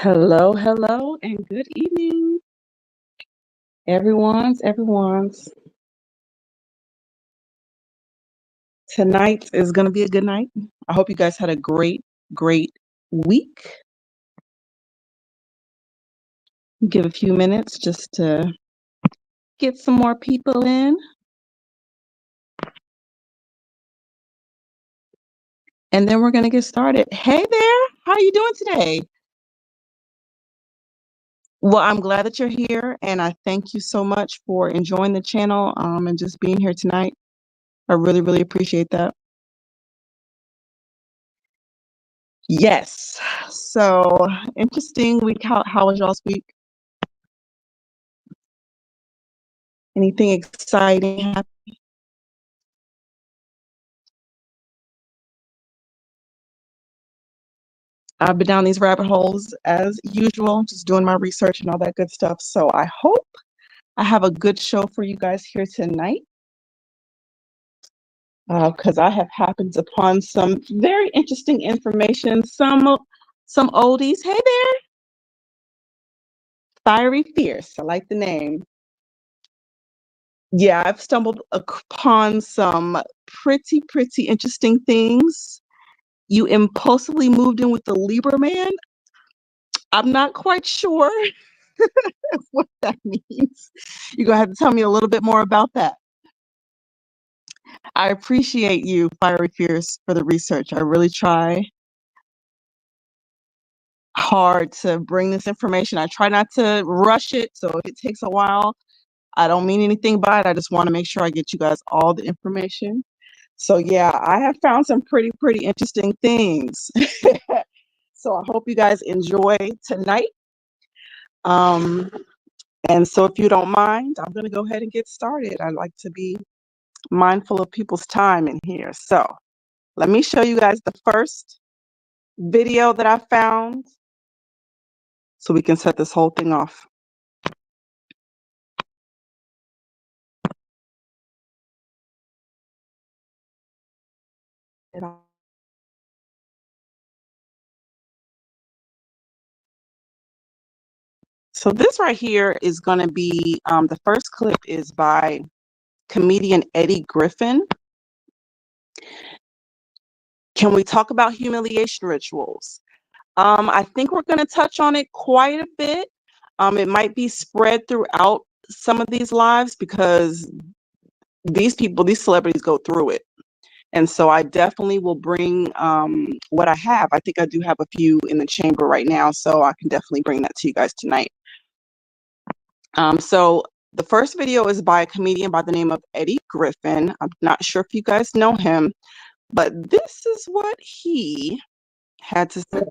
Hello, hello, and good evening, everyone's. Tonight is going to be a good night. I hope you guys had a great week. Give a few minutes just to get some more people in, and then we're going to get started. Hey there, how are you doing today? Well, I'm glad that you're here, and I thank you so much for enjoying the channel and just being here tonight. I really appreciate that. Yes. So interesting week. How was y'all's week? Anything exciting happen? I've been down these rabbit holes as usual, just doing my research and all that good stuff. So I hope I have a good show for you guys here tonight, because I have happened upon some very interesting information, some oldies. Hey there, Fiery Fierce. I like the name. Yeah, I've stumbled upon some pretty interesting things. You impulsively moved in with the Libra man. I'm not quite sure what that means. You're gonna have to tell me a little bit more about that. I appreciate you, Fiery Fierce, for the research. I really try hard to bring this information. I try not to rush it, so if it takes a while, I don't mean anything by it. I just want to make sure I get you guys all the information. So yeah, I have found some pretty interesting things. So I hope you guys enjoy tonight. Um, and so if you don't mind, I'm gonna go ahead and get started. I like to be mindful of people's time in here. So let me show you guys the first video that I found so we can set this whole thing off. So this right here is going to be, the first clip is by comedian Eddie Griffin. Can we talk about humiliation rituals? I think we're going to touch on it quite a bit. It might be spread throughout some of these lives because these celebrities go through it. And so I definitely will bring what I have. I think I do have a few in the chamber right now, so I can definitely bring that to you guys tonight. So the first video is by a comedian by the name of Eddie Griffin. I'm not sure if you guys know him, but this is what he had to say.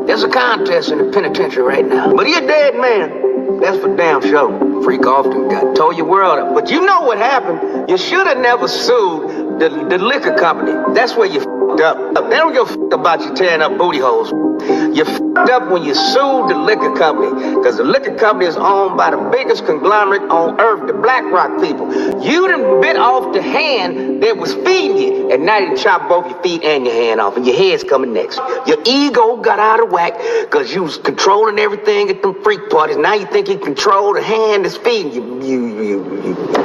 There's a contest in the penitentiary right now, but he a dead man. That's for damn sure. Freak often got told your world up. But you know what happened? You should have never sued the liquor company. That's where you f***ed up. They don't give a f*** about you tearing up booty holes. You f***ed up when you sued the liquor company, because the liquor company is owned by the biggest conglomerate on earth, the Black Rock people. You done bit off the hand that was feeding you, and now you chop both your feet and your hand off, and your head's coming next. Your ego got out of whack because you was controlling everything at them freak parties. Now you think you control the hand that's feeding you. You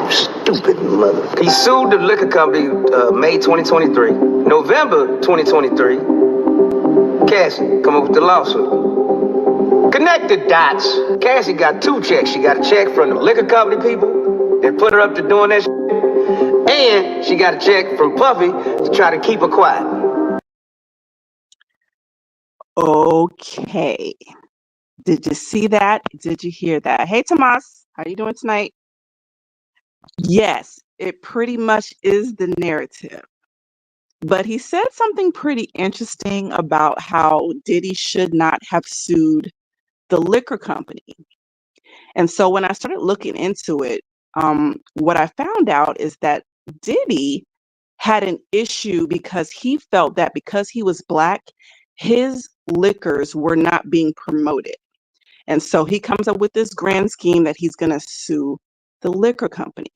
stupid mother. He sued the liquor company May 2023. November 2023, Cassie come up with the lawsuit. Connect the dots. Cassie got two checks. She got a check from the liquor company people that put her up to doing that shit, and she got a check from Puffy to try to keep her quiet. Okay. Did you see that? Did you hear that? Hey, Tomas, how you doing tonight? Yes, it pretty much is the narrative. But he said something pretty interesting about how Diddy should not have sued the liquor company. And so when I started looking into it, what I found out is that Diddy had an issue because he felt that because he was Black, his liquors were not being promoted. And so he comes up with this grand scheme that he's going to sue the liquor company.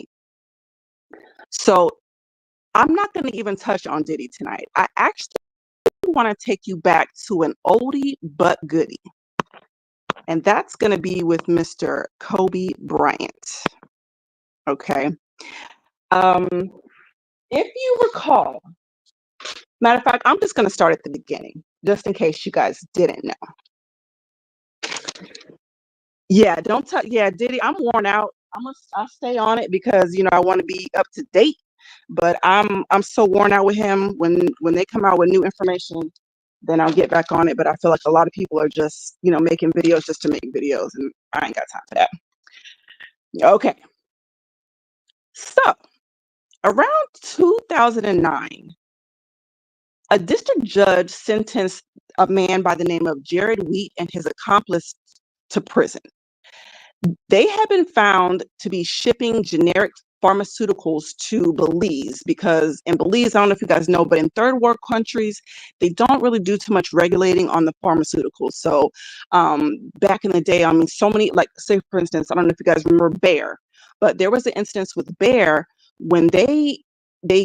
So I'm not going to even touch on Diddy tonight. I actually want to take you back to an oldie but goodie. And that's going to be with Mr. Kobe Bryant. Okay. If you recall, matter of fact, I'm just going to start at the beginning, just in case you guys didn't know. Yeah, don't tell. Yeah, Diddy, I'm worn out. I'll stay on it because I want to be up to date. But I'm so worn out with him. When they come out with new information, then I'll get back on it. But I feel like a lot of people are just making videos just to make videos, and I ain't got time for that. Okay, so around 2009, a district judge sentenced a man by the name of Jared Wheat and his accomplice to prison. They have been found to be shipping generic pharmaceuticals to Belize because in Belize, I don't know if you guys know, but in third world countries, they don't really do too much regulating on the pharmaceuticals. So back in the day, I mean, so many, like say, for instance, I don't know if you guys remember Bayer, but there was an instance with Bayer when they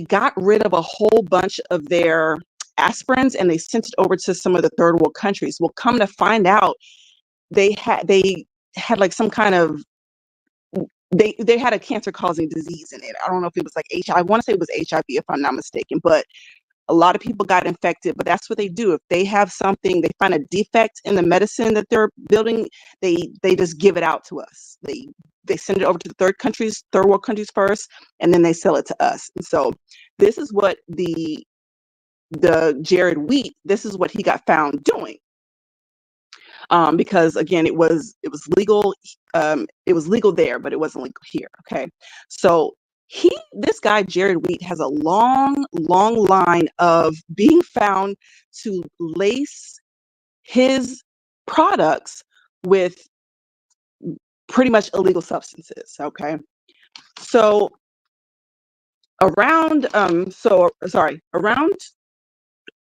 got rid of a whole bunch of their aspirins and they sent it over to some of the third world countries. Well, come to find out, they had like some kind of they had a cancer causing disease in it. I don't know if it was like HIV. I want to say it was HIV if I'm not mistaken, but a lot of people got infected. But that's what they do. If they have something, they find a defect in the medicine that they're building, they just give it out to us. They send it over to the third world countries first, and then they sell it to us. And so this is what the Jared Wheat, this is what he got found doing. Because again, it was legal. It was legal there, but it wasn't legal here. Okay, so this guy Jared Wheat has a long line of being found to lace his products with pretty much illegal substances. Okay, so around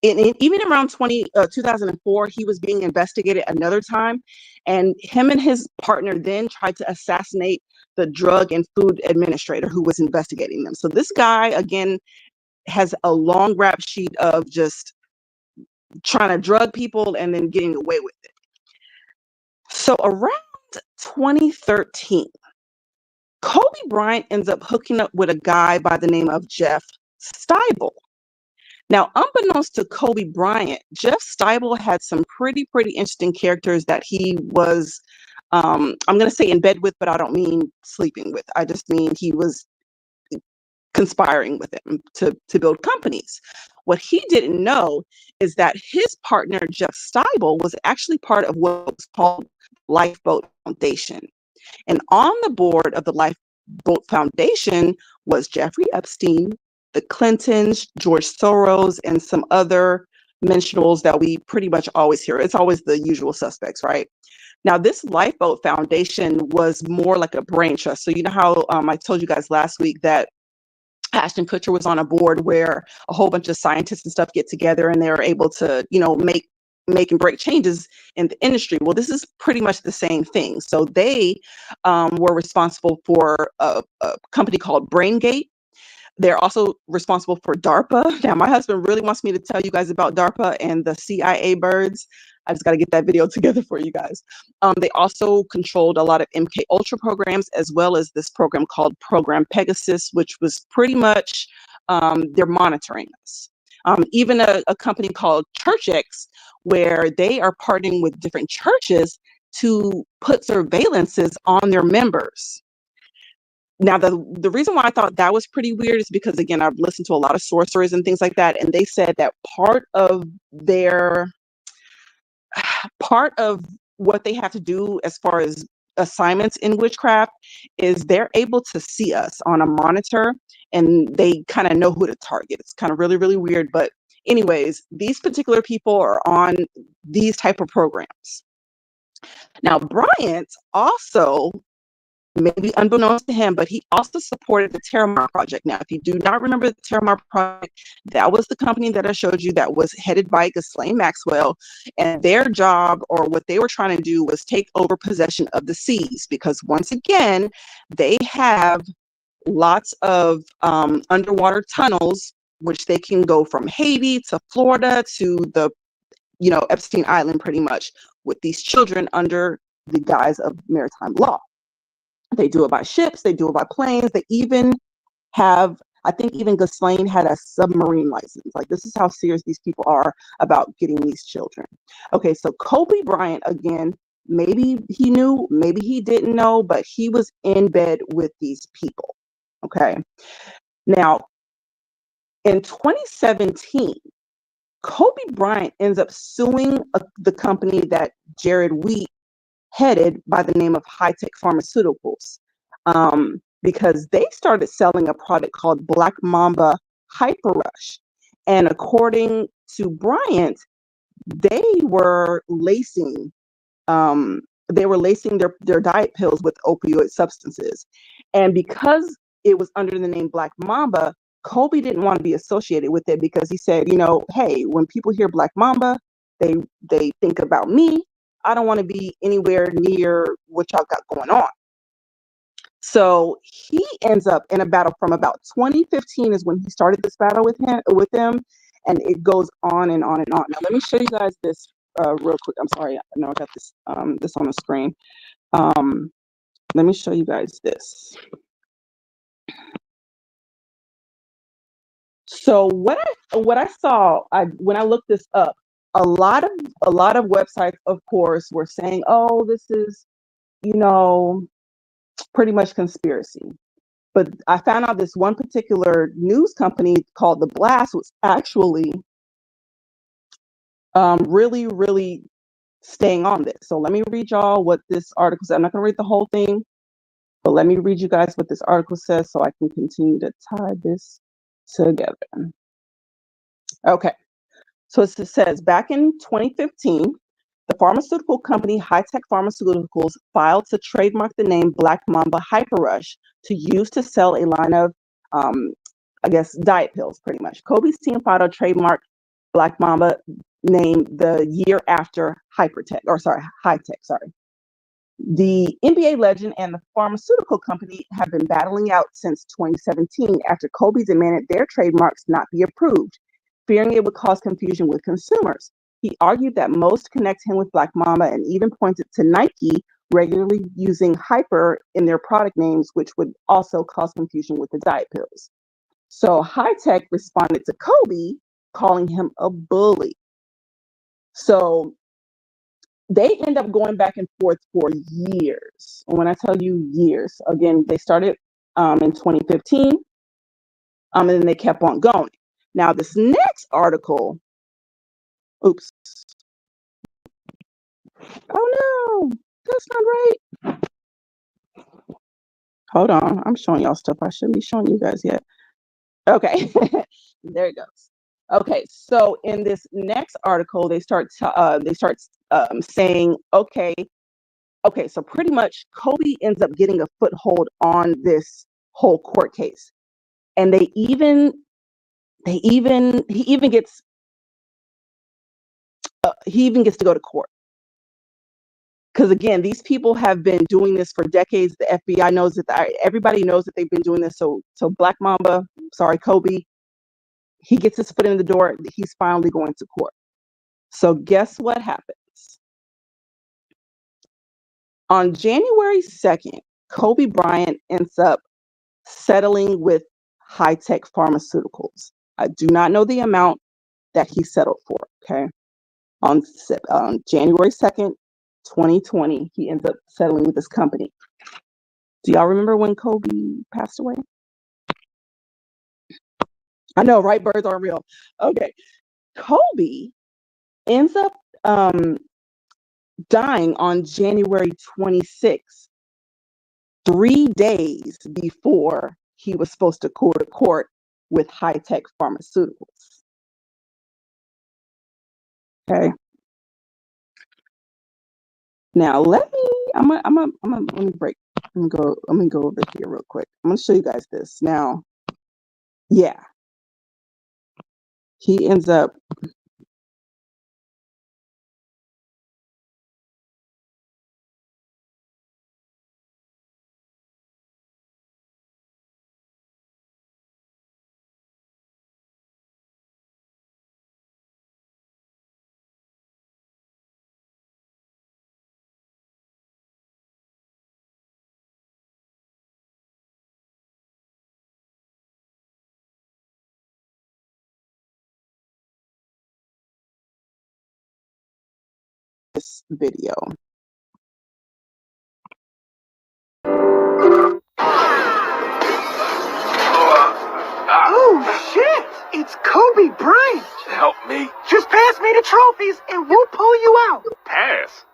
even around 2004, he was being investigated another time, and him and his partner then tried to assassinate the Drug and Food Administrator who was investigating them. So this guy, again, has a long rap sheet of just trying to drug people and then getting away with it. So around 2013, Kobe Bryant ends up hooking up with a guy by the name of Jeff Steibel. Now, unbeknownst to Kobe Bryant, Jeff Steibel had some pretty interesting characters that he was, I'm going to say in bed with, but I don't mean sleeping with. I just mean he was conspiring with him to build companies. What he didn't know is that his partner, Jeff Steibel, was actually part of what was called Lifeboat Foundation. And on the board of the Lifeboat Foundation was Jeffrey Epstein, the Clintons, George Soros, and some other mentionables that we pretty much always hear. It's always the usual suspects, right? Now, this Lifeboat Foundation was more like a brain trust. So you know how I told you guys last week that Ashton Kutcher was on a board where a whole bunch of scientists and stuff get together and they're able to, make and break changes in the industry. Well, this is pretty much the same thing. So they were responsible for a company called BrainGate. They're also responsible for DARPA. Now, my husband really wants me to tell you guys about DARPA and the CIA birds. I just got to get that video together for you guys. They also controlled a lot of MK Ultra programs, as well as this program called Program Pegasus, which was pretty much they're monitoring us. Even a company called ChurchX, where they are partnering with different churches to put surveillances on their members. Now, the reason why I thought that was pretty weird is because, again, I've listened to a lot of sorcerers and things like that, and they said that part of what they have to do as far as assignments in witchcraft is they're able to see us on a monitor, and they kind of know who to target. It's kind of really weird, but anyways, these particular people are on these type of programs. Now, Bryant also, maybe unbeknownst to him, but he also supported the Terramar Project. Now, if you do not remember the Terramar Project, that was the company that I showed you that was headed by Ghislaine Maxwell, and their job, or what they were trying to do, was take over possession of the seas, because once again, they have lots of underwater tunnels, which they can go from Haiti to Florida to the Epstein Island, pretty much, with these children under the guise of maritime law. They do it by ships, they do it by planes, they even have, I think even Ghislaine had a submarine license. Like, this is how serious these people are about getting these children. Okay, so Kobe Bryant, again, maybe he knew, maybe he didn't know, but he was in bed with these people. Okay. Now, in 2017, Kobe Bryant ends up suing the company that Jared Wheat headed by the name of High Tech Pharmaceuticals, because they started selling a product called Black Mamba Hyper Rush. And according to Bryant, they were lacing their diet pills with opioid substances. And because it was under the name Black Mamba, Kobe didn't want to be associated with it because he said, hey, when people hear Black Mamba, they think about me. I don't want to be anywhere near what y'all got going on. So he ends up in a battle from about 2015 is when he started this battle with them, and it goes on and on and on. Now let me show you guys this real quick. I'm sorry, I know I got this this on the screen. Let me show you guys this. So what I saw, when I looked this up, a lot of websites, of course, were saying, "Oh, this is, pretty much conspiracy." But I found out this one particular news company called The Blast was actually really, really staying on this. So let me read y'all what this article says. I'm not going to read the whole thing, but let me read you guys what this article says so I can continue to tie this together. Okay. So it says, back in 2015, the pharmaceutical company High Tech Pharmaceuticals filed to trademark the name Black Mamba Hyper Rush to use to sell a line of, diet pills, pretty much. Kobe's team filed a trademark Black Mamba name the year after High Tech. The NBA legend and the pharmaceutical company have been battling out since 2017 after Kobe demanded their trademarks not be approved, fearing it would cause confusion with consumers. He argued that most connect him with Black Mamba and even pointed to Nike regularly using hyper in their product names, which would also cause confusion with the diet pills. So High Tech responded to Kobe, calling him a bully. So they end up going back and forth for years. And when I tell you years, again, they started in 2015, and then they kept on going. Now, this next article, oops. Oh no, that's not right. Hold on, I'm showing y'all stuff I shouldn't be showing you guys yet. Okay, there it goes. Okay, so in this next article, they start saying, okay, so pretty much Kobe ends up getting a foothold on this whole court case, and he even gets to go to court. Because again, these people have been doing this for decades. The FBI knows that, everybody knows that they've been doing this. So Black Mamba, Kobe, he gets his foot in the door. He's finally going to court. So guess what happens? On January 2nd, Kobe Bryant ends up settling with High Tech Pharmaceuticals. I do not know the amount that he settled for. Okay. On January 2nd, 2020, he ends up settling with this company. Do y'all remember when Kobe passed away? I know, right? Birds aren't real. Okay. Kobe ends up dying on January 26th, 3 days before he was supposed to go to court with High Tech Pharmaceuticals. Okay. Now let me break. Let me go over here real quick. I'm gonna show you guys this. Now, yeah. He ends up this video. Oh, shit! It's Kobe Bryant! Help me. Just pass me the trophies and we'll pull you out. Pass.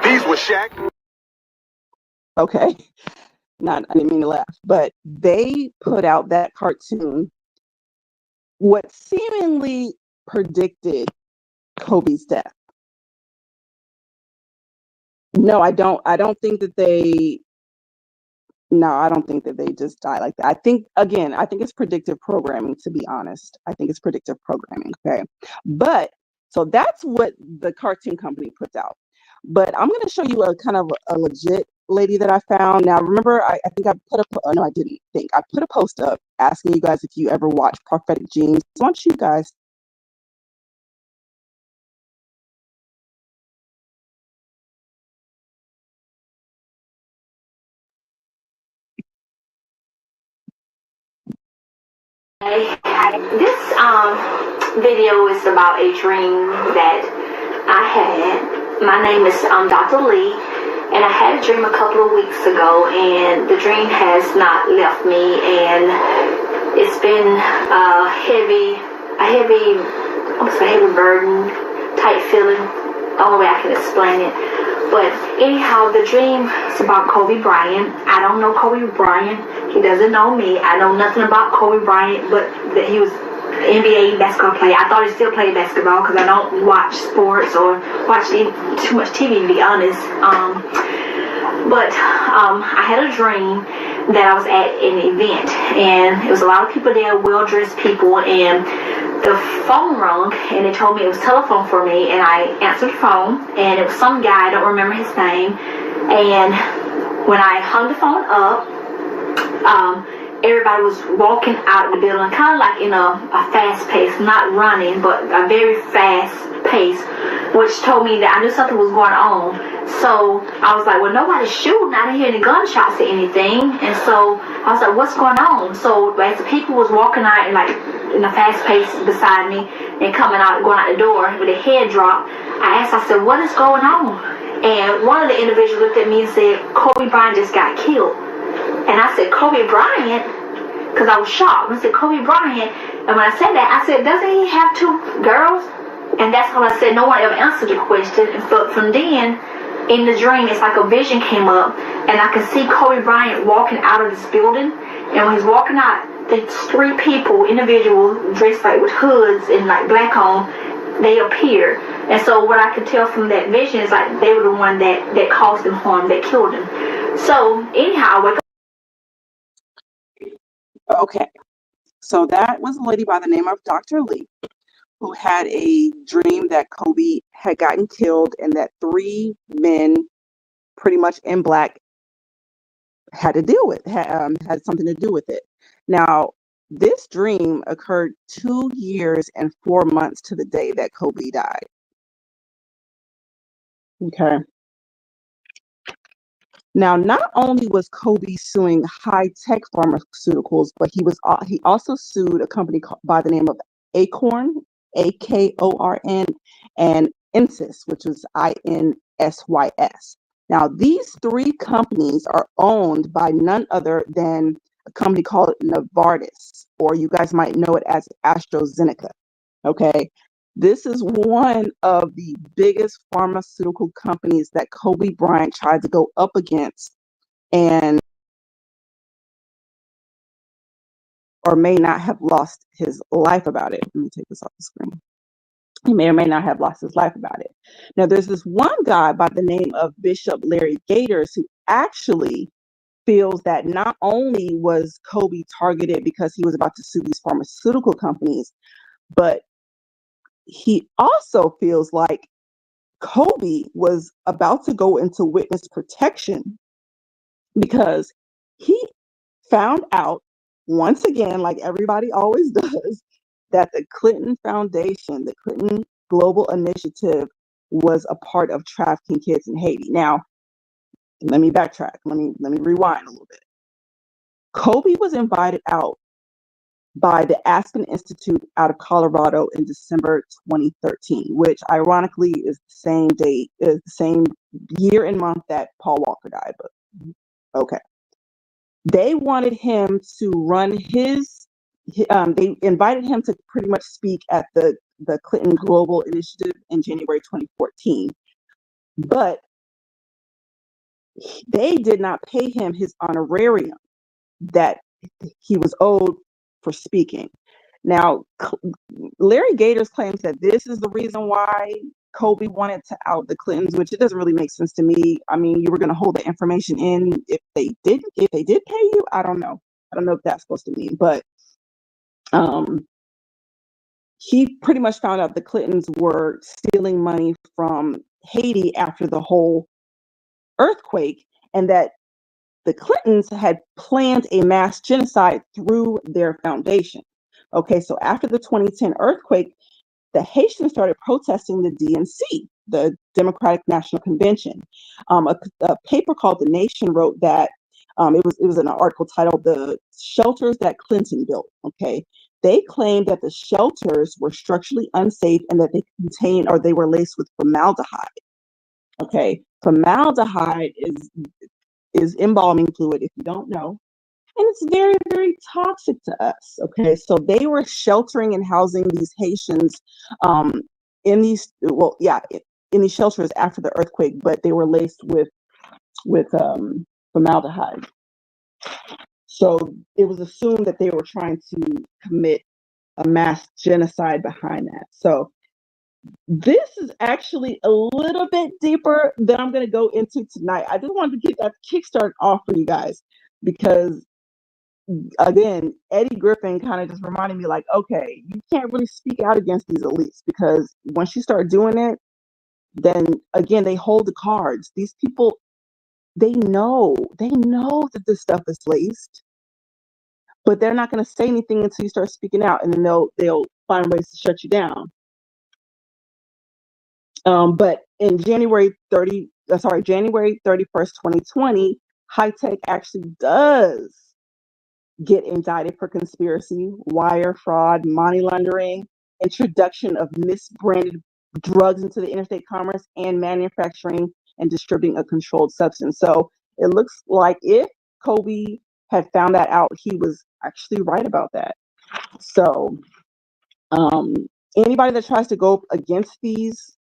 These were Shaq. Okay. I didn't mean to laugh, but they put out that cartoon, what seemingly predicted Kobe's death. No, I don't think that they just die like that. I think it's predictive programming, to be honest. I think it's predictive programming, okay? But so that's what the cartoon company puts out. But I'm going to show you a kind of a legit lady that I found. Now, remember, I think I put no, I didn't think. I put a post up asking you guys if you ever watch Prophetic Genes. So I want you guys. This video is about a dream that I had. My name is Dr. Lee, and I had a dream a couple of weeks ago, and the dream has not left me, and it's been a heavy burden type feeling. The only way I can explain it. But anyhow, the dream is about Kobe Bryant. I don't know Kobe Bryant. He doesn't know me. I know nothing about Kobe Bryant, but that he was an NBA basketball player. I thought he still played basketball because I don't watch sports or watch too much TV, to be honest. But I had a dream that I was at an event, and it was a lot of people there, well-dressed people, and the phone rung, and they told me it was telephone for me, and I answered the phone, and it was some guy, I don't remember his name, and when I hung the phone up, everybody was walking out of the building, kind of like in a fast pace, not running, but a very fast pace, which told me that I knew something was going on. So I was like, well, nobody's shooting. I didn't hear any gunshots or anything. And so I was like, what's going on? So as the people was walking out and like in a fast pace beside me and coming out, going out the door with their head dropped, I said, what is going on? And one of the individuals looked at me and said, Kobe Bryant just got killed. And I said, Kobe Bryant? Because I was shocked. I said, Kobe Bryant. And when I said that, I said, doesn't he have two girls? And that's when I said, no one ever answered the question. But from then, in the dream, it's like a vision came up, and I could see Kobe Bryant walking out of this building. And when he's walking out, there's three people, individuals, dressed like with hoods and like black on, they appeared. And so what I could tell from that vision is like they were the one that caused him harm, that killed him. So anyhow, I wake up. Okay, so that was a lady by the name of Dr. Lee, who had a dream that Kobe had gotten killed and that three men, pretty much in black, had something to do with it. Now, this dream occurred 2 years and 4 months to the day that Kobe died. Okay. Now, not only was Kobe suing high-tech pharmaceuticals, but he also sued a company by the name of Acorn, Akorn, and Insys, which was Insys. Now, these three companies are owned by none other than a company called Novartis, or you guys might know it as AstraZeneca. Okay. This is one of the biggest pharmaceutical companies that Kobe Bryant tried to go up against and or may not have lost his life about it. Let me take this off the screen. He may or may not have lost his life about it. Now, there's this one guy by the name of Bishop Larry Gators who actually feels that not only was Kobe targeted because he was about to sue these pharmaceutical companies, but he also feels like Kobe was about to go into witness protection because he found out once again, like everybody always does, that the Clinton Foundation, the Clinton Global Initiative, was a part of trafficking kids in Haiti. Now, let me backtrack. Let me rewind a little bit. Kobe was invited out by the Aspen Institute out of Colorado in December 2013, which ironically is the same year and month that Paul Walker died. But okay. They wanted him to run they invited him to pretty much speak at the Clinton Global Initiative in January 2014. But they did not pay him his honorarium that he was owed for speaking. Now, Larry Gators claims that this is the reason why Kobe wanted to out the Clintons, which it doesn't really make sense to me. I mean, you were going to hold the information in if they did pay you. I don't know. I don't know if that's supposed to mean, but he pretty much found out the Clintons were stealing money from Haiti after the whole earthquake, and that the Clintons had planned a mass genocide through their foundation. Okay, so after the 2010 earthquake, the Haitians started protesting the DNC, the Democratic National Convention. A paper called The Nation wrote that it was an article titled "The Shelters That Clinton Built." Okay, they claimed that the shelters were structurally unsafe and that they were laced with formaldehyde. Okay, formaldehyde is embalming fluid, if you don't know, and it's very, very toxic to us. Okay, so they were sheltering and housing these Haitians in these in these shelters after the earthquake, but they were laced with formaldehyde. So it was assumed that they were trying to commit a mass genocide behind that. So this is actually a little bit deeper than I'm going to go into tonight. I just wanted to get that kickstart off for you guys because, again, Eddie Griffin kind of just reminded me like, okay, you can't really speak out against these elites because once you start doing it, then again, they hold the cards. These people, they know that this stuff is laced, but they're not going to say anything until you start speaking out, and then they'll find ways to shut you down. But in January 31st, 2020, High Tech actually does get indicted for conspiracy, wire fraud, money laundering, introduction of misbranded drugs into the interstate commerce, and manufacturing and distributing a controlled substance. So it looks like if Kobe had found that out, he was actually right about that. So anybody that tries to go against these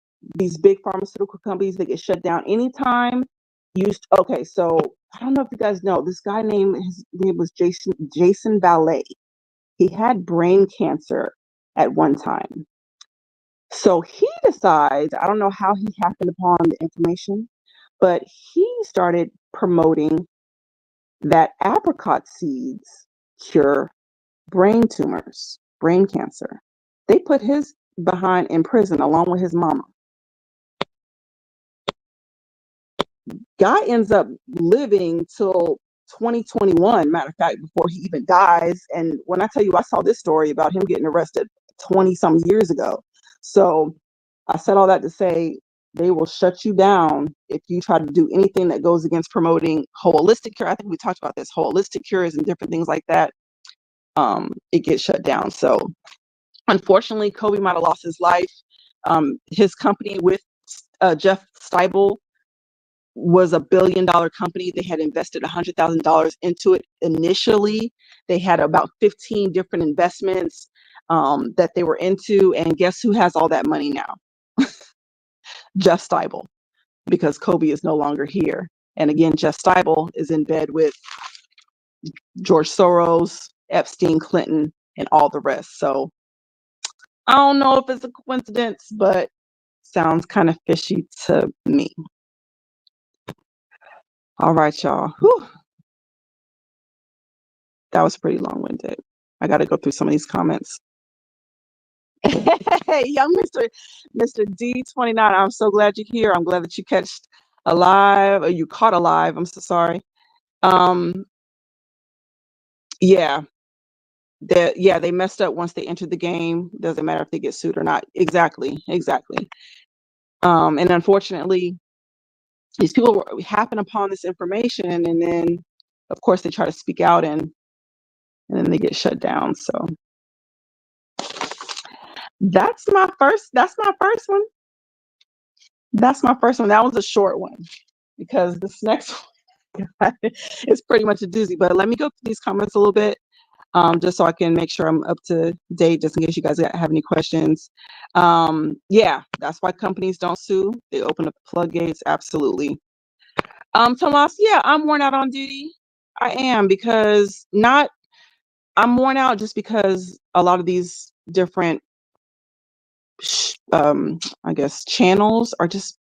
big pharmaceutical companies, they get shut down anytime. Okay, so I don't know if you guys know this guy his name was Jason Ballet. He had brain cancer at one time. So he decides, I don't know how he happened upon the information, but he started promoting that apricot seeds cure brain tumors, brain cancer. They put his behind in prison along with his mama. Guy ends up living till 2021, matter of fact, before he even dies. And when I tell you, I saw this story about him getting arrested 20 some years ago. So I said all that to say they will shut you down if you try to do anything that goes against promoting holistic cure. I think we talked about this, holistic cures and different things like that. It gets shut down. So unfortunately, Kobe might have lost his life. His company with Jeff Steibel was $1 billion company. They had invested $100,000 into it initially. They had about 15 different investments that they were into. And guess who has all that money now? Jeff Steibel, because Kobe is no longer here. And again, Jeff Steibel is in bed with George Soros, Epstein, Clinton, and all the rest. So I don't know if it's a coincidence, but sounds kind of fishy to me. All right, y'all. Whew. That was pretty long-winded. I got to go through some of these comments. Hey, young Mr. D29, I'm so glad you're here. I'm glad that you caught alive. I'm so sorry. Yeah. They messed up once they entered the game. Doesn't matter if they get sued or not. Exactly. And unfortunately, these people happen upon this information, and then, of course, they try to speak out, and and then they get shut down. So that's my first one. That's my first one. That was a short one because this next one is pretty much a doozy. But let me go through these comments a little bit, just so I can make sure I'm up to date, just in case you guys have any questions. Yeah, that's why companies don't sue. They open up the floodgates. Absolutely. Tomas, yeah, I'm worn out on duty. I am, because I'm worn out just because a lot of these different I guess channels are just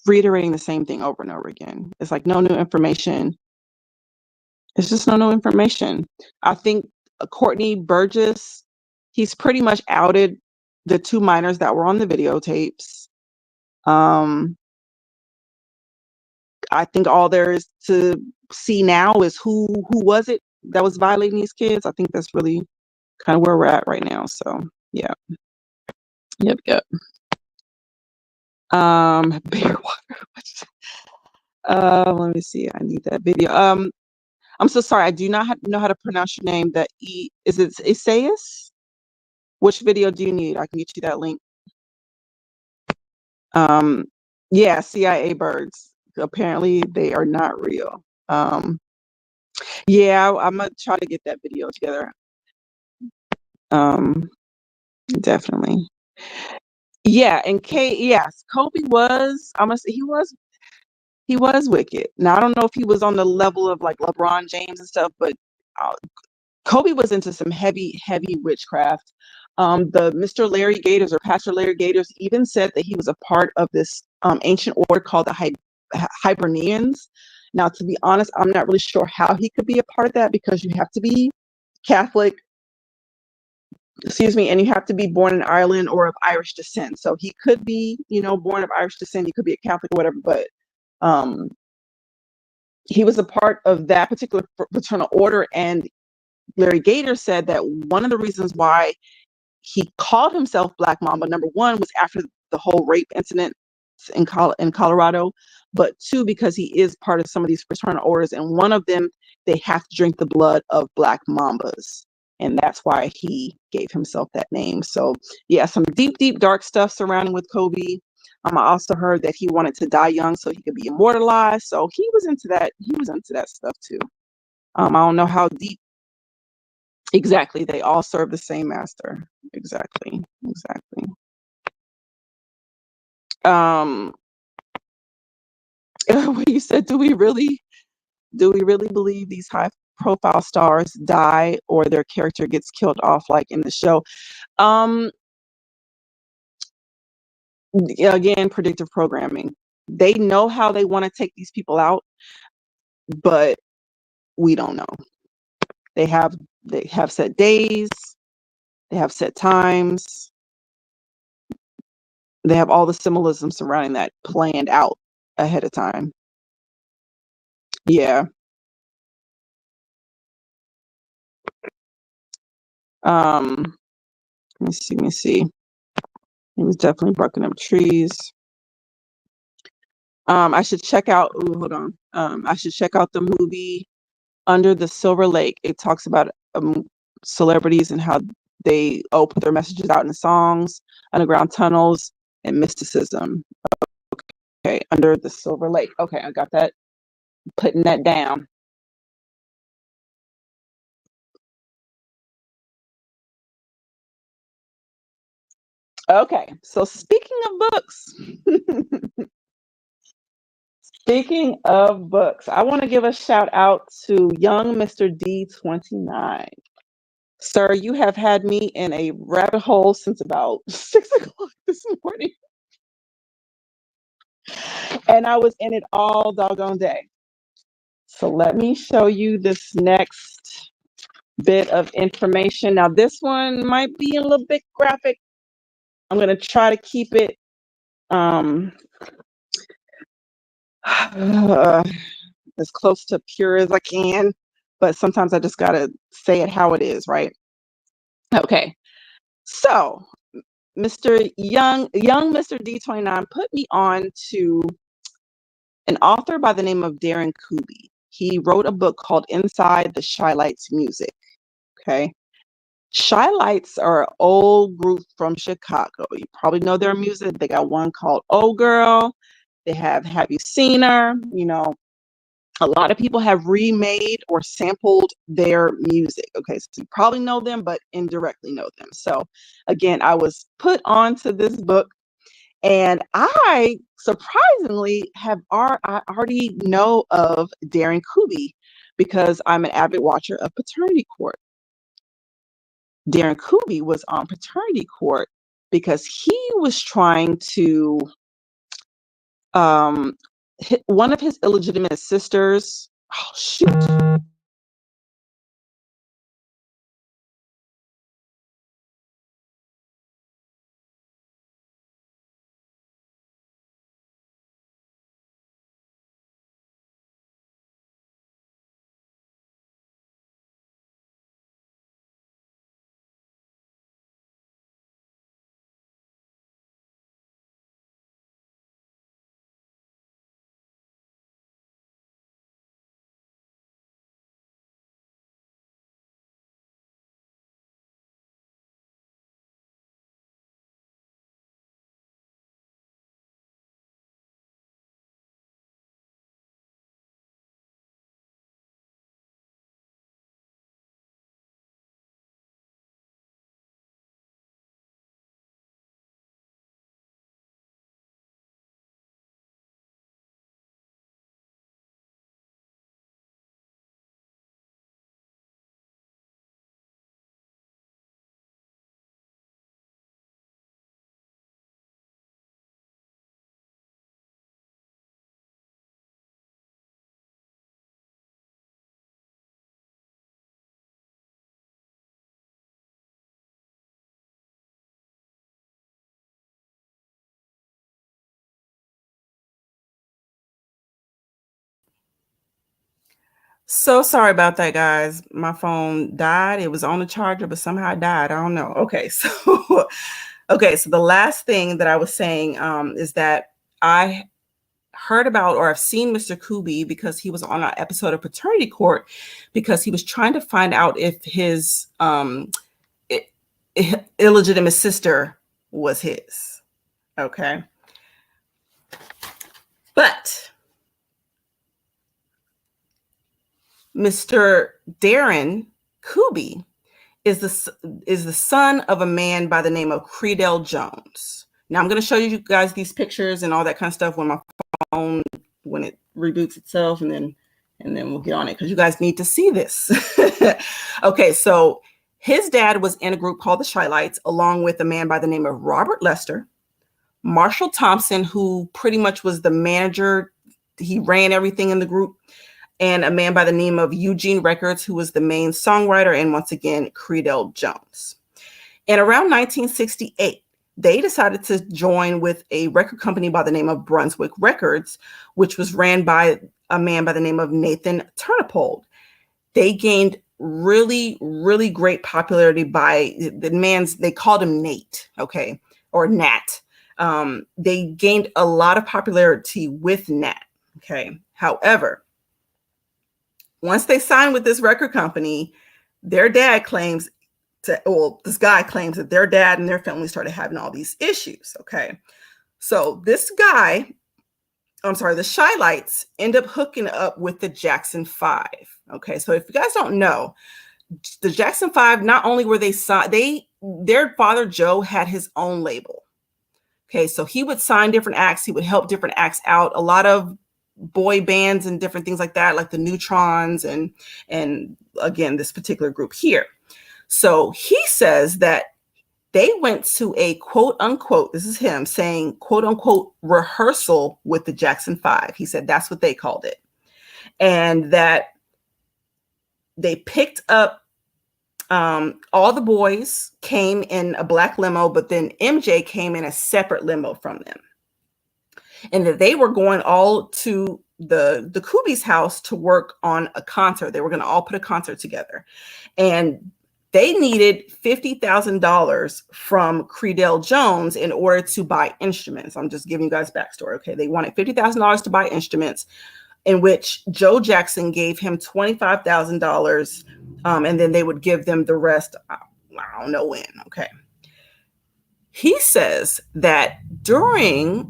reiterating the same thing over and over again. It's like no new information. It's just no new information. I think Courtney Burgess, he's pretty much outed the 2 minors that were on the videotapes. I think all there is to see now is who was it that was violating these kids. I think that's really kind of where we're at right now. So yeah. Yep. Bear water. Let me see. I need that video. I'm so sorry. I do not know how to pronounce your name. Is it Isaias? Which video do you need? I can get you that link. Yeah, CIA birds. Apparently they are not real. Yeah, I'm gonna try to get that video together. Definitely. Yeah, and yes, Kobe was, I must say, he was wicked. Now I don't know if he was on the level of like LeBron James and stuff, but Kobe was into some heavy witchcraft. The Mr. Larry Gators, or Pastor Larry Gators, even said that he was a part of this ancient order called the Hibernians. Now, to be honest, I'm not really sure how he could be a part of that, because you have to be Catholic, and you have to be born in Ireland or of Irish descent. So he could be, born of Irish descent. He could be a Catholic or whatever, but he was a part of that particular fraternal order. And Larry Gator said that one of the reasons why he called himself Black Mamba, number one, was after the whole rape incident in Colorado, but two, because he is part of some of these fraternal orders, and one of them, they have to drink the blood of Black Mambas, and that's why he gave himself that name. So yeah, some deep dark stuff surrounding with Kobe. I also heard that he wanted to die young so he could be immortalized. So he was into that. He was into that stuff too. I don't know how deep. Exactly. They all serve the same master. Exactly. When you said, do we really believe these high profile stars die or their character gets killed off like in the show? Again, predictive programming. They know how they want to take these people out, but we don't know. They have set days, they have set times, they have all the symbolism surrounding that planned out ahead of time. Yeah. Let me see. He was definitely barking up trees. I should check out. Hold on. I should check out the movie Under the Silver Lake. It talks about celebrities and how they put their messages out in songs, underground tunnels, and mysticism. Okay, Under the Silver Lake. Okay, I got that. Putting that down. Okay, so speaking of books, I want to give a shout out to young Mr. D29. Sir, you have had me in a rabbit hole since about 6 o'clock this morning. And I was in it all doggone day. So let me show you this next bit of information. Now, this one might be a little bit graphic. I'm going to try to keep it as close to pure as I can, but sometimes I just got to say it how it is, right? Okay. So, Mr. Young Mr. D29 put me on to an author by the name of Darren Kubi. He wrote a book called Inside the Shylights Music. Okay. Shylights are an old group from Chicago. You probably know their music. They got one called Oh Girl. They have You Seen Her? You know, a lot of people have remade or sampled their music. Okay, so you probably know them, but indirectly know them. So again, I was put onto this book, and I surprisingly I already know of Darren Kubi because I'm an avid watcher of Paternity Court. Darren Kubi was on Paternity Court because he was trying to um one of his illegitimate sisters. Oh shoot. So sorry about that, guys. My phone died. It was on the charger, but somehow it died. I don't know. Okay, so okay, so the last thing that I was saying is that I heard about or I've seen Mr. Kubi because he was on an episode of Paternity Court because he was trying to find out if his illegitimate sister was his. Okay, but Mr. Darren Kubi is the son of a man by the name of Credell Jones. Now I'm going to show you guys these pictures and all that kind of stuff when my phone when it reboots itself, and then we'll get on it because you guys need to see this. Okay, so his dad was in a group called the Shylights, along with a man by the name of Robert Lester, Marshall Thompson, who pretty much was the manager. He ran everything in the group, and a man by the name of Eugene Records, who was the main songwriter, and once again, Credell Jones. And around 1968, they decided to join with a record company by the name of Brunswick Records, which was ran by a man by the name of Nathan Turnipold. They gained really, really great popularity by they called him Nate, okay, or Nat. They gained a lot of popularity with Nat, okay. However, once they signed with this record company, their dad claims this guy claims that their dad and their family started having all these issues. Okay. So the Shylights end up hooking up with the Jackson 5. Okay. So if you guys don't know, the Jackson 5, not only were they signed, their father Joe had his own label. Okay. So he would sign different acts. He would help different acts out. A lot of boy bands and different things like that, like the Neutrons and again, this particular group here. So he says that they went to a quote unquote, this is him saying quote unquote rehearsal with the Jackson 5. He said that's what they called it. And that they picked up all the boys came in a black limo, but then MJ came in a separate limo from them. And that they were going all to the Kubi's house to work on a concert. They were going to all put a concert together. And they needed $50,000 from Credell Jones in order to buy instruments. I'm just giving you guys backstory. Okay. They wanted $50,000 to buy instruments, in which Joe Jackson gave him $25,000 And then they would give them the rest. I don't know when. Okay. He says that during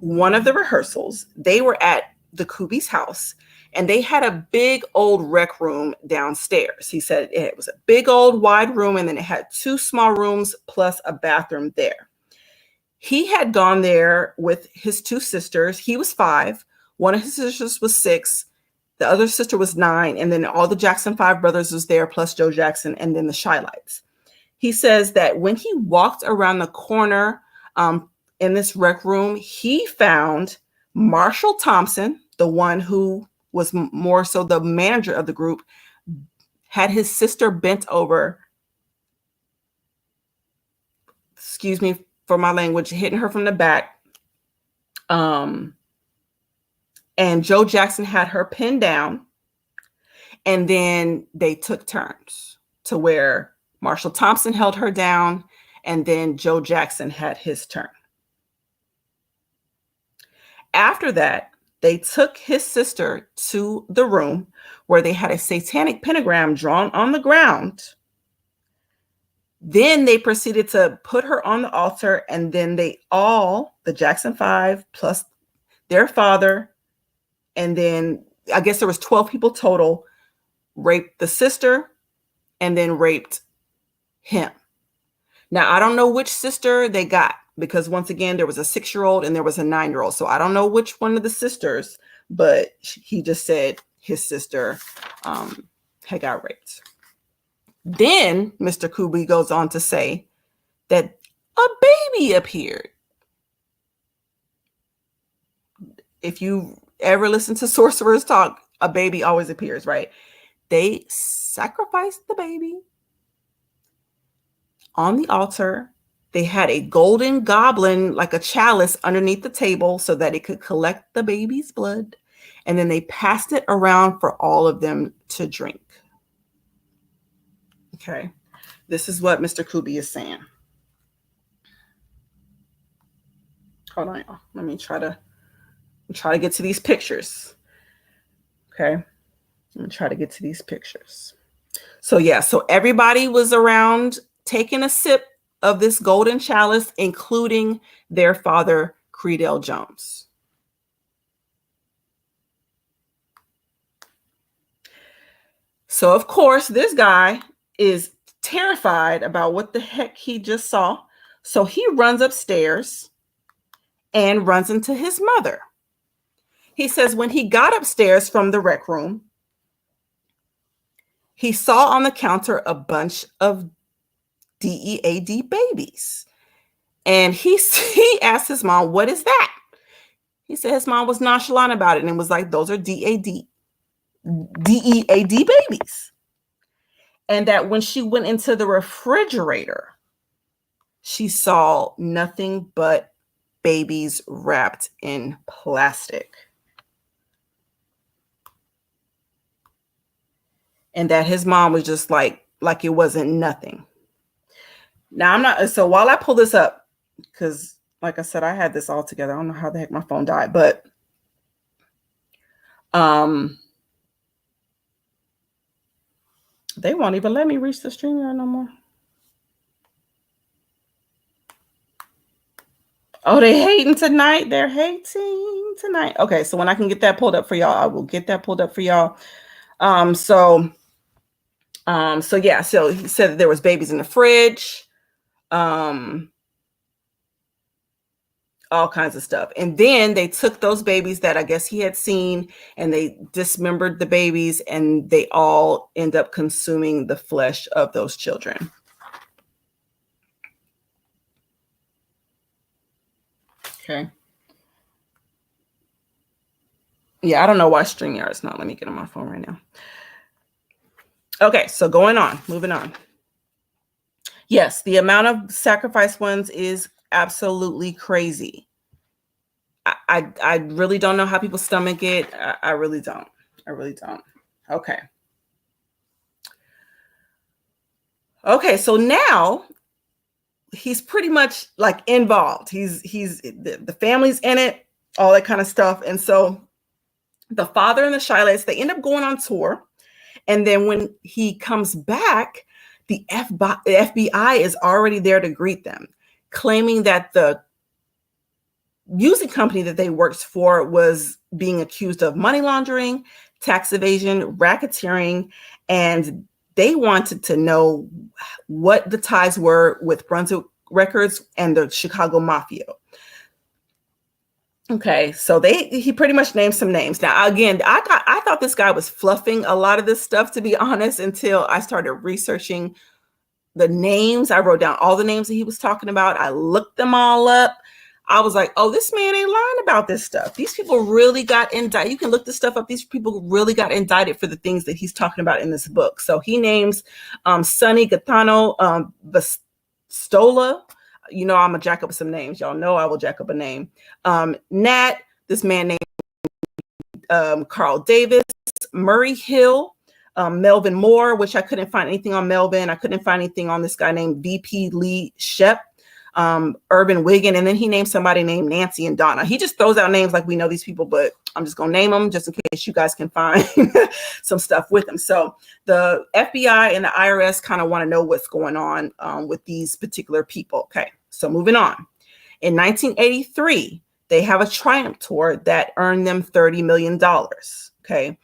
one of the rehearsals, they were at the Kubi's house and they had a big old rec room downstairs. He said it was a big old wide room and then it had 2 small rooms plus a bathroom there. He had gone there with his 2 sisters. He was 5. One of his sisters was 6. The other sister was 9. And then all the Jackson 5 brothers was there, plus Joe Jackson, and then the Shylights. He says that when he walked around the corner in this rec room, he found Marshall Thompson, the one who was more so the manager of the group, had his sister bent over, excuse me for my language, hitting her from the back. And Joe Jackson had her pinned down. And then they took turns to where Marshall Thompson held her down, and then Joe Jackson had his turn. After that, they took his sister to the room where they had a satanic pentagram drawn on the ground. Then they proceeded to put her on the altar, and then they all, the Jackson 5 plus their father, and then I guess there was 12 people total, raped the sister and then raped him. Now, I don't know which sister they got because once again, there was a 6-year-old and there was a 9-year-old. So I don't know which one of the sisters, but he just said his sister had got raped. Then Mr. Kubi goes on to say that a baby appeared. If you ever listen to sorcerers talk, a baby always appears, right? They sacrificed the baby on the altar. They had a golden goblin, like a chalice, underneath the table so that it could collect the baby's blood. And then they passed it around for all of them to drink. Okay. This is what Mr. Kubi is saying. Hold on, y'all. Let me try to get to these pictures. Okay. Let me try to get to these pictures. So yeah, so everybody was around taking a sip of this golden chalice, including their father, Creedell Jones. So of course, this guy is terrified about what the heck he just saw. So he runs upstairs and runs into his mother. He says when he got upstairs from the rec room, he saw on the counter a bunch of DEAD babies. And he asked his mom, what is that? He said his mom was nonchalant about it and was like, those are DEAD babies. And that when she went into the refrigerator, she saw nothing but babies wrapped in plastic. And that his mom was just like it wasn't nothing. Now I'm not, so while I pull this up, because like I said, I had this all together. I don't know how the heck my phone died, but they won't even let me reach the StreamYard no more. Oh, they hating tonight. They're hating tonight. Okay, so when I can get that pulled up for y'all, I will get that pulled up for y'all. So yeah, so he said that there was babies in the fridge, all kinds of stuff. And then they took those babies that I guess he had seen and they dismembered the babies and they all end up consuming the flesh of those children. Okay. Yeah, I don't know why StreamYard is not. Let me get on my phone right now. Okay, so moving on. Yes, the amount of sacrificed ones is absolutely crazy. I really don't know how people stomach it. I really don't. Okay. Okay, so now he's pretty much like involved. He's the family's in it, all that kind of stuff. And so the father and the Shylights, they end up going on tour. And then when he comes back, the FBI is already there to greet them, claiming that the music company that they worked for was being accused of money laundering, tax evasion, racketeering, and they wanted to know what the ties were with Brunswick Records and the Chicago Mafia. Okay, so he pretty much named some names. Now, again, I thought this guy was fluffing a lot of this stuff, to be honest, until I started researching the names. I wrote down all the names that he was talking about. I looked them all up. I was like, oh, this man ain't lying about this stuff. These people really got indicted. You can look this stuff up. These people really got indicted for the things that he's talking about in this book. So he names Sonny Gaetano Bastola. You know, I'm a jack up some names. Y'all know I will jack up a name. Nat, this man named Carl Davis, Murray Hill, Melvin Moore, which I couldn't find anything on Melvin. I couldn't find anything on this guy named VP Lee Shep, Urban Wiggin, and then he named somebody named Nancy and Donna. He just throws out names like we know these people, but I'm just going to name them just in case you guys can find some stuff with them. So the FBI and the IRS kind of want to know what's going on with these particular people. Okay, so moving on. In 1983, they have a Triumph tour that earned them $30 million. Okay,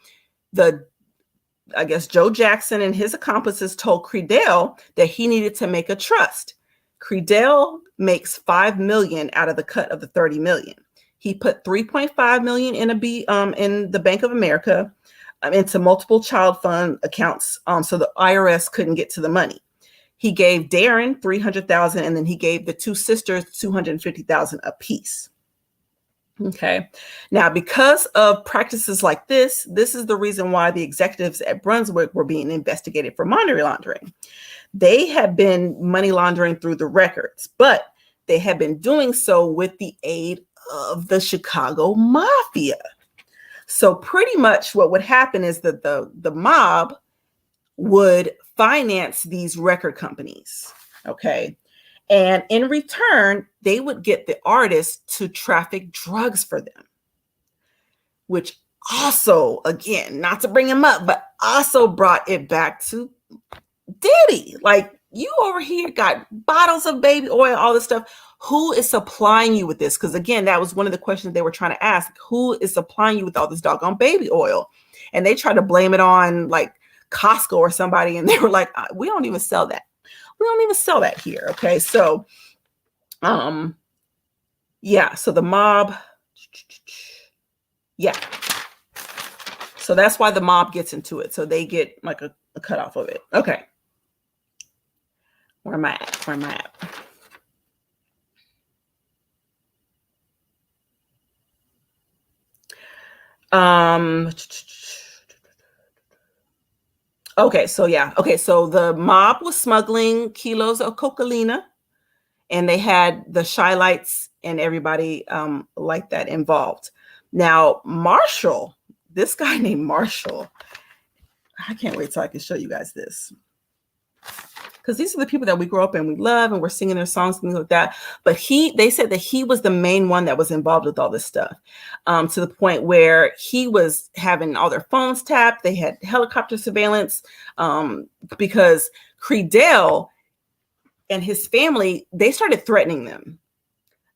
I guess Joe Jackson and his accomplices told Creedell that he needed to make a trust. Creedell makes $5 million out of the cut of the $30 million. He put $3.5 million in the Bank of America into multiple child fund accounts, so the IRS couldn't get to the money. He gave Darren $300,000, and then he gave the two sisters $250,000 apiece. Okay. Now, because of practices like this is the reason why the executives at Brunswick were being investigated for money laundering. They had been money laundering through the records, but they had been doing so with the aid of the Chicago Mafia. So pretty much what would happen is that the mob would finance these record companies. Okay. And in return, they would get the artists to traffic drugs for them, which also, again, not to bring him up, but also brought it back to Diddy. Like, you over here got bottles of baby oil, all this stuff. Who is supplying you with this? Because again, that was one of the questions they were trying to ask. Who is supplying you with all this doggone baby oil? And they tried to blame it on like Costco or somebody. And they were like, we don't even sell that. We don't even sell that here. Okay. So, yeah. So the mob, yeah. So that's why the mob gets into it. So they get like a cut off of it. Okay. Where am I at? Okay, so yeah. Okay, so the mob was smuggling kilos of cocaine, and they had the shylights and everybody like that involved. Now, Marshall, this guy named Marshall, I can't wait till I can show you guys this. Because these are the people that we grew up and we love, and we're singing their songs and things like that. But they said that he was the main one that was involved with all this stuff, to the point where he was having all their phones tapped. They had helicopter surveillance, because Creedell and his family, they started threatening them.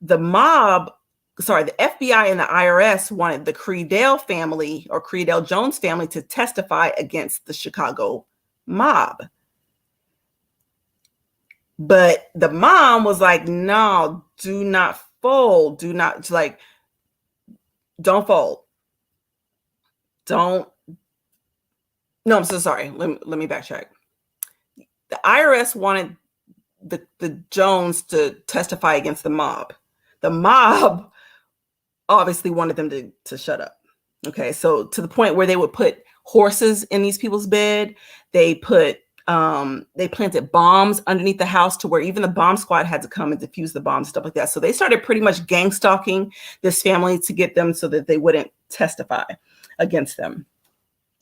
The FBI and the IRS wanted the Creedell family or Creedell Jones family to testify against the Chicago mob. But the mom was like, no, do not fold. Do not, like, don't fold. Don't. No, I'm so sorry. Let me backtrack. The IRS wanted the Jones to testify against the mob. The mob obviously wanted them to shut up. Okay, so to the point where they would put horses in these people's bed. They planted bombs underneath the house to where even the bomb squad had to come and defuse the bombs, stuff like that. So they started pretty much gang stalking this family to get them so that they wouldn't testify against them.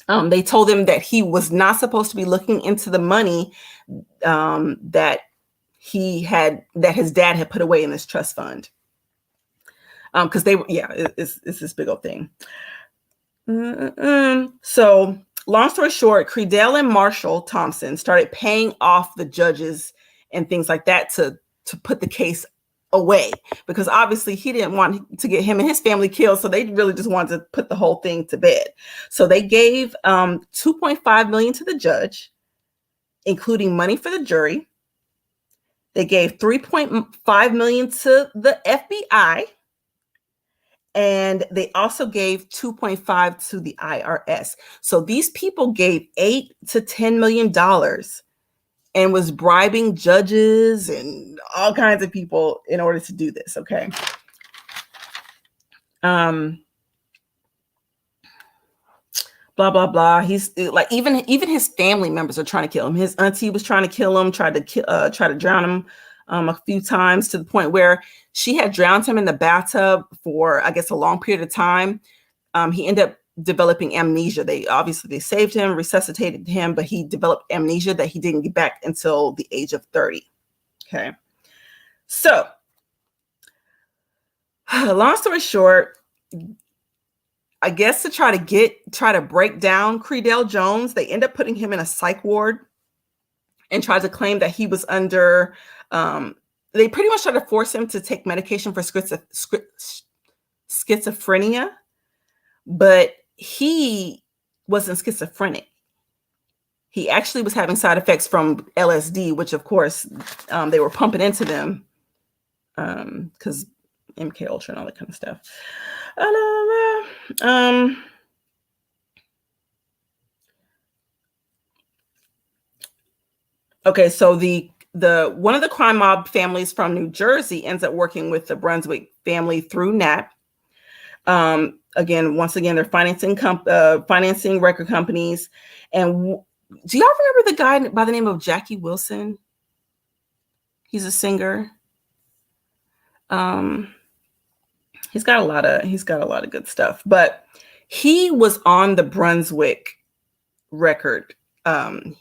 They told him that he was not supposed to be looking into the money that his dad had put away in this trust fund. Because it's this big old thing. So long story short, Credell and Marshall Thompson started paying off the judges and things like that to put the case away, because obviously he didn't want to get him and his family killed. So they really just wanted to put the whole thing to bed. So they gave $2.5 million to the judge, including money for the jury. They gave $3.5 million to the FBI. And they also gave 2.5 to the IRS. So these people gave $8 to $10 million and was bribing judges and all kinds of people in order to do this. Okay. Blah, blah, blah. He's like, even his family members are trying to kill him. His auntie was trying to kill him, tried to drown him a few times, to the point where she had drowned him in the bathtub for, I guess, a long period of time. He ended up developing amnesia. They saved him, resuscitated him, but he developed amnesia that he didn't get back until the age of 30. Okay. So, long story short, I guess to try to break down Credell Jones, they end up putting him in a psych ward and tried to claim that he was under, they pretty much tried to force him to take medication for schizophrenia, but he wasn't schizophrenic. He actually was having side effects from LSD, which of course they were pumping into them because MK Ultra and all that kind of stuff. Okay, so the one of the crime mob families from New Jersey ends up working with the Brunswick family through NAP. Once again, they're financing record companies. And do y'all remember the guy by the name of Jackie Wilson? He's a singer. He's got a lot of good stuff, but he was on the Brunswick record.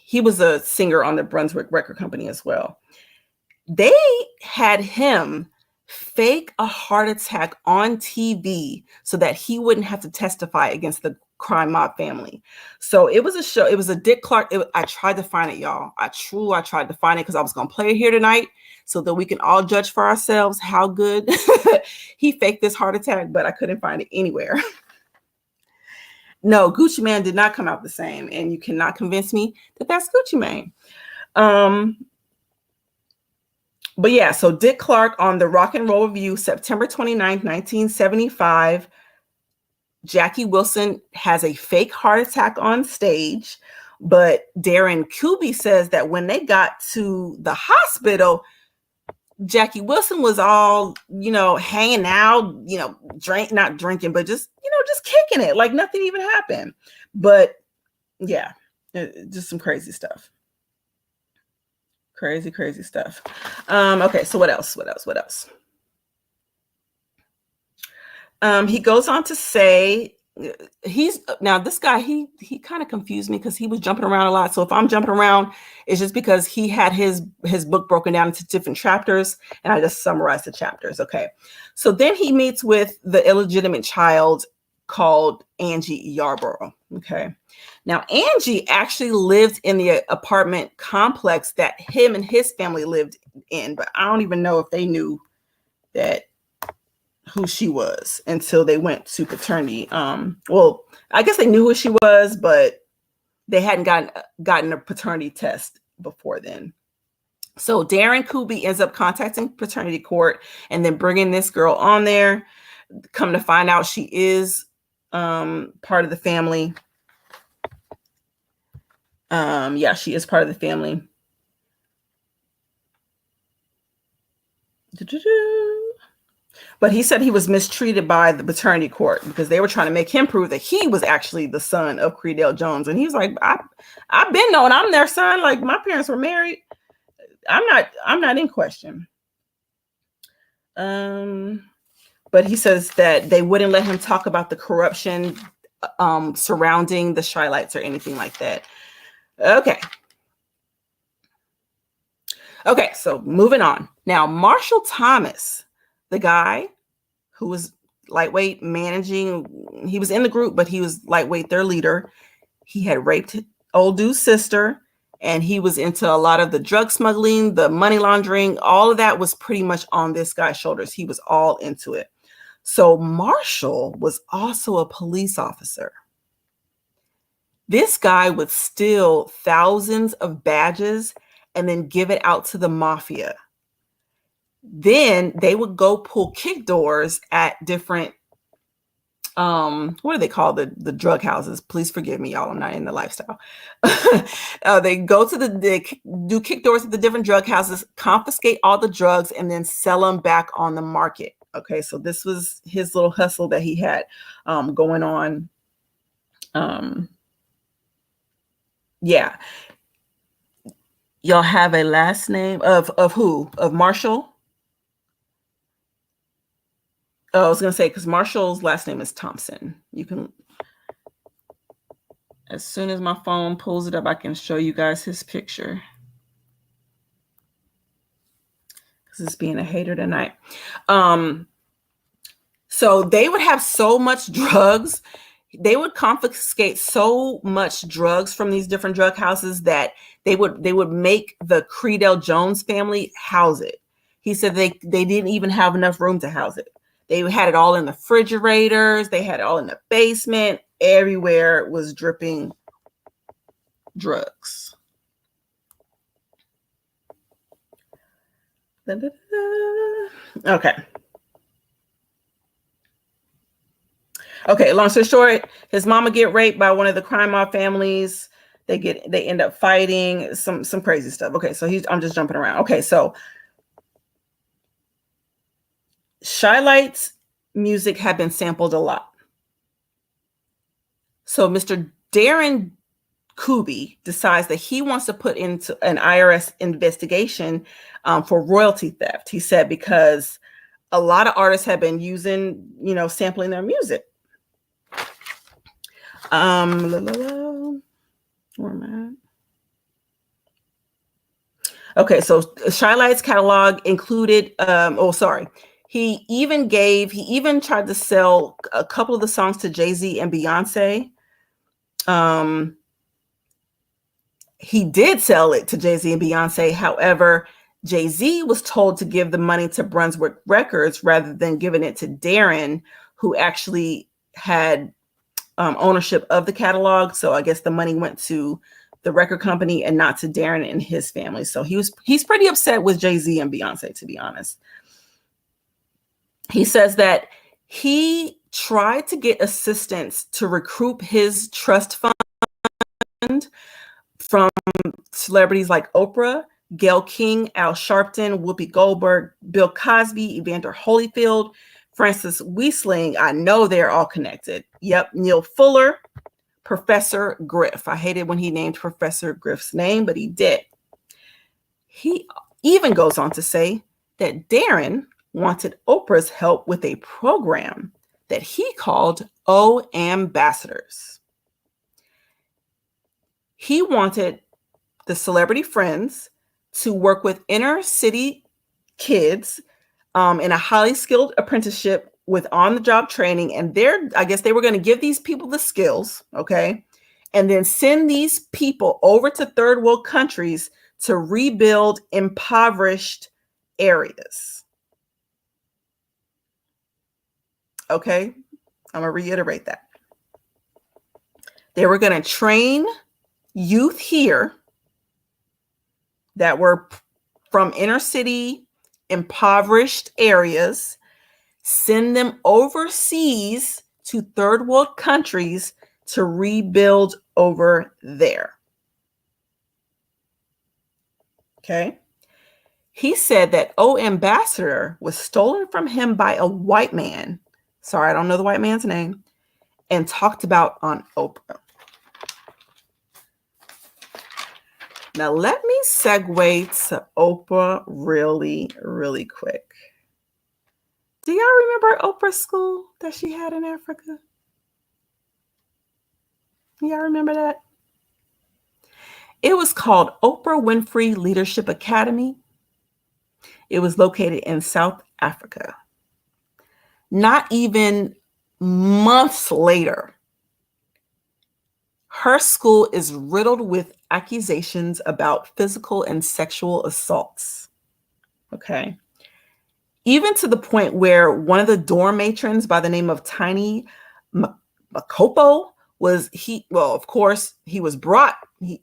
He was a singer on the Brunswick record company as well. They had him fake a heart attack on TV so that he wouldn't have to testify against the crime mob family. So it was a show. It was a Dick Clark. I tried to find it, y'all. I tried to find it because I was going to play it here tonight so that we can all judge for ourselves how good he faked this heart attack, but I couldn't find it anywhere. No, Gucci Mane did not come out the same, and you cannot convince me that that's Gucci Mane. But yeah, so Dick Clark on the Rock and Roll Review, September 29th, 1975, Jackie Wilson has a fake heart attack on stage, but Darren Kuby says that when they got to the hospital, Jackie Wilson was all, hanging out, not drinking, but just kicking it like nothing even happened. But yeah, just some crazy stuff. Crazy stuff. Okay, so what else? He goes on to say this guy, he kind of confused me because he was jumping around a lot. So if I'm jumping around, it's just because he had his book broken down into different chapters, and I just summarized the chapters. Okay. So then he meets with the illegitimate child called Angie Yarborough. Okay. Now, Angie actually lived in the apartment complex that him and his family lived in, but I don't even know if they knew who she was until they went to paternity. Well, I guess they knew who she was, but they hadn't gotten a paternity test before then. So Darren Kuby ends up contacting paternity court and then bringing this girl on there. Come to find out, she is part of the family. She is part of the family. But he said he was mistreated by the paternity court because they were trying to make him prove that he was actually the son of Credell Jones. And he was like, I've been knowing I'm their son. Like, my parents were married. I'm not in question. But he says that they wouldn't let him talk about the corruption surrounding the Shylights or anything like that. Okay, so moving on. Now, Marshall Thomas, the guy who was lightweight managing, he was in the group, but he was lightweight, their leader. He had raped old dude's sister, and he was into a lot of the drug smuggling, the money laundering. All of that was pretty much on this guy's shoulders. He was all into it. So Marshall was also a police officer. This guy would steal thousands of badges and then give it out to the mafia. Then they would go pull kick doors at different, what do they call the drug houses? Please forgive me, y'all. I'm not in the lifestyle. They go to they do kick doors at the different drug houses, confiscate all the drugs, and then sell them back on the market. Okay, so this was his little hustle that he had going on. Yeah. Y'all have a last name of who? Of Marshall? Oh, I was going to say, because Marshall's last name is Thompson. You can, as soon as my phone pulls it up, I can show you guys his picture. Because it's being a hater tonight. So they would have so much drugs. They would confiscate so much drugs from these different drug houses that they would make the Credell Jones family house it. He said they didn't even have enough room to house it. They had it all in the refrigerators. They had it all in the basement. Everywhere was dripping drugs. Okay. Okay, long story short, his mama get raped by one of the crime mob families. They end up fighting, some crazy stuff. Okay, so I'm just jumping around. Okay, so Shylights music had been sampled a lot. So Mr. Darren Kobe decides that he wants to put into an IRS investigation for royalty theft. He said because a lot of artists have been using, sampling their music. Where am I? Okay, so Shylights catalog included, he even tried to sell a couple of the songs to Jay-Z and Beyonce. He did sell it to Jay-Z and Beyonce. However, Jay-Z was told to give the money to Brunswick Records rather than giving it to Darren, who actually had ownership of the catalog. So I guess the money went to the record company and not to Darren and his family. So he's pretty upset with Jay-Z and Beyonce, to be honest. He says that he tried to get assistance to recoup his trust fund from celebrities like Oprah, Gayle King, Al Sharpton, Whoopi Goldberg, Bill Cosby, Evander Holyfield, Francis Weisling. I know they're all connected. Yep, Neil Fuller, Professor Griff. I hated when he named Professor Griff's name, but he did. He even goes on to say that Darren wanted Oprah's help with a program that he called O Ambassadors. He wanted the celebrity friends to work with inner city kids in a highly skilled apprenticeship with on-the-job training. And I guess they were going to give these people the skills, okay? And then send these people over to third world countries to rebuild impoverished areas. Okay, I'm going to reiterate that. They were going to train youth here that were from inner city, impoverished areas, send them overseas to third world countries to rebuild over there. Okay. He said that O Ambassador was stolen from him by a white man. Sorry, I don't know the white man's name. And talked about on Oprah. Now, let me segue to Oprah really, really quick. Do y'all remember Oprah's school that she had in Africa? Y'all remember that? It was called Oprah Winfrey Leadership Academy. It was located in South Africa. Not even months later, Her school is riddled with accusations about physical and sexual assaults. Okay. Even to the point where one of the dorm matrons by the name of Tiny Makopo of course, he was brought,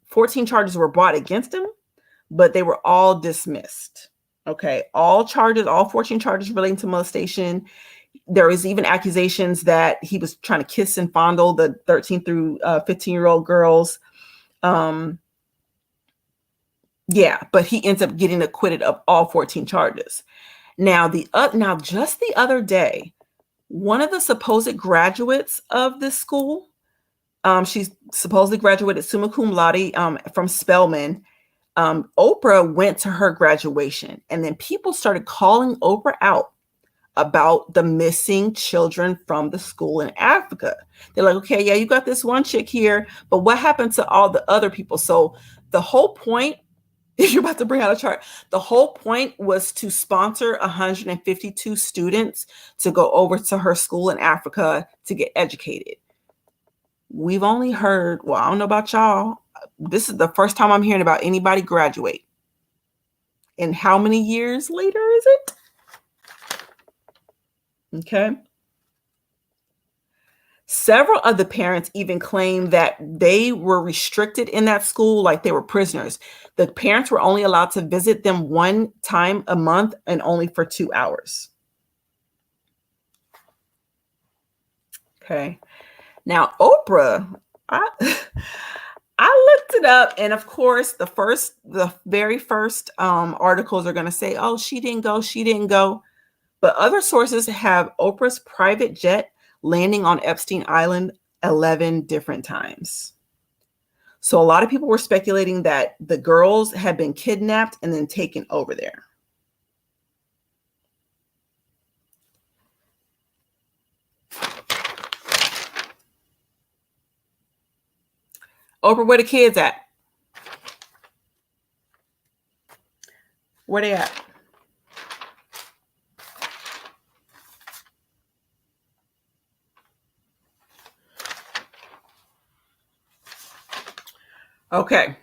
14 charges were brought against him, but they were all dismissed. Okay. All 14 charges relating to molestation. There was even accusations that he was trying to kiss and fondle the 13 through 15-year-old girls. But he ends up getting acquitted of all 14 charges. Now, just the other day, one of the supposed graduates of this school, she supposedly graduated summa cum laude from Spelman. Oprah went to her graduation, and then people started calling Oprah out about the missing children from the school in Africa. They're like, okay, yeah, you got this one chick here, but what happened to all the other people? So the whole point, if you're about to bring out a chart, the whole point was to sponsor 152 students to go over to her school in Africa to get educated. We've only heard, well, I don't know about y'all. This is the first time I'm hearing about anybody graduate. And how many years later is it? Okay. Several of the parents even claim that they were restricted in that school like they were prisoners. The parents were only allowed to visit them one time a month and only for 2 hours. Okay. Now, Oprah, I looked it up, and of course, the very first articles are going to say, oh, she didn't go. But other sources have Oprah's private jet landing on Epstein Island 11 different times. So a lot of people were speculating that the girls had been kidnapped and then taken over there. Oprah, where the kids at? Where they at? Okay.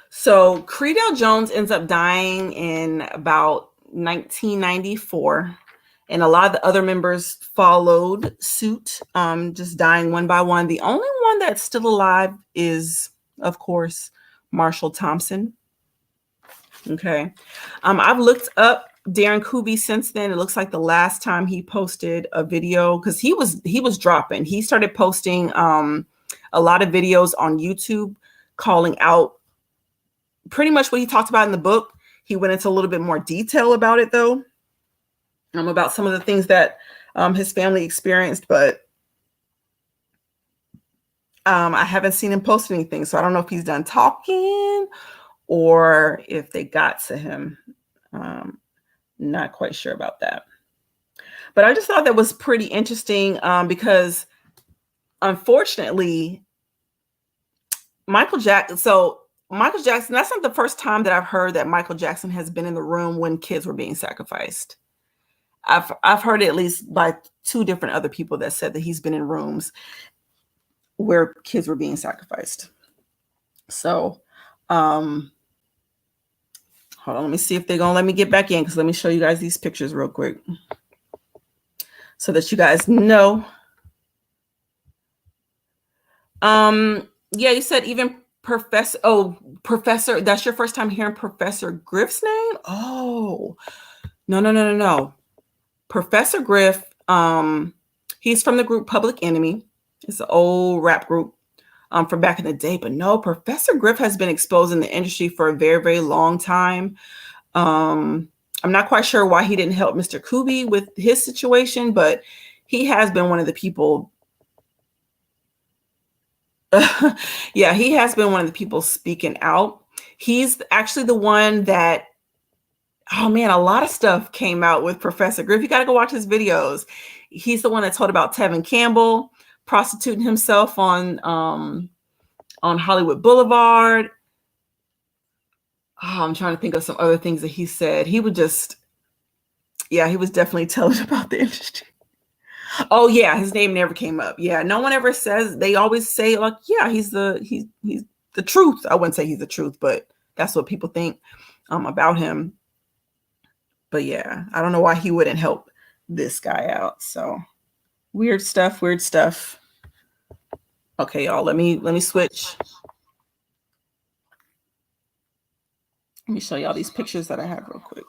So Creedell Jones ends up dying in about 1994, and a lot of the other members followed suit, just dying one by one. The only one that's still alive is, of course, Marshall Thompson. Okay. I've looked up Darren Kubi since then. It looks like the last time he posted a video, because he was dropping. He started posting a lot of videos on YouTube calling out pretty much what he talked about in the book. He went into a little bit more detail about it, though, about some of the things that his family experienced, but I haven't seen him post anything. So I don't know if he's done talking or if they got to him. Not quite sure about that. But I just thought that was pretty interesting because unfortunately, Michael Jackson, that's not the first time that I've heard that Michael Jackson has been in the room when kids were being sacrificed. I've heard it at least by 2 different other people that said that he's been in rooms where kids were being sacrificed. So, hold on, let me see if they're going to let me get back in, because let me show you guys these pictures real quick so that you guys know. Yeah, you said even Professor, that's your first time hearing Professor Griff's name? Oh, no. Professor Griff, he's from the group Public Enemy. It's an old rap group from back in the day. But no, Professor Griff has been exposed in the industry for a very, very long time. I'm not quite sure why he didn't help Mr. Kubi with his situation, but he has been one of the people. Yeah, he has been one of the people speaking out. He's actually the one that, oh man, a lot of stuff came out with Professor Griff. You got to go watch his videos. He's the one that told about Tevin Campbell prostituting himself on Hollywood Boulevard. I'm trying to think of some other things that he said. He would just, yeah, he was definitely telling about the industry. Oh yeah, his name never came up. Yeah, no one ever says. They always say like, yeah, he's the truth. I wouldn't say he's the truth, but that's what people think about him. But yeah, I don't know why he wouldn't help this guy out. So weird stuff. Weird stuff. Okay, y'all. Let me switch. Let me show y'all these pictures that I have real quick.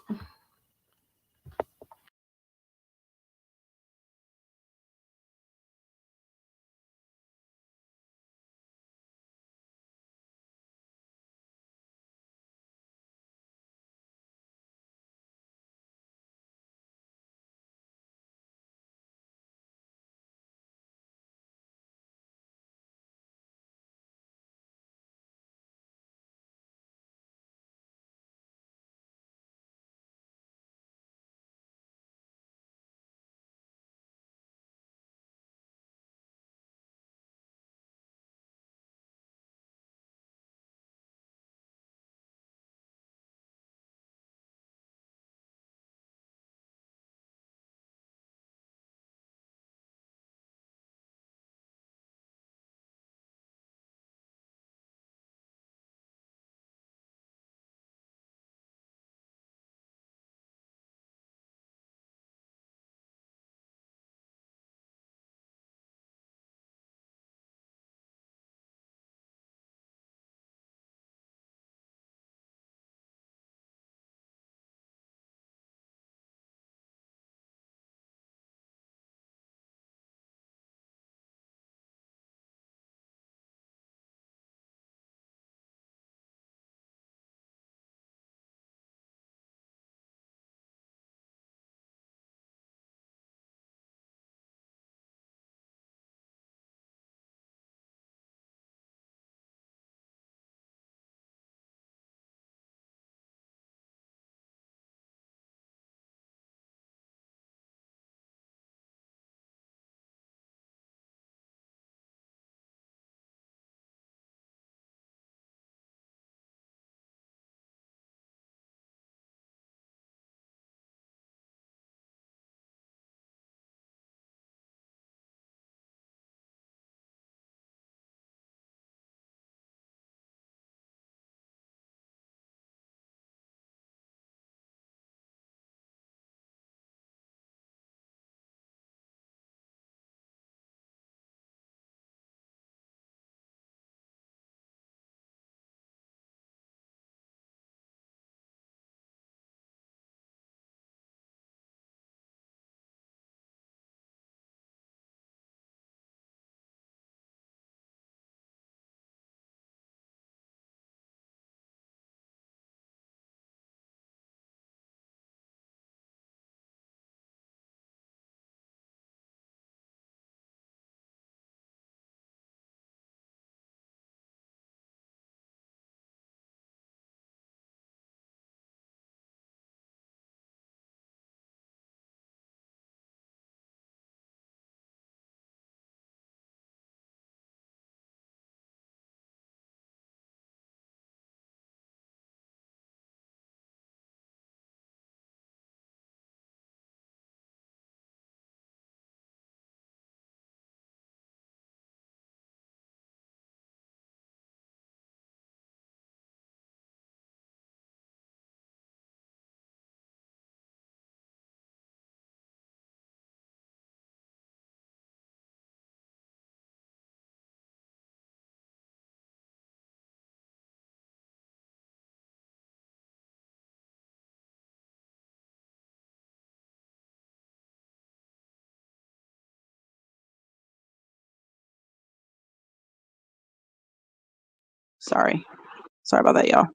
Sorry about that, y'all.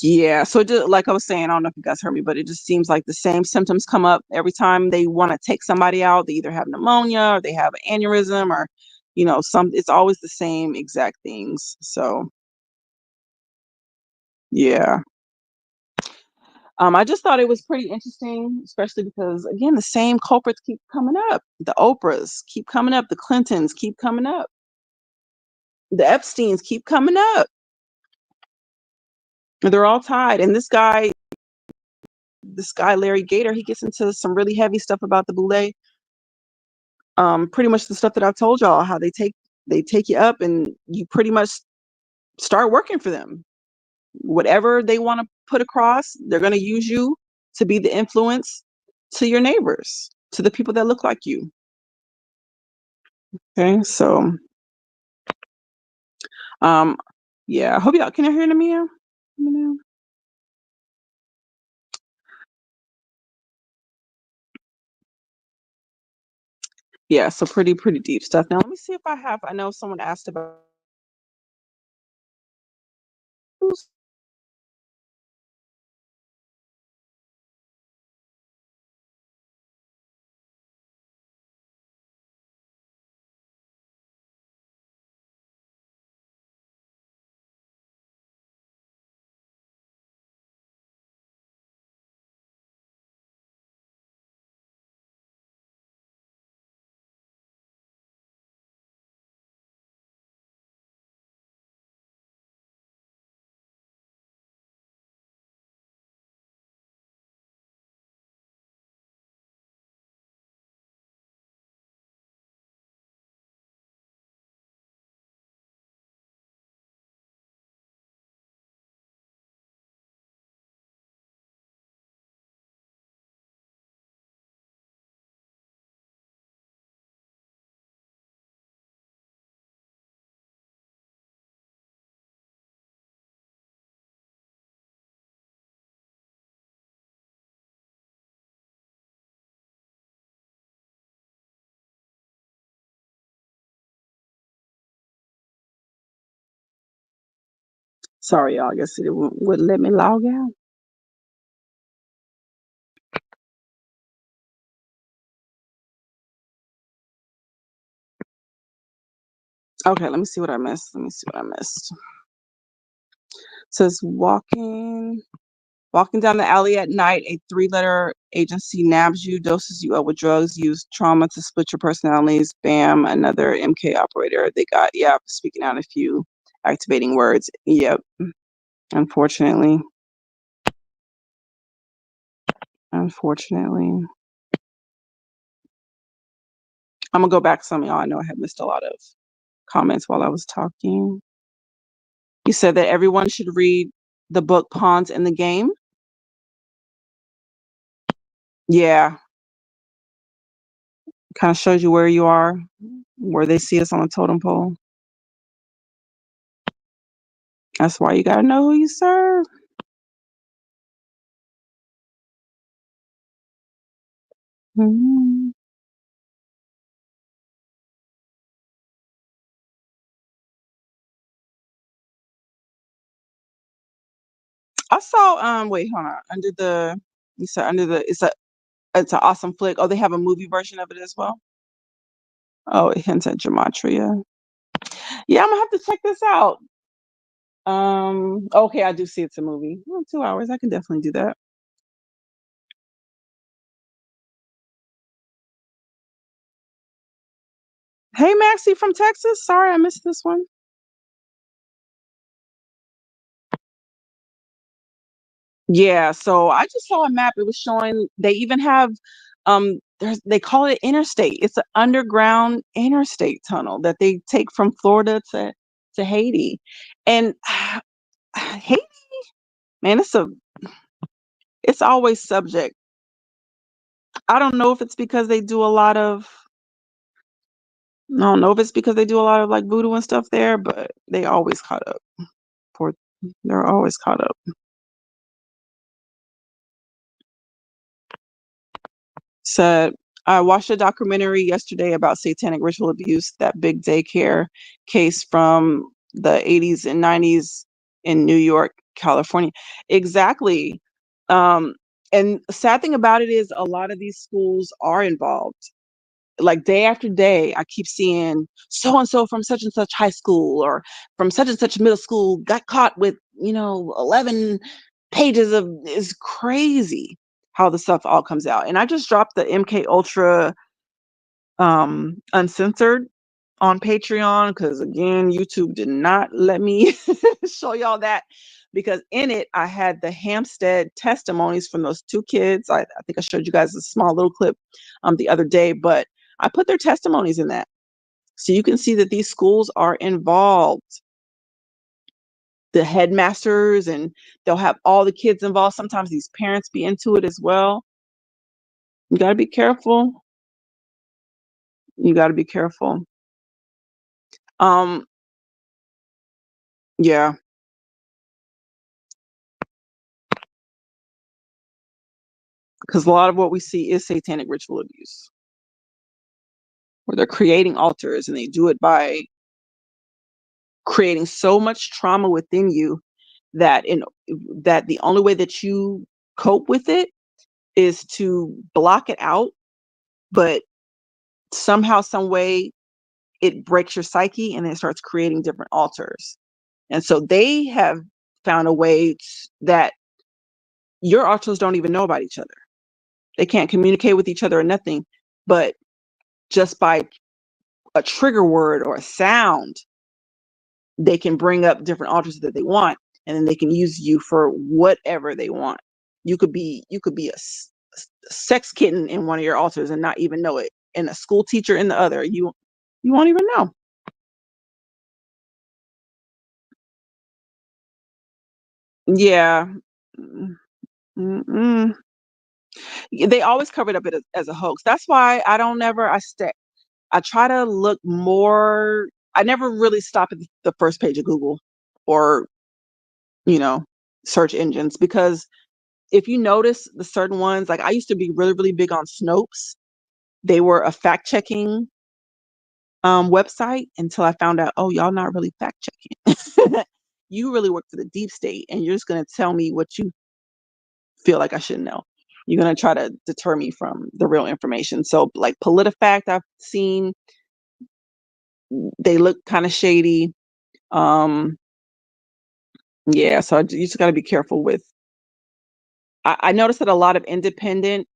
Yeah, so just like I was saying, I don't know if you guys heard me, but it just seems like the same symptoms come up every time they want to take somebody out. They either have pneumonia or they have an aneurysm or, it's always the same exact things. So, yeah. I just thought it was pretty interesting, especially because again, the same culprits keep coming up. The Oprahs keep coming up, the Clintons keep coming up. The Epsteins keep coming up. They're all tied. And this guy, Larry Gator, he gets into some really heavy stuff about the Boule. Pretty much the stuff that I've told y'all, how they take you up and you pretty much start working for them. Whatever they want to put across, they're going to use you to be the influence to your neighbors, to the people that look like you. Okay, so yeah, I hope y'all can you hear me now? Yeah, so pretty deep stuff. Now let me see if I know someone asked about sorry, y'all. I guess it wouldn't let me log out. Okay, let me see what I missed. It says walking down the alley at night, a 3-letter agency nabs you, doses you up with drugs, use trauma to split your personalities. Bam, another MK operator. They got, yeah, speaking out a few activating words. Yep. Unfortunately. I'm gonna go back to some of y'all. I know I had missed a lot of comments while I was talking. You said that everyone should read the book Pawns in the Game. Yeah. Kind of shows you where you are, where they see us on a totem pole. That's why you gotta know who you serve. Mm-hmm. I saw wait, hold on. You said it's an awesome flick. Oh, they have a movie version of it as well. Oh, it hints at gematria. Yeah, I'm gonna have to check this out. Okay, I do see it's a movie. 2 hours. I can definitely do that. Hey Maxie from Texas. Sorry I missed this one. Yeah, so I just saw a map. It was showing they even have they call it interstate. It's an underground interstate tunnel that they take from Florida to Haiti. And Haiti, man, it's always subject. I don't know if it's because they do a lot of I don't know if it's because they do a lot of like voodoo and stuff there, but they always caught up. Poor, they're always caught up. Said, I watched a documentary yesterday about satanic ritual abuse, that big daycare case from the 80s and 90s in New York, California. Exactly. And the sad thing about it is a lot of these schools are involved. Like day after day, I keep seeing so and so from such and such high school or from such and such middle school got caught with, 11 pages of is crazy how the stuff all comes out. And I just dropped the MK Ultra uncensored on Patreon, because again, YouTube did not let me show y'all that, because in it I had the Hampstead testimonies from those two kids. I think I showed you guys a small little clip the other day, but I put their testimonies in that. So you can see that these schools are involved. The headmasters, and they'll have all the kids involved. Sometimes these parents be into it as well. You got to be careful. You got to be careful. Yeah. Because a lot of what we see is satanic ritual abuse, where they're creating altars, and they do it by creating so much trauma within you that that the only way that you cope with it is to block it out, but somehow, some way, it breaks your psyche and it starts creating different altars. And so they have found a way that your altars don't even know about each other. They can't communicate with each other or nothing, but just by a trigger word or a sound, they can bring up different altars that they want, and then they can use you for whatever they want. You could be a sex kitten in one of your altars and not even know it, and a school teacher in the other. You won't even know. Yeah. Mm-mm. They always cover it up as a hoax. That's why I don't never I try to look more. I never really stop at the first page of Google or, you know, search engines, because if you notice the certain ones, like I used to be really, really big on Snopes. They were a fact checking website until I found out, oh, y'all not really fact checking. You really work for the deep state, and you're just going to tell me what you feel like I should know. You're going to try to deter me from the real information. So like PolitiFact, I've seen, they look kind of shady. Yeah, so you just got to be careful with. I noticed that a lot of independent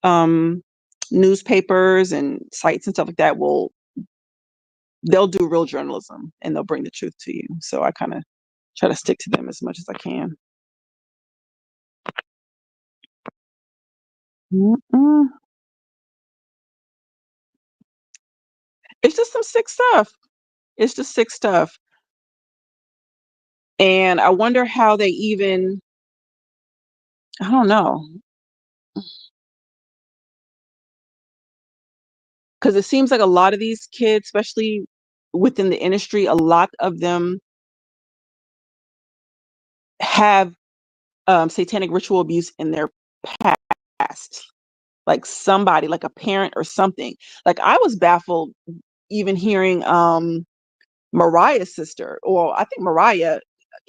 um, newspapers and sites and stuff like that they'll do real journalism, and they'll bring the truth to you. So I kind of try to stick to them as much as I can. Mm-mm. It's just some sick stuff. It's just sick stuff. And I wonder how they even, I don't know, because it seems like a lot of these kids, especially within the industry, a lot of them have satanic ritual abuse in their past. Like somebody, like a parent or something. Like I was baffled even hearing Mariah's sister, or I think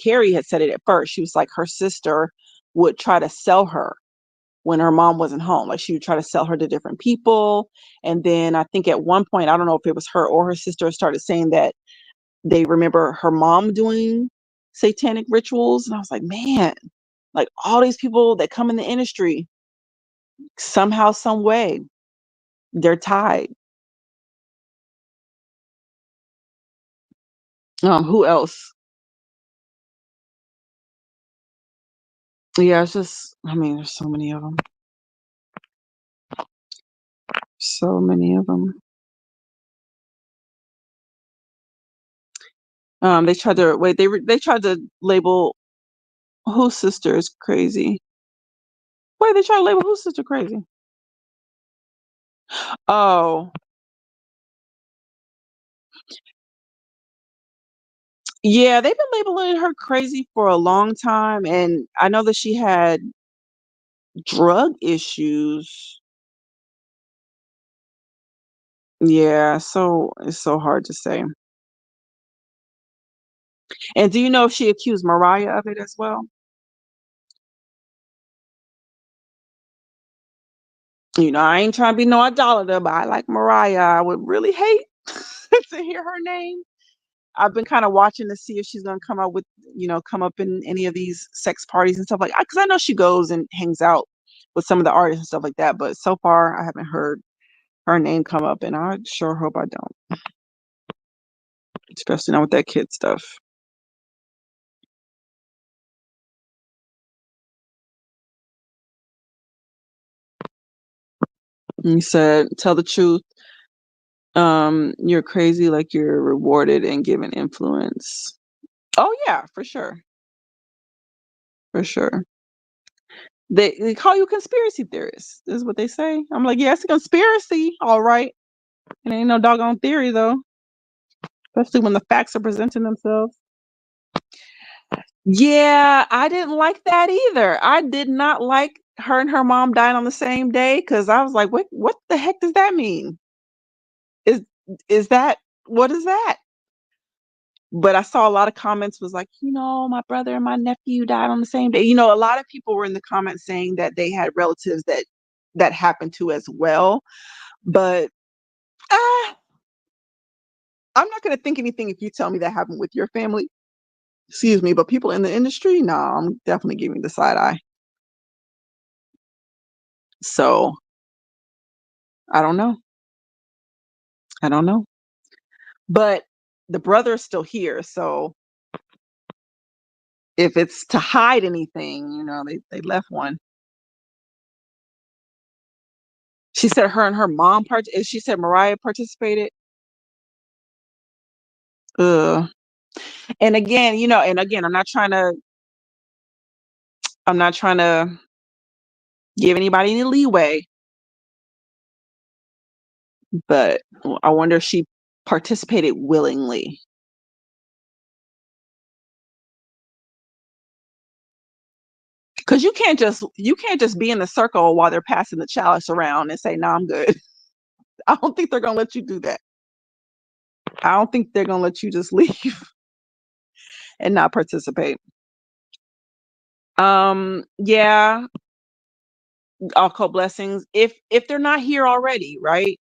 Carrie had said it at first. She was like, her sister would try to sell her when her mom wasn't home. Like she would try to sell her to different people. And then I think at one point, I don't know if it was her or her sister, started saying that they remember her mom doing satanic rituals. And I was like, man, like all these people that come in the industry, somehow, some way, they're tied. Who else? Yeah, it's just, I mean, there's so many of them. So many of them. They tried to wait. They tried to label whose sister is crazy. Wait, they tried to label whose sister crazy. Oh, yeah, they've been labeling her crazy for a long time, and I know that she had drug issues. Yeah, so it's so hard to say. And do you know if she accused Mariah of it as well? You know, I ain't trying to be no idolater, but I like Mariah. I would really hate to hear her name. I've been kind of watching to see if she's gonna come up in any of these sex parties and stuff like. Because I know she goes and hangs out with some of the artists and stuff like that. But so far, I haven't heard her name come up, and I sure hope I don't. especially not with that kid stuff. And he said, tell the truth. You're crazy like you're rewarded and given influence. Oh yeah, for sure. For sure. They call you a conspiracy theorist, is what they say. I'm like, yeah, it's a conspiracy, all right. It ain't no doggone theory though. Especially when the facts are presenting themselves. Yeah, I didn't like that either. I did not like her and her mom dying on the same day because I was like, what the heck does that mean? Is that what is that? But I saw a lot of comments was like, my brother and my nephew died on the same day. A lot of people were in the comments saying that they had relatives that happened to as well. But I'm not going to think anything if you tell me that happened with your family. Excuse me, but people in the industry, no, I'm definitely giving the side eye. So I don't know. But the brother is still here. So if it's to hide anything, they left one. She said her and her mom she said Mariah participated. Ugh. And again, I'm not trying to give anybody any leeway, but I wonder if she participated willingly. Because you can't just be in the circle while they're passing the chalice around and say, "No, I'm good." I don't think they're gonna let you do that. I don't think they're gonna let you just leave and not participate. Yeah, I'll call blessings if they're not here already, right?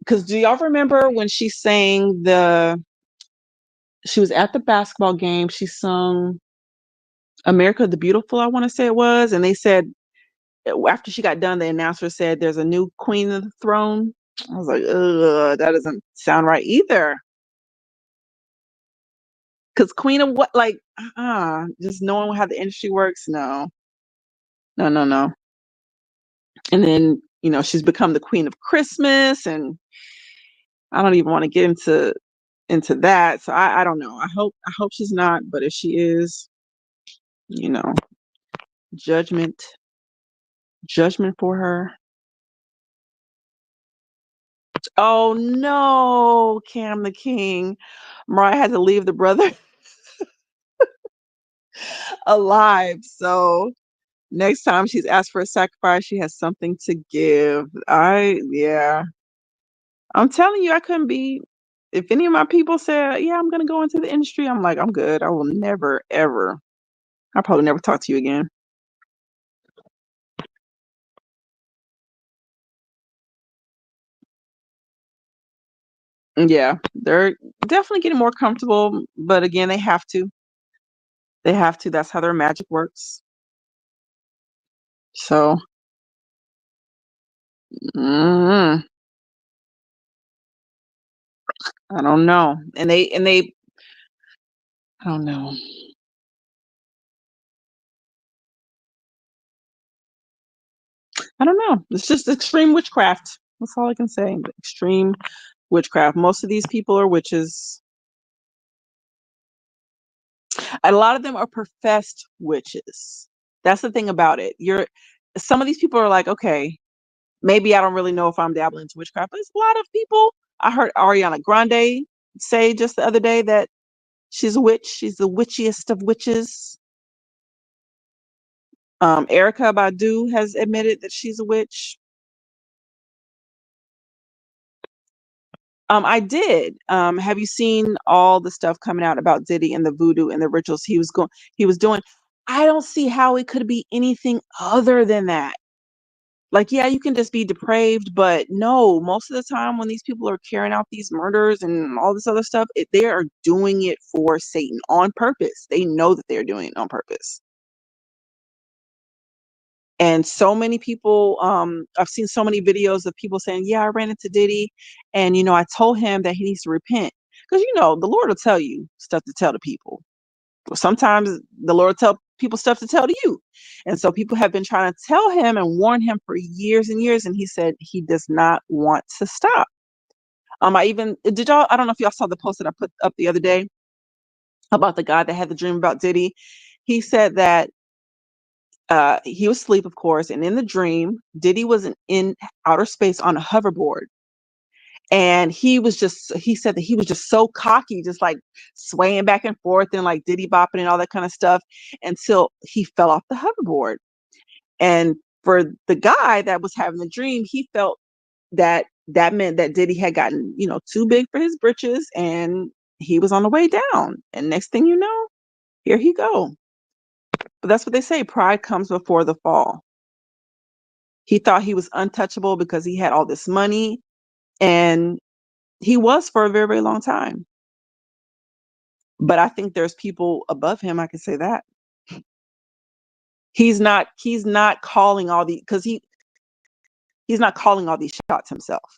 Because do y'all remember when she was at the basketball game, she sung America the Beautiful, I want to say it was, and they said after she got done, the announcer said there's a new queen of the throne. I was like, ugh, that doesn't sound right either. Because queen of what, like, just knowing how the industry works, no. No. And then, she's become the queen of Christmas, and I don't even want to get into that. So I don't know. I hope she's not, but if she is, you know, judgment for her. Oh no, Cam the King. Mariah had to leave the brother alive. So next time she's asked for a sacrifice, she has something to give. Yeah. I'm telling you, I couldn't be. If any of my people said, yeah, I'm gonna go into the industry, I'm like, I'm good. I will never, ever. I'll probably never talk to you again. Yeah, they're definitely getting more comfortable, but again, they have to. They have to. That's how their magic works. So, mm, I don't know. I don't know. I don't know. It's just extreme witchcraft. That's all I can say. Extreme witchcraft. Most of these people are witches. A lot of them are professed witches. That's the thing about it. Some of these people are like, okay, maybe I don't really know if I'm dabbling into witchcraft, but it's a lot of people. I heard Ariana Grande say just the other day that she's a witch. She's the witchiest of witches. Erica Badu has admitted that she's a witch. I did. Have you seen all the stuff coming out about Diddy and the voodoo and the rituals he was doing? I don't see how it could be anything other than that. Like, yeah, you can just be depraved, but no, most of the time when these people are carrying out these murders and all this other stuff, they are doing it for Satan on purpose. They know that they're doing it on purpose. And so many people, I've seen so many videos of people saying, yeah, I ran into Diddy and, I told him that he needs to repent. Because the Lord will tell you stuff to tell the people. Sometimes the Lord will tell people stuff to tell to you. And so people have been trying to tell him and warn him for years and years, and he said he does not want to stop. I don't know if y'all saw the post that I put up the other day about the guy that had the dream about Diddy. He said that he was asleep, of course, and in the dream, Diddy was in outer space on a hoverboard. And he said that he was just so cocky, just like swaying back and forth and like Diddy bopping and all that kind of stuff until he fell off the hoverboard. And for the guy that was having the dream, he felt that meant that Diddy had gotten, too big for his britches and he was on the way down. And next thing you know, here he go. But that's what they say. Pride comes before the fall. He thought he was untouchable because he had all this money, and he was for a very, very long time. But I think there's people above him. I can say that. He's not calling all the, because he's not calling all these shots himself.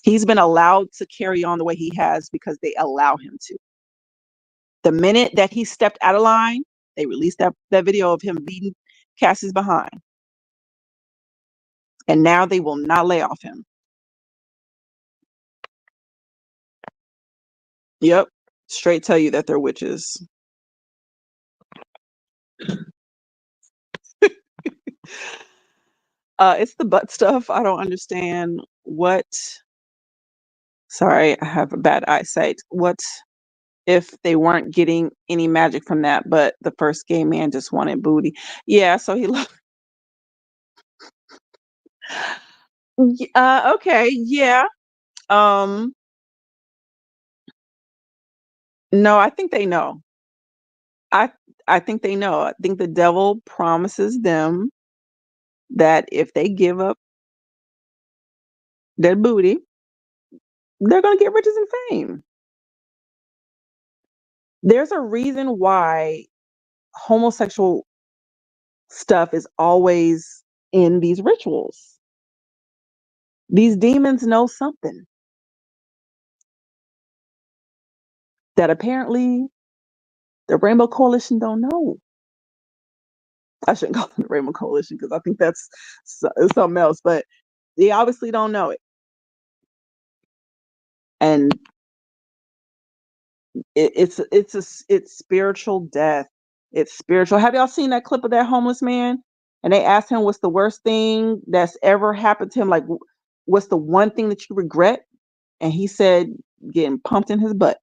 He's been allowed to carry on the way he has because they allow him to. The minute that he stepped out of line, they released that video of him beating Cassie's behind. And now they will not lay off him. Yep. Straight tell you that they're witches. It's the butt stuff. I don't understand what. Sorry, I have a bad eyesight. What if they weren't getting any magic from that, but the first gay man just wanted booty? Yeah, so he loved. Okay, yeah. No, I think they know. I I think they know. I think the devil promises them that if they give up their booty, they're going to get riches and fame. There's a reason why homosexual stuff is always in these rituals. These demons know something that apparently the Rainbow Coalition don't know. I shouldn't call them the Rainbow Coalition because I think that's something else, but they obviously don't know it. And it's spiritual death. It's spiritual. Have y'all seen that clip of that homeless man? And they asked him, what's the worst thing that's ever happened to him? Like, what's the one thing that you regret? And he said, getting pumped in his butt.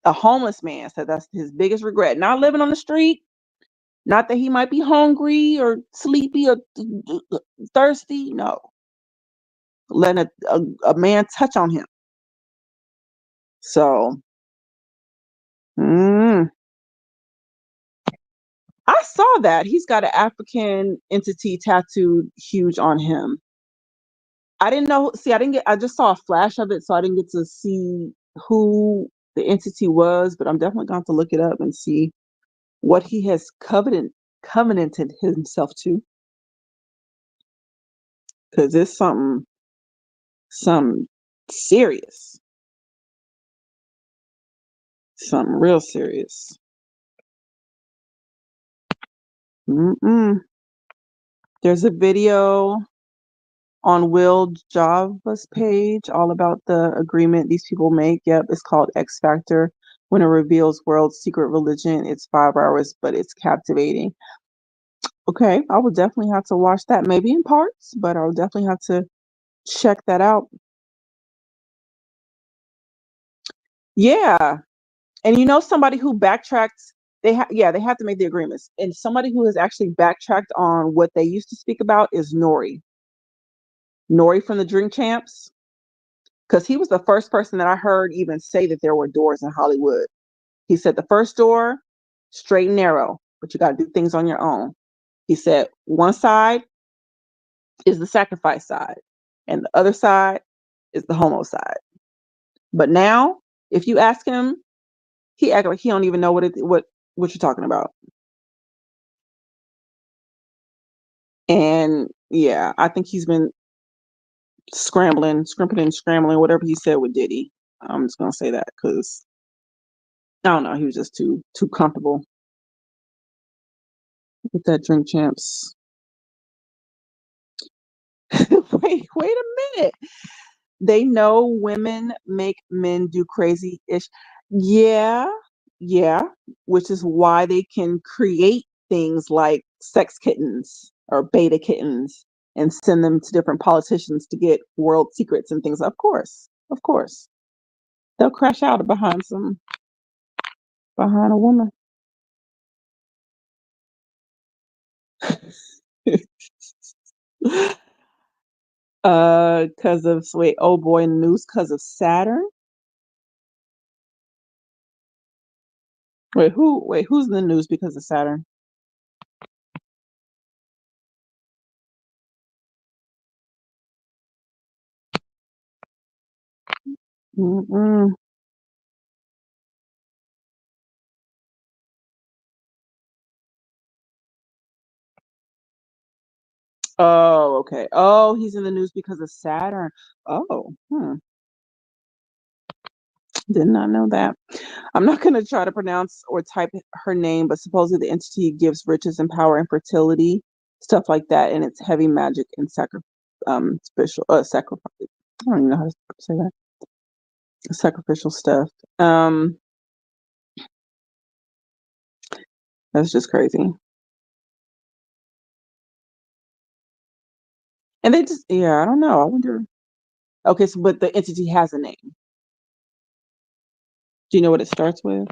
A homeless man said that's his biggest regret. Not living on the street, not that he might be hungry or sleepy or thirsty. No, letting a man touch on him. So, I saw that he's got an African entity tattooed huge on him. I didn't know. See, I just saw a flash of it, so I didn't get to see who the entity was, but I'm definitely going to look it up and see what he has covenanted himself to, because it's something serious, something real serious. There's a video on Will Java's page all about the agreement these people make. Yep, it's called X Factor. When it reveals world's secret religion, it's 5 hours, but it's captivating. Okay, I will definitely have to watch that, maybe in parts, but I'll definitely have to check that out. Yeah, and somebody who backtracks, they have to make the agreements. And somebody who has actually backtracked on what they used to speak about is Nori. Nori from the Drink Champs, because he was the first person that I heard even say that there were doors in Hollywood. He said the first door, straight and narrow, but you got to do things on your own. He said one side is the sacrifice side, and the other side is the homo side. But now, if you ask him, he acts like he don't even know what you're talking about. And yeah, I think he's been scrambling, whatever he said with Diddy. I'm just gonna say that because I don't know. He was just too comfortable with that Drink Champs. Wait a minute. They know women make men do crazy-ish. Yeah, yeah, which is why they can create things like sex kittens or beta kittens and send them to different politicians to get world secrets and things. Of course, of course. They'll crash out behind a woman. Because of wait, oh boy, in the news because of Saturn. Who's in the news because of Saturn? Mm-mm. Oh, okay. Oh, he's in the news because of Saturn. Oh, did not know that. I'm not going to try to pronounce or type her name, but supposedly the entity gives riches and power and fertility, stuff like that, and it's heavy magic and special sacrifice. I don't even know how to say that. Sacrificial stuff. Um, that's just crazy. And they just, yeah, I don't know. I wonder. Okay, so but the entity has a name. Do you know what it starts with?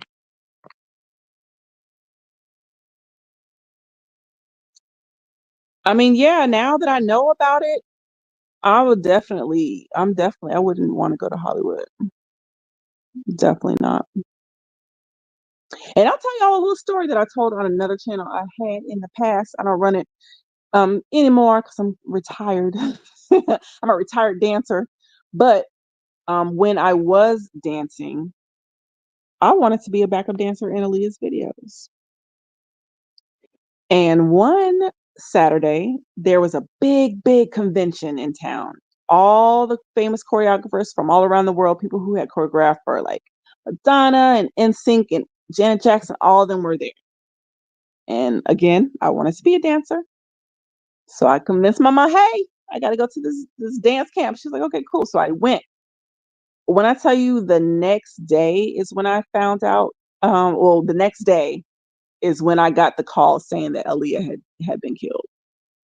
I mean, yeah, now that I know about it, I wouldn't want to go to Hollywood. Definitely not. And I'll tell y'all a little story that I told on another channel I had in the past. I don't run it anymore because I'm retired. I'm a retired dancer. But when I was dancing, I wanted to be a backup dancer in Aaliyah's videos. And one Saturday, there was a big convention in town. All the famous choreographers from all around the world, people who had choreographed for like Madonna and NSYNC and Janet Jackson, all of them were there. And again, I wanted to be a dancer. So I convinced my mom, hey, I got to go to this dance camp. She's like, okay, cool. So I went. When I tell you the next day is when I found out, well, the next day is when I got the call saying that Aaliyah had been killed.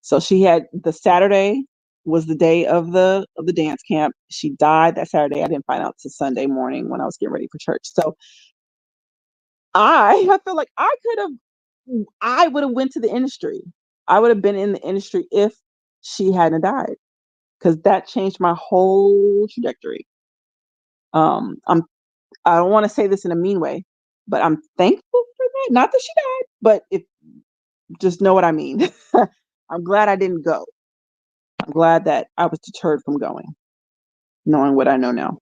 So she had the Saturday was the day of the dance camp. She died that Saturday. I didn't find out till Sunday morning when I was getting ready for church. So I feel like I would have went to the industry. I would have been in the industry if she hadn't died because that changed my whole trajectory. I'm I don't want to say this in a mean way, but I'm thankful for that. Not that she died, but if just know what I mean. I'm glad I didn't go. I'm glad that I was deterred from going, knowing what I know now.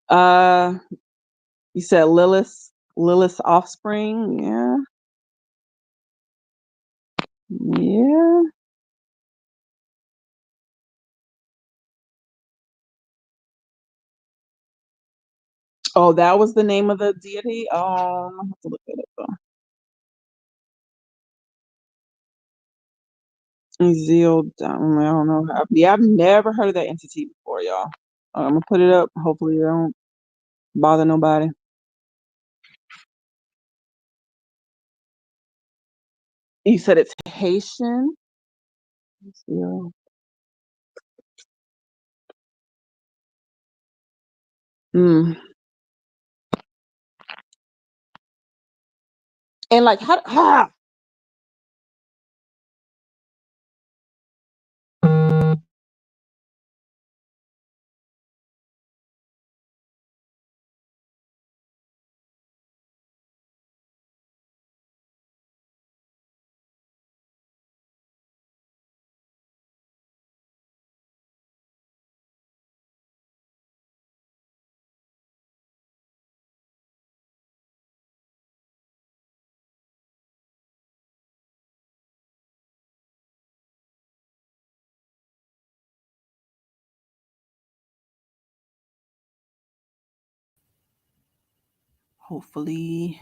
Uh, you said Lilith's offspring. Yeah, yeah. Oh, that was the name of the deity. I have to look it up. Zeal. I don't know. Yeah, I've never heard of that entity before, y'all. I'm gonna put it up. Hopefully, it don't bother nobody. You said it's Haitian. Zeal. Mm. And like, how? Hopefully.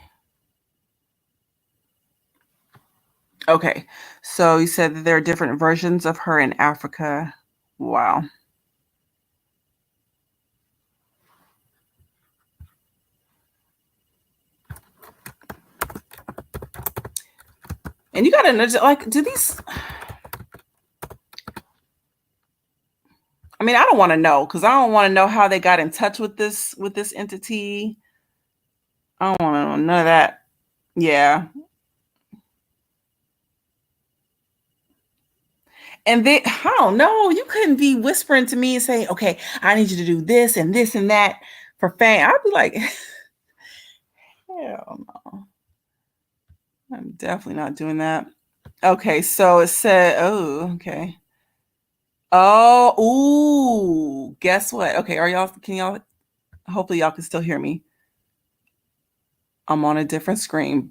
Okay. So you said that there are different versions of her in Africa. Wow. And you gotta know, like, do these? I mean, I don't want to know because I don't want to know how they got in touch with this entity. I don't want to know none of that. Yeah. And they, I don't know. You couldn't be whispering to me and say, "Okay, I need you to do this and this and that for fame." I'd be like, "Hell no, I'm definitely not doing that." Okay, so it said, "Oh, okay." Oh, ooh, guess what? Okay, are y'all? Can y'all? Hopefully, y'all can still hear me. I'm on a different screen.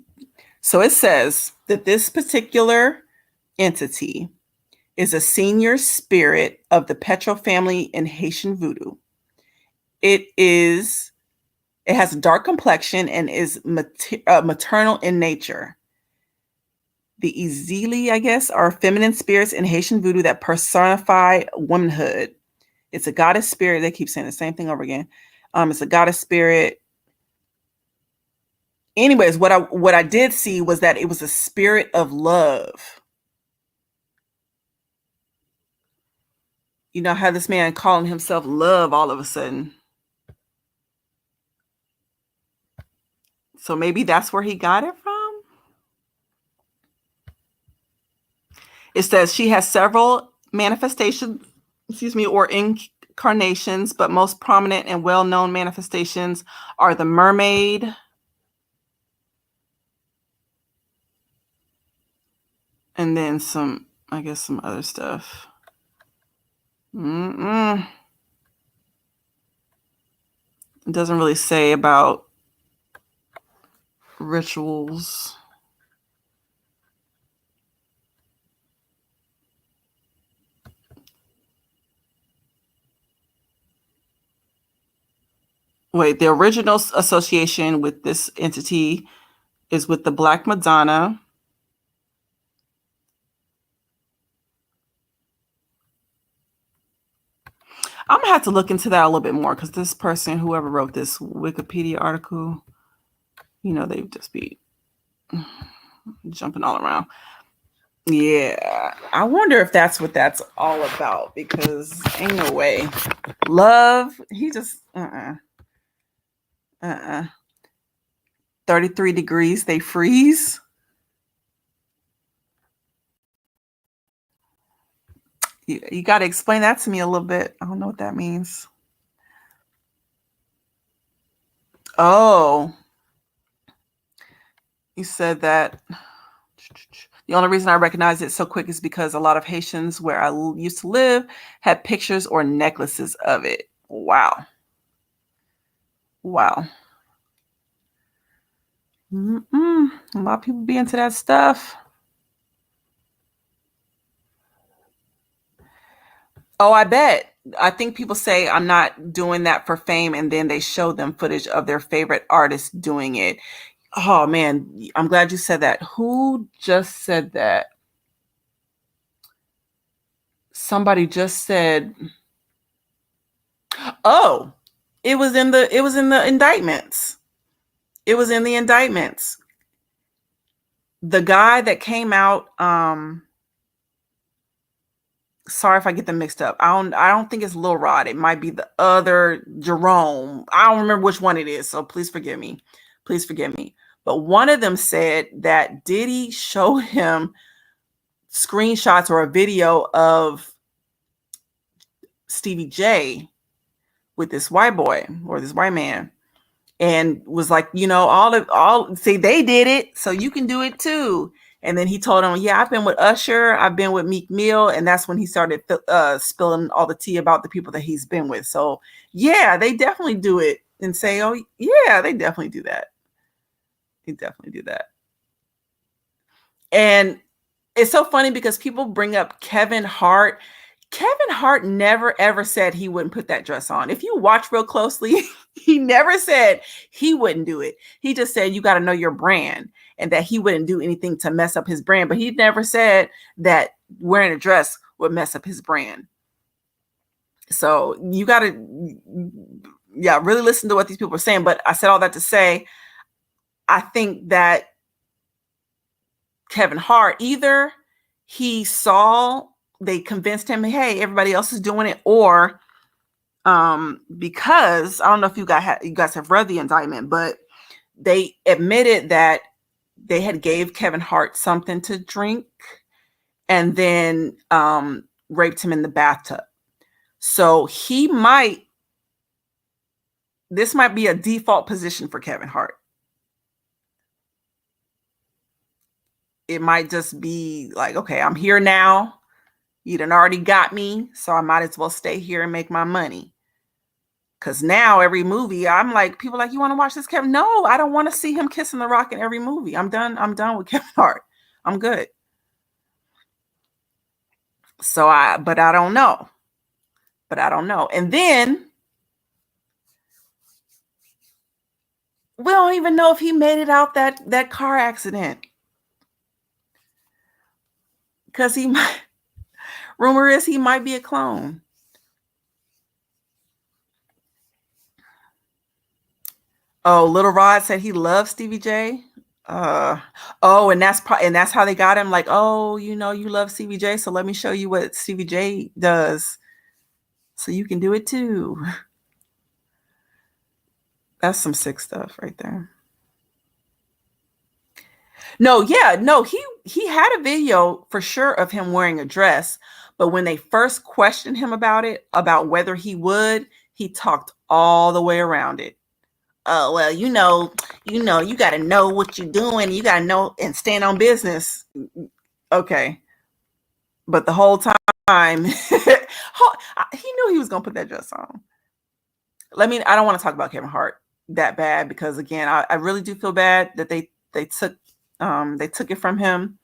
So it says that this particular entity is a senior spirit of the Petro family in Haitian voodoo. It has a dark complexion and is maternal in nature. The Izili, I guess, are feminine spirits in Haitian voodoo that personify womanhood. It's a goddess spirit. They keep saying the same thing over again. It's a goddess spirit. Anyways, what I did see was that it was a spirit of love. You know how this man calling himself love all of a sudden. So maybe that's where he got it from. It says she has several manifestations, or incarnations, but most prominent and well-known manifestations are the mermaid, and then some other stuff. It doesn't really say about rituals. Wait, the original association with this entity is with the Black Madonna. I'm gonna have to look into that a little bit more because this person, whoever wrote this Wikipedia article, they just be jumping all around. Yeah, I wonder if that's what that's all about because ain't no way. Love, he just 33 degrees, they freeze. You got to explain that to me a little bit. I don't know what that means. Oh, you said that the only reason I recognize it so quick is because a lot of Haitians where I used to live had pictures or necklaces of it. Wow. A lot of people be into that stuff. Oh, I bet. I think people say I'm not doing that for fame, and then they show them footage of their favorite artist doing it. Oh man, I'm glad you said that. Who just said that? Somebody just said, "Oh, it was in the indictments. It was in the indictments." The guy that came out, sorry if I get them mixed up. I don't think it's Lil Rod. It might be the other Jerome. I don't remember which one it is, so please forgive me. Please forgive me. But one of them said that Diddy showed him screenshots or a video of Stevie J with this white boy or this white man, and was like, all say they did it, so you can do it too. And then he told him, "Yeah, I've been with Usher, I've been with Meek Mill," and that's when he started spilling all the tea about the people that he's been with. So yeah, they definitely do it and say, "Oh yeah, they definitely do that. They definitely do that." And it's so funny because people bring up Kevin Hart. Kevin Hart never ever said he wouldn't put that dress on. If you watch real closely, he never said he wouldn't do it. He just said you got to know your brand and that he wouldn't do anything to mess up his brand. But he never said that wearing a dress would mess up his brand. So you got to, yeah, really listen to what these people are saying. But I said all that to say, I think that Kevin Hart, either he saw, they convinced him, hey, everybody else is doing it, or because I don't know if you guys have read the indictment, but they admitted that they had gave Kevin Hart something to drink and then raped him in the bathtub. So this might be a default position for Kevin Hart. It might just be like, okay, I'm here now. You done already got me, so I might as well stay here and make my money. Because now every movie, I'm like, people are like, you want to watch this, Kevin? No, I don't want to see him kissing the Rock in every movie. I'm done with Kevin Hart. I'm good. But I don't know. And then we don't even know if he made it out that car accident. Because rumor is he might be a clone. Oh, Little Rod said he loves Stevie J. And that's how they got him. Like, oh, you love Stevie J, so let me show you what Stevie J does, so you can do it too. That's some sick stuff right there. No, he had a video for sure of him wearing a dress, but when they first questioned him about whether he would, he talked all the way around it. Oh, well, you got to know what you're doing. You got to know and stand on business. Okay. But the whole time, he knew he was going to put that dress on. I don't want to talk about Kevin Hart that bad because, again, I really do feel bad that they took it from him.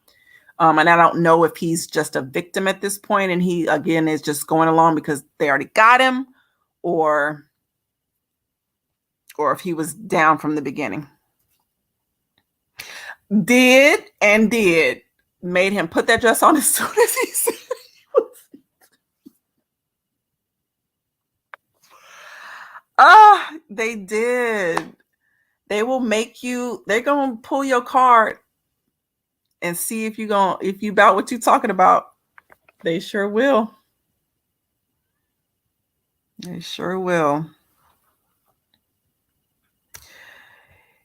And I don't know if he's just a victim at this point and he, again, is just going along because they already got him, or if he was down from the beginning. Made him put that dress on as soon as he said he was. They did. They will make you, they're going to pull your card and see if you about what you're talking about. They sure will. They sure will.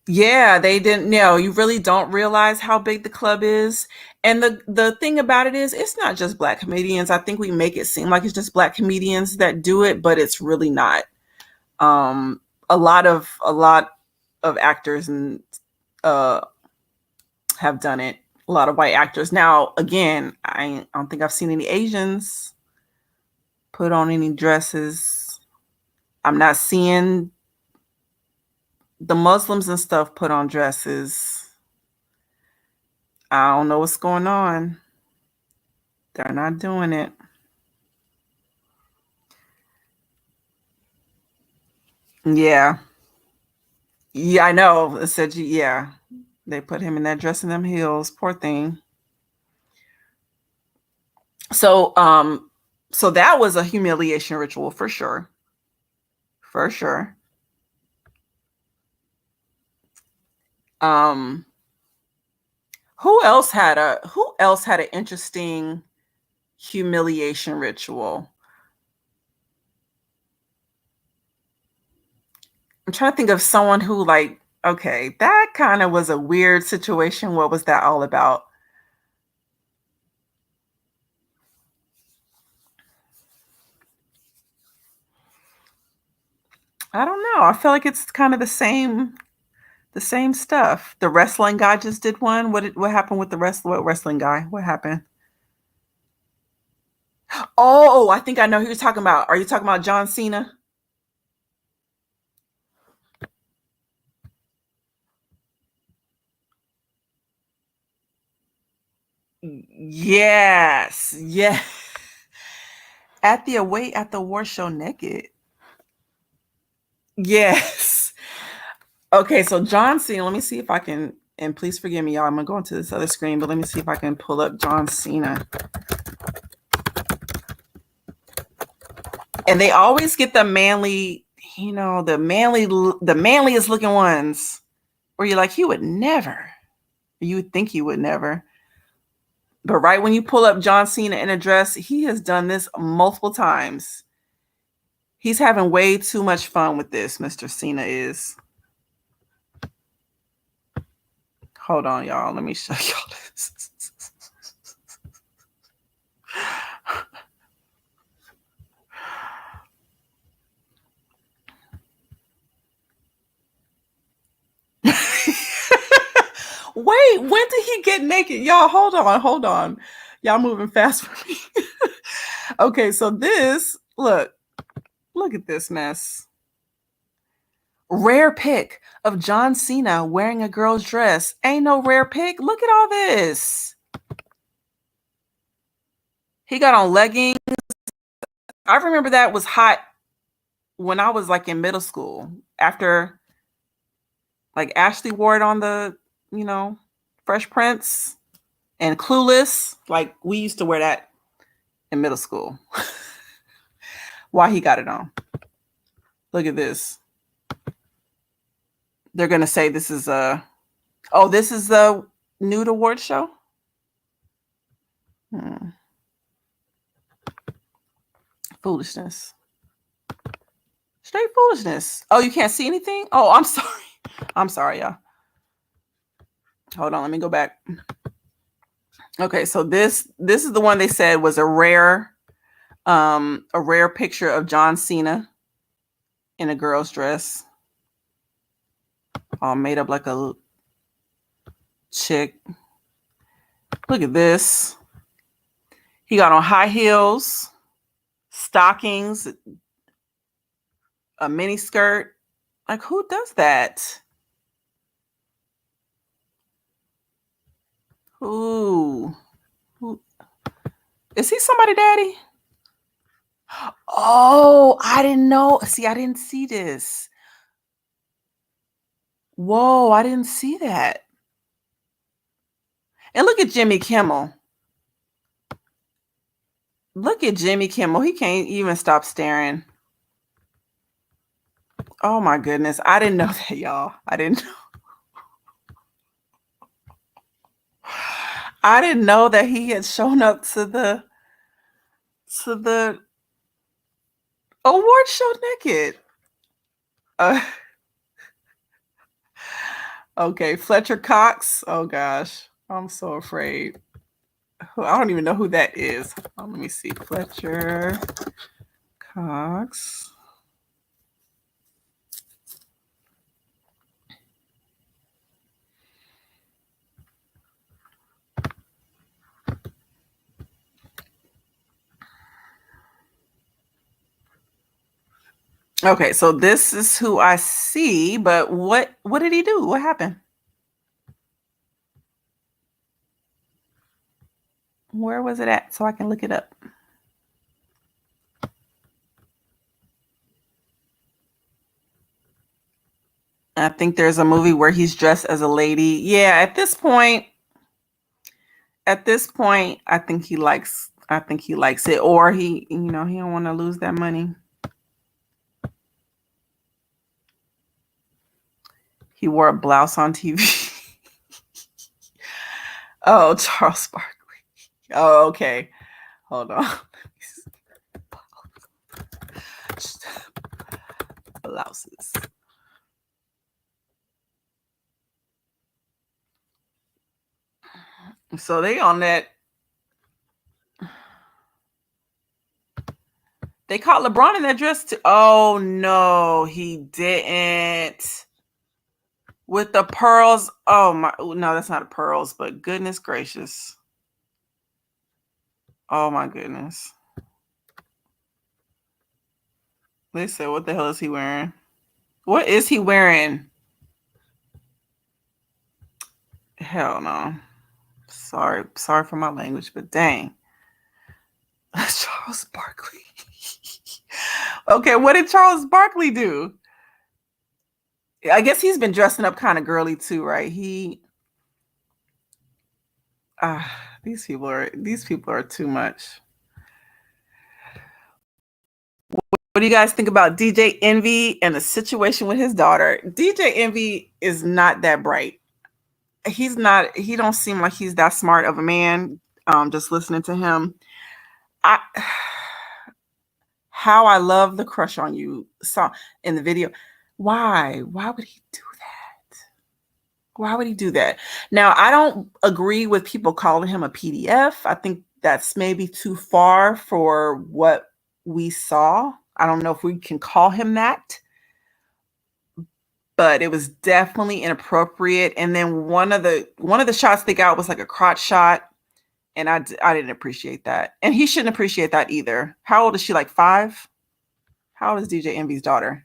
Yeah, they didn't know. You really don't realize how big the club is. And the thing about it is, it's not just Black comedians. I think we make it seem like it's just Black comedians that do it, but it's really not. A lot of actors and have done it. A lot of white actors. Now, again, I don't think I've seen any Asians put on any dresses. I'm not seeing the Muslims and stuff put on dresses. I don't know what's going on. They're not doing it. Yeah. Yeah, I know. It said, yeah, they put him in that dress and them heels. Poor thing. So that was a humiliation ritual for sure. For sure. Who else had an interesting humiliation ritual? I'm trying to think of someone who, like, okay, that kind of was a weird situation. What was that all about? I don't know. I feel like it's kind of the same stuff. The wrestling guy just did one. What happened with the wrestling guy? What happened? Oh, I think I know who you're talking about. Are you talking about John Cena? Yes. Yeah. At the award show naked. Yes. Okay, so John Cena, let me see if I can, and please forgive me, y'all. I'm gonna go into this other screen, but let me see if I can pull up John Cena. And they always get the manly, the manliest looking ones, where you're like, he would never. You would think he would never. But right when you pull up John Cena in a dress, he has done this multiple times. He's having way too much fun with this, Mr. Cena is. Hold on, y'all. Let me show y'all this. Wait, when did he get naked? Y'all, hold on. Y'all moving fast for me. Okay, so this, look at this mess. Rare pic of John Cena wearing a girl's dress. Ain't no rare pic. Look at all this. He got on leggings. I remember that was hot when I was like in middle school. After like Ashley wore it on the, Fresh Prince and Clueless. Like we used to wear that in middle school. Why he got it on. Look at this. They're going to say this is this is the nude award show? Foolishness. Straight foolishness. Oh, you can't see anything? Oh, I'm sorry. I'm sorry, y'all. Hold on, let me go back. Okay, so this is the one they said was a rare picture of John Cena in a girl's dress. All made up like a chick. Look at this. He got on high heels, stockings, a mini skirt. Like, who does that? Who? Is he somebody daddy? Oh, I didn't know. See, I didn't see this. Whoa, I didn't see that. And look at Jimmy Kimmel. Look at Jimmy Kimmel. He can't even stop staring. Oh my goodness. I didn't know that, y'all. I didn't know that he had shown up to the award show naked. Okay, Fletcher Cox. Oh gosh, I'm so afraid. I don't even know who that is. Let me see. Fletcher Cox. Okay, so this is who I see, but what did he do? What happened? Where was it at so I can look it up? I think there's a movie where he's dressed as a lady. Yeah, at this point, I think he likes it, or he don't want to lose that money. He wore a blouse on TV. Oh, Charles Barkley. Oh, okay. Hold on. Blouses. So they on that. They caught LeBron in that dress too. Oh no, he didn't. With the pearls. Oh my, no, that's not pearls, but goodness gracious. Oh my goodness. They said, what the hell is he wearing? What is he wearing? Hell no. Sorry for my language, but dang. Charles Barkley. Okay, what did Charles Barkley do? I guess he's been dressing up kind of girly too, right? These people are too much. What do you guys think about DJ Envy and the situation with his daughter? DJ Envy is not that bright. He don't seem like he's that smart of a man. Just listening to him. How I love the Crush on You song in the video. Why would he do that? Why would he do that? Now, I don't agree with people calling him a PDF. I think that's maybe too far for what we saw. I don't know if we can call him that, but it was definitely inappropriate. And then one of the shots they got was like a crotch shot, and I didn't appreciate that. And he shouldn't appreciate that either. How old is she? Like 5? How old is DJ Envy's daughter?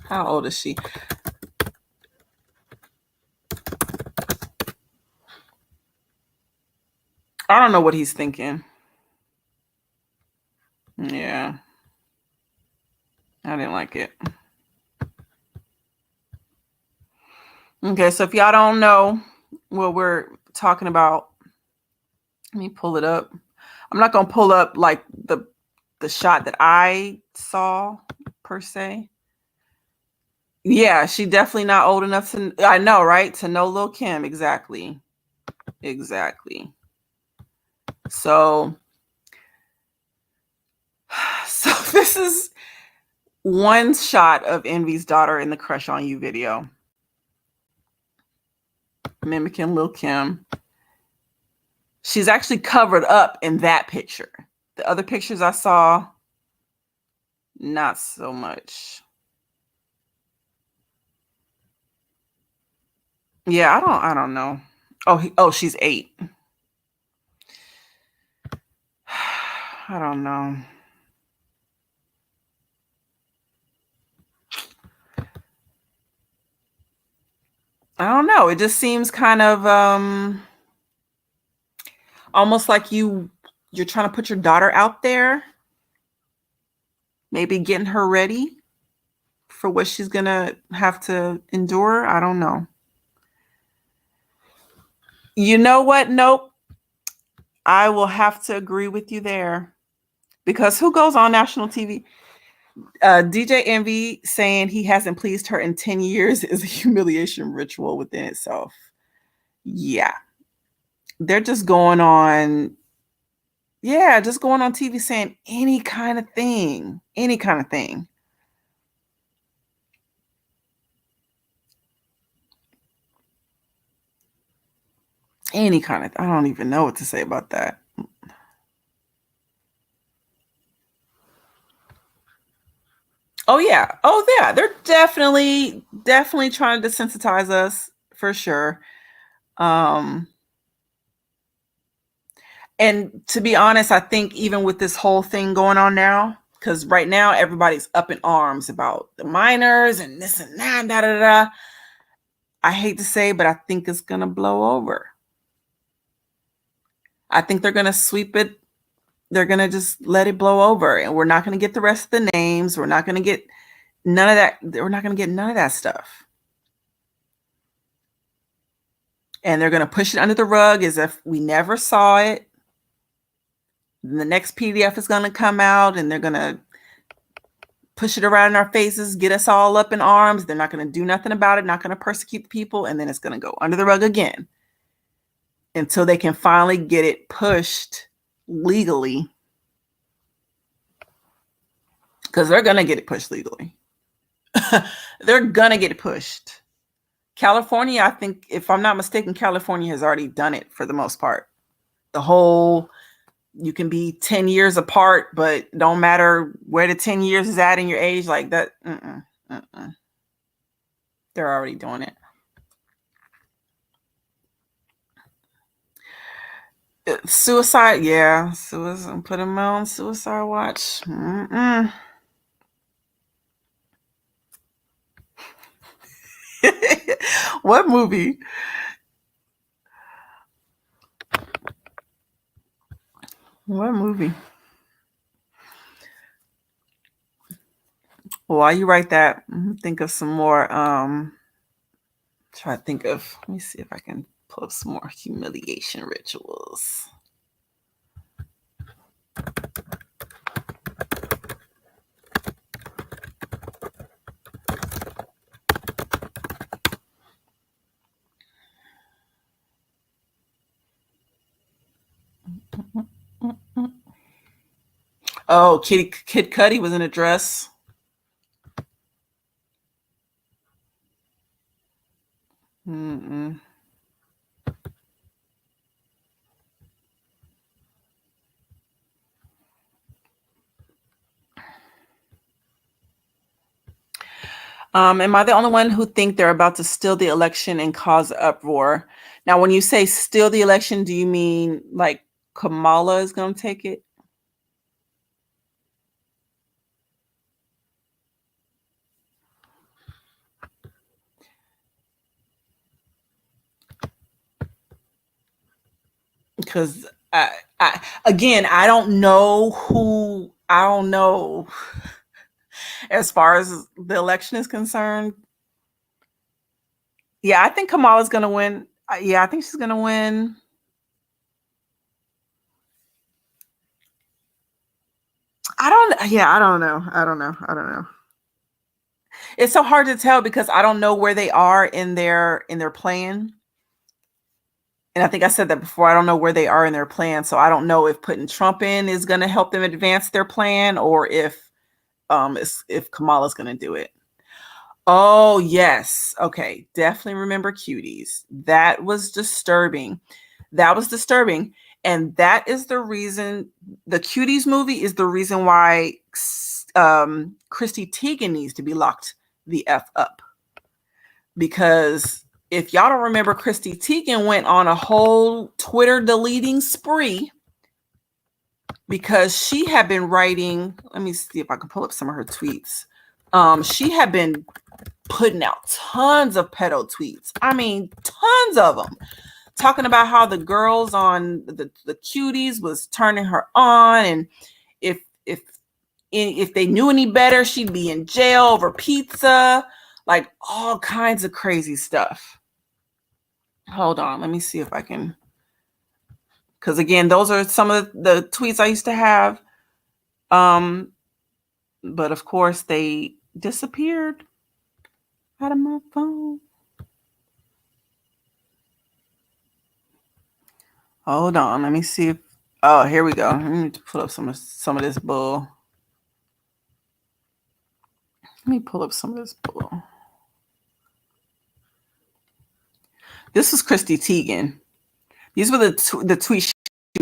How old is she? I don't know what he's thinking. Yeah. I didn't like it. Okay, so if y'all don't know what we're talking about, let me pull it up. I'm not going to pull up like the shot that I saw per se. Yeah, she definitely not old enough to, I know, right? To know Lil' Kim. Exactly. So this is one shot of Envy's daughter in the Crush on You video. Mimicking Lil' Kim. She's actually covered up in that picture. The other pictures I saw, not so much. Yeah, I don't know. Oh, she's 8. I don't know. I don't know. It just seems kind of almost like you're trying to put your daughter out there, maybe getting her ready for what she's gonna have to endure. I don't know. You know what? Nope. I will have to agree with you there, because who goes on national TV? DJ Envy saying he hasn't pleased her in 10 years is a humiliation ritual within itself. Yeah. They're just going on. Yeah, just going on TV saying any kind of thing. Any kind of thing. Any kind of, I don't even know what to say about that. Oh yeah. They're definitely trying to desensitize us for sure. And to be honest, I think even with this whole thing going on now, because right now everybody's up in arms about the minors and this and that, da da da. I hate to say, but I think it's gonna blow over. I think they're gonna sweep it. They're gonna just let it blow over, and we're not gonna get the rest of the names. We're not gonna get none of that. We're not gonna get none of that stuff. And they're gonna push it under the rug as if we never saw it. The next PDF is gonna come out, and they're gonna push it around in our faces, get us all up in arms. They're not gonna do nothing about it. Not gonna persecute the people, and then it's gonna go under the rug again until they can finally get it pushed legally, because they're going to get it pushed legally. They're going to get it pushed. California, I think, if I'm not mistaken, California has already done it for the most part. The whole, you can be 10 years apart, but don't matter where the 10 years is at in your age, like that. They're already doing it. Suicide, yeah. Suicide, put him on suicide watch. What movie? What movie? Well, while you write that, think of some more. Try to think of. Let me see if I can pull up some more humiliation rituals. Oh, Kid Cudi was in a dress. Mm-mm. Am I the only one who think they're about to steal the election and cause uproar? Now, when you say steal the election, do you mean like Kamala is going to take it? Because again, I don't know who. I don't know as far as the election is concerned. Yeah, I think Kamala's going to win. Yeah, I think she's going to win. I don't. Yeah, I don't know. I don't know. I don't know. It's so hard to tell because I don't know where they are in their plan. And I think I said that before. I don't know where they are in their plan, so I don't know if putting Trump in is going to help them advance their plan, or if Kamala's going to do it. Oh yes, okay, definitely remember Cuties. That was disturbing. That was disturbing, and that is the reason the Cuties movie is the reason why Chrissy Teigen needs to be locked the f up, because if y'all don't remember, Chrissy Teigen went on a whole Twitter deleting spree because she had been writing. Let me see if I can pull up some of her tweets. She had been putting out tons of pedo tweets. I mean, tons of them, talking about how the girls on the Cuties was turning her on, and if they knew any better, she'd be in jail over pizza, like all kinds of crazy stuff. Hold on, let me see if I can, because again, those are some of the tweets I used to have. But of course they disappeared out of my phone. Hold on, let me see if, oh, here we go. Let me pull up some of this bull. Let me pull up some of this bull. This was Chrissy Teigen. These were the tweets she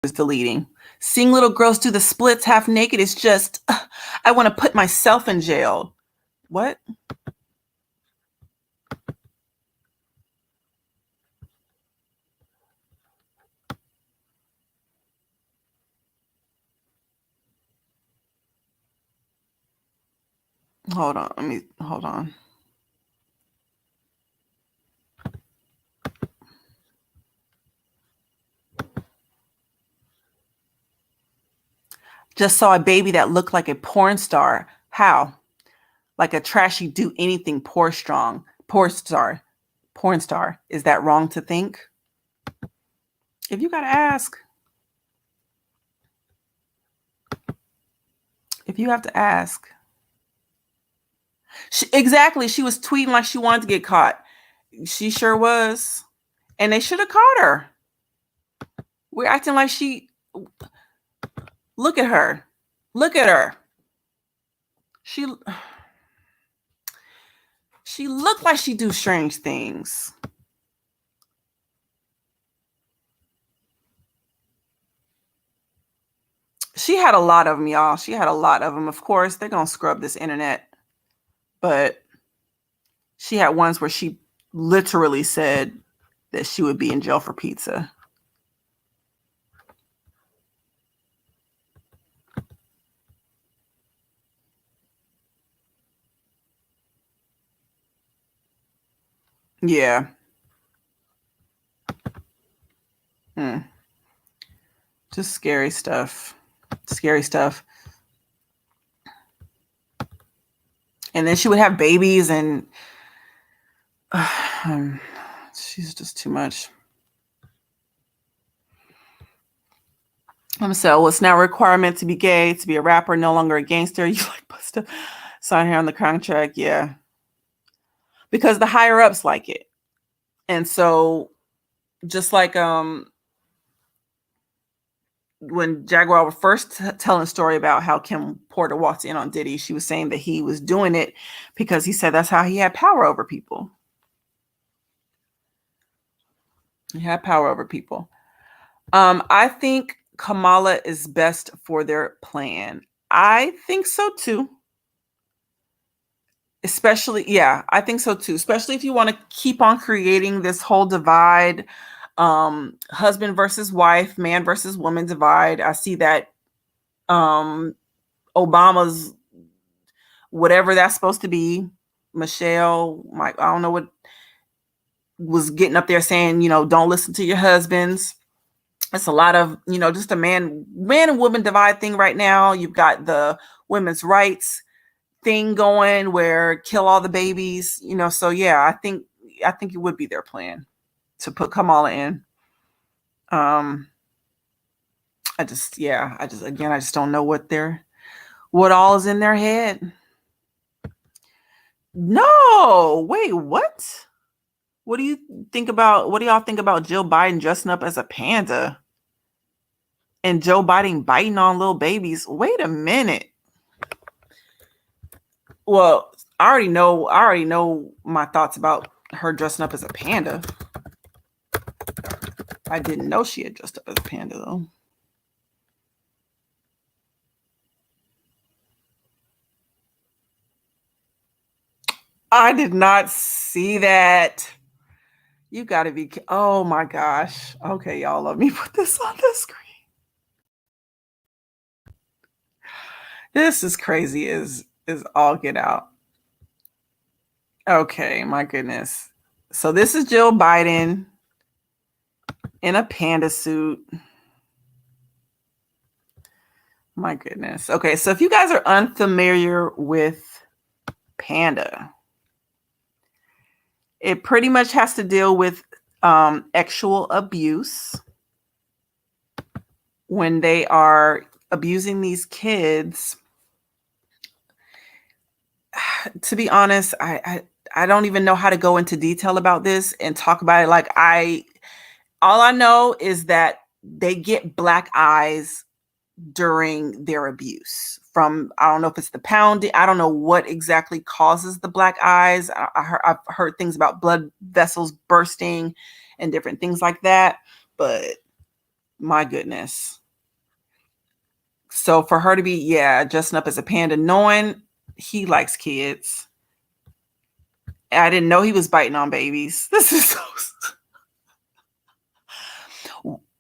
was deleting. Seeing little girls do the splits half naked is just, I want to put myself in jail. What? Hold on. Just saw a baby that looked like a porn star. How? Like a trashy do anything porn star. Is that wrong to think? If you gotta ask. If you have to ask. Exactly. She was tweeting like she wanted to get caught. She sure was. And they should have caught her. We're acting like look at her. Look at her. She looked like she do strange things. She had a lot of them, y'all. She had a lot of them. Of course, they're going to scrub this internet. But she had ones where she literally said that she would be in jail for pizza. Yeah. Just scary stuff. Scary stuff. And then she would have babies, and she's just too much. So it's now a requirement to be gay, to be a rapper, no longer a gangster. You like put stuff sign here on the contract, yeah. Because the higher ups like it. And so just like when Jaguar was first telling a story about how Kim Porter walked in on Diddy, she was saying that he was doing it because he said that's how he had power over people. He had power over people. I think Kamala is best for their plan. I think so too. Especially, yeah, I think so too. Especially if you want to keep on creating this whole divide, husband versus wife, man versus woman divide. I see that Obama's whatever that's supposed to be, Michelle, Mike, I don't know what was getting up there saying, don't listen to your husbands. It's a lot of, just a man and woman divide thing right now. You've got the women's rights thing going where kill all the babies, so yeah, I think it would be their plan to put Kamala in. I just don't know what all is in their head. No, wait, what? What do y'all think about Jill Biden dressing up as a panda and Joe Biden biting on little babies? Wait a minute. Well, I already know my thoughts about her dressing up as a panda. I didn't know she had dressed up as a panda though. I did not see that. You got to be. Oh my gosh. Okay, y'all, let me put this on the screen. This is crazy is all get out. Okay, my goodness. So this is Jill Biden in a panda suit. My goodness. Okay, so if you guys are unfamiliar with panda, it pretty much has to deal with sexual abuse when they are abusing these kids. To be honest, I don't even know how to go into detail about this and talk about it. Like all I know is that they get black eyes during their abuse from, I don't know if it's the pounding. I don't know what exactly causes the black eyes. I've heard things about blood vessels bursting and different things like that, but my goodness. So for her to be, dressing up as a panda, knowing he likes kids. I didn't know he was biting on babies. This is so...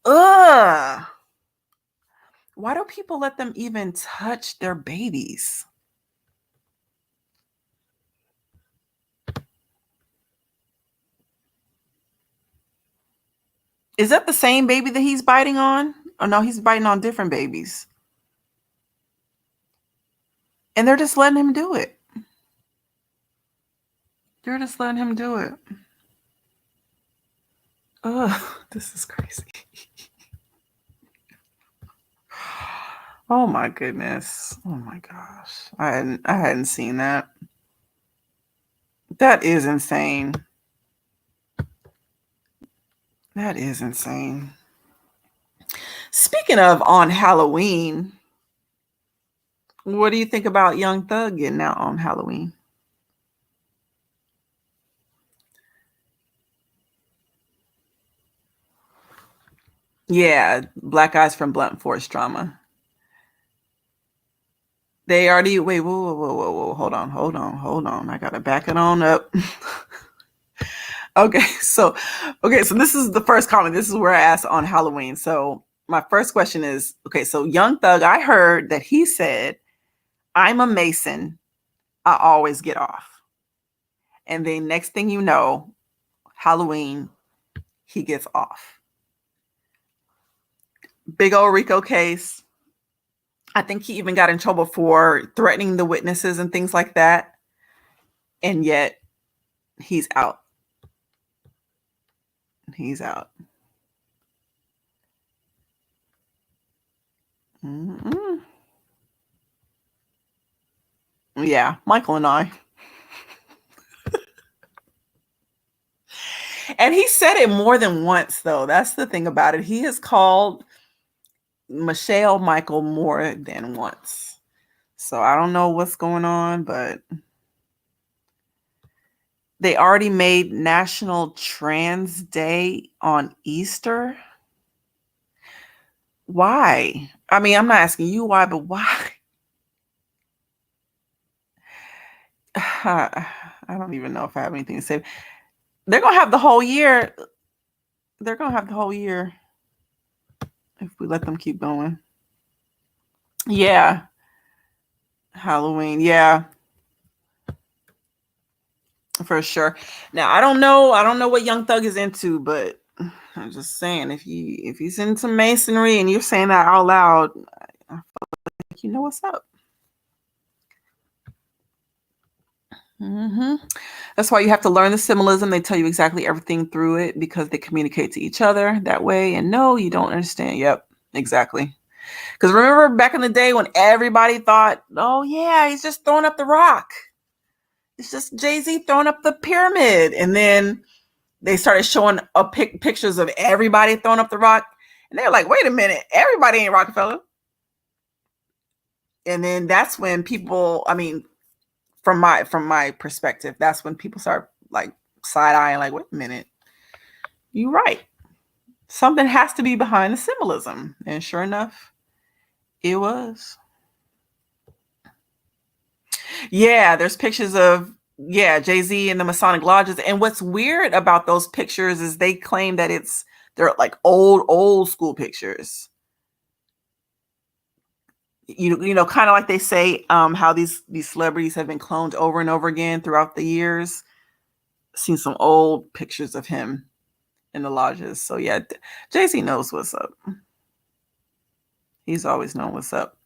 Ugh. Why do people let them even touch their babies? Is that the same baby that he's biting on? Or no, he's biting on different babies. And they're just letting him do it. They're just letting him do it. Ugh, this is crazy. Oh my goodness. Oh my gosh. I hadn't seen that. That is insane. That is insane. Speaking of on Halloween, what do you think about Young Thug getting out on Halloween? Yeah, black eyes from blunt force trauma. They already wait. Whoa! Hold on. I gotta back it on up. Okay, so this is the first comment. This is where I asked on Halloween. So my first question is, okay, so Young Thug, I heard that he said, "I'm a Mason. I always get off." And then next thing you know, Halloween, he gets off. Big old Rico case. I think he even got in trouble for threatening the witnesses and things like that. And yet he's out. He's out. Mm-mm. Yeah, Michael and I. And he said it more than once, though. That's the thing about it. He has called Michelle Michael more than once. So I don't know what's going on, but they already made National Trans Day on Easter. Why? I mean, I'm not asking you why, but why? I don't even know if I have anything to say. They're going to have the whole year. They're going to have the whole year if we let them keep going. Yeah. Halloween. Yeah. For sure. Now, I don't know what Young Thug is into, but I'm just saying, if he's into masonry and you're saying that out loud, I feel like you know what's up. Mm-hmm. That's why you have to learn the symbolism. They tell you exactly everything through it because they communicate to each other that way. And no, you don't understand. Yep, exactly. Because remember back in the day when everybody thought, oh yeah, he's just throwing up the rock. It's just Jay-Z throwing up the pyramid. And then they started showing pictures of everybody throwing up the rock. And they're like, wait a minute, everybody ain't Rockefeller. And then that's when people, I mean, from my perspective, that's when people start like side-eyeing, like, wait a minute, you're right. Something has to be behind the symbolism. And sure enough, it was. Yeah, there's pictures of, Jay-Z and the Masonic lodges. And what's weird about those pictures is they claim that they're like old school pictures. You know, kind of like they say how these celebrities have been cloned over and over again throughout the years. Seen some old pictures of him in the lodges. So yeah, Jay-Z knows what's up. He's always known what's up.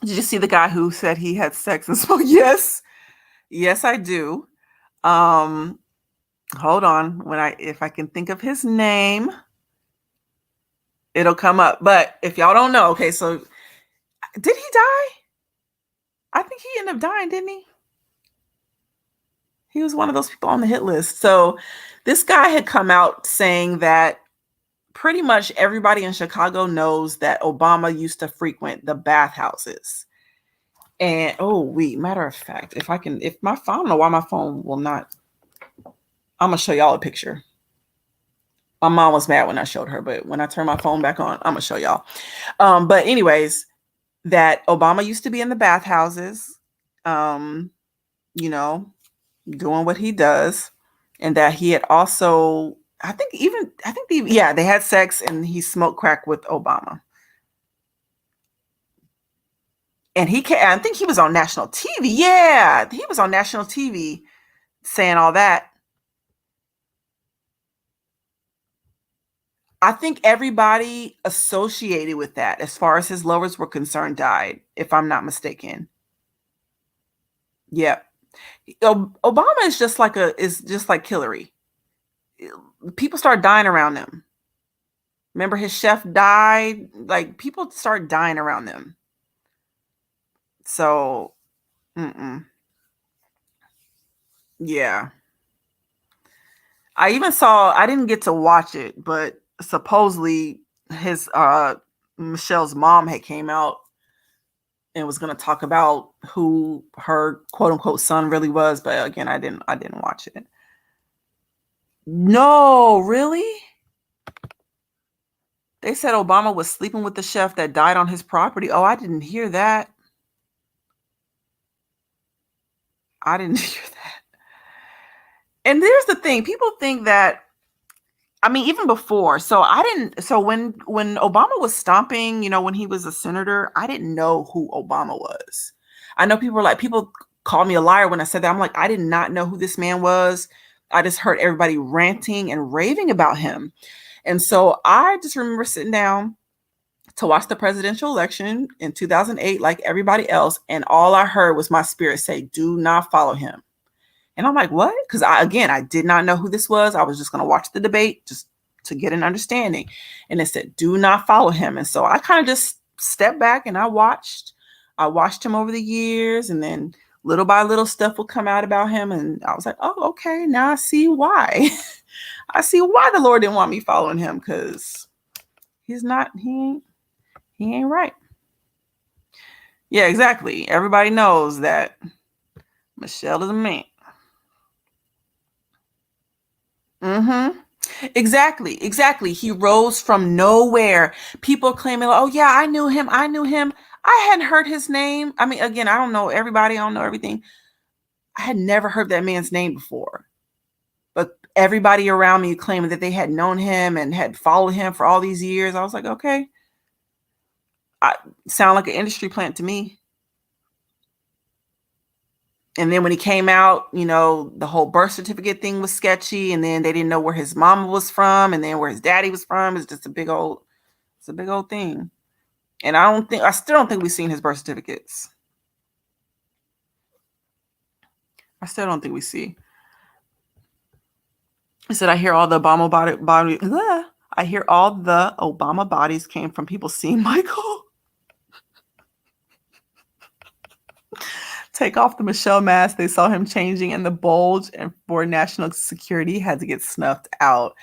Did you see the guy who said he had sex and smoke? Yes, I do. Hold on, if I can think of his name, it'll come up. But if y'all don't know, okay, so did he die? I think he ended up dying, didn't he? He was one of those people on the hit list. So this guy had come out saying that pretty much everybody in Chicago knows that Obama used to frequent the bathhouses. And matter of fact, if my phone, I don't know why my phone will not. I'm gonna show y'all a picture. My mom was mad when I showed her, but when I turn my phone back on, I'm gonna show y'all. But anyways, that Obama used to be in the bathhouses, you know, doing what he does, and that he had also, they had sex and he smoked crack with Obama. And I think he was on national TV. Yeah, he was on national TV saying all that. I think everybody associated with that, as far as his lovers were concerned, died, if I'm not mistaken. Yep. Obama is just like Hillary. People start dying around them. Remember his chef died? Like, people start dying around them. So, yeah. I didn't get to watch it, but supposedly his Michelle's mom had came out and was going to talk about who her quote unquote son really was, but again, I didn't watch it. No, really? They said Obama was sleeping with the chef that died on his property. Oh, I didn't hear that. I didn't hear that. And there's the thing, people think that, I mean, even before, so when Obama was stomping, when he was a senator, I didn't know who Obama was. I know people called me a liar when I said that. I'm like, I did not know who this man was. I just heard everybody ranting and raving about him. And so I just remember sitting down to watch the presidential election in 2008, like everybody else. And all I heard was my spirit say, do not follow him. And I'm like, what? Because I did not know who this was. I was just going to watch the debate just to get an understanding. And it said, do not follow him. And so I kind of just stepped back and I watched him over the years. And then little by little stuff would come out about him. And I was like, oh, okay. Now I see why. I see why the Lord didn't want me following him, because he ain't right. Yeah, exactly. Everybody knows that Michelle is a man. Mm-hmm. Exactly. He rose from nowhere. People claiming, oh yeah, I knew him. I hadn't heard his name. I mean, again, I don't know everybody. I don't know everything. I had never heard that man's name before. But everybody around me claiming that they had known him and had followed him for all these years. I was like, okay. I sound like an industry plant to me. And then when he came out, the whole birth certificate thing was sketchy. And then they didn't know where his mama was from. And then where his daddy was from. It's just a big old thing. And I still don't think we've seen his birth certificates. I still don't think we see. He said, I hear all the Obama I hear all the Obama bodies came from people seeing Michael. Take off the Michelle mask. They saw him changing in the bulge, and for national security had to get snuffed out.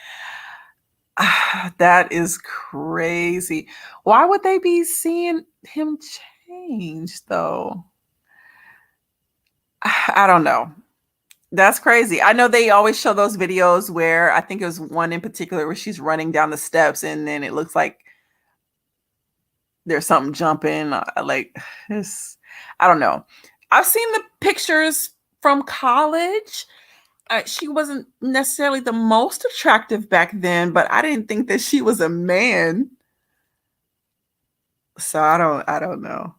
That is crazy. Why would they be seeing him change, though? I don't know. That's crazy. I know they always show those videos where, I think it was one in particular where she's running down the steps and then it looks like there's something jumping. Like this, I don't know. I've seen the pictures from college. She wasn't necessarily the most attractive back then, but I didn't think that she was a man. So I don't know.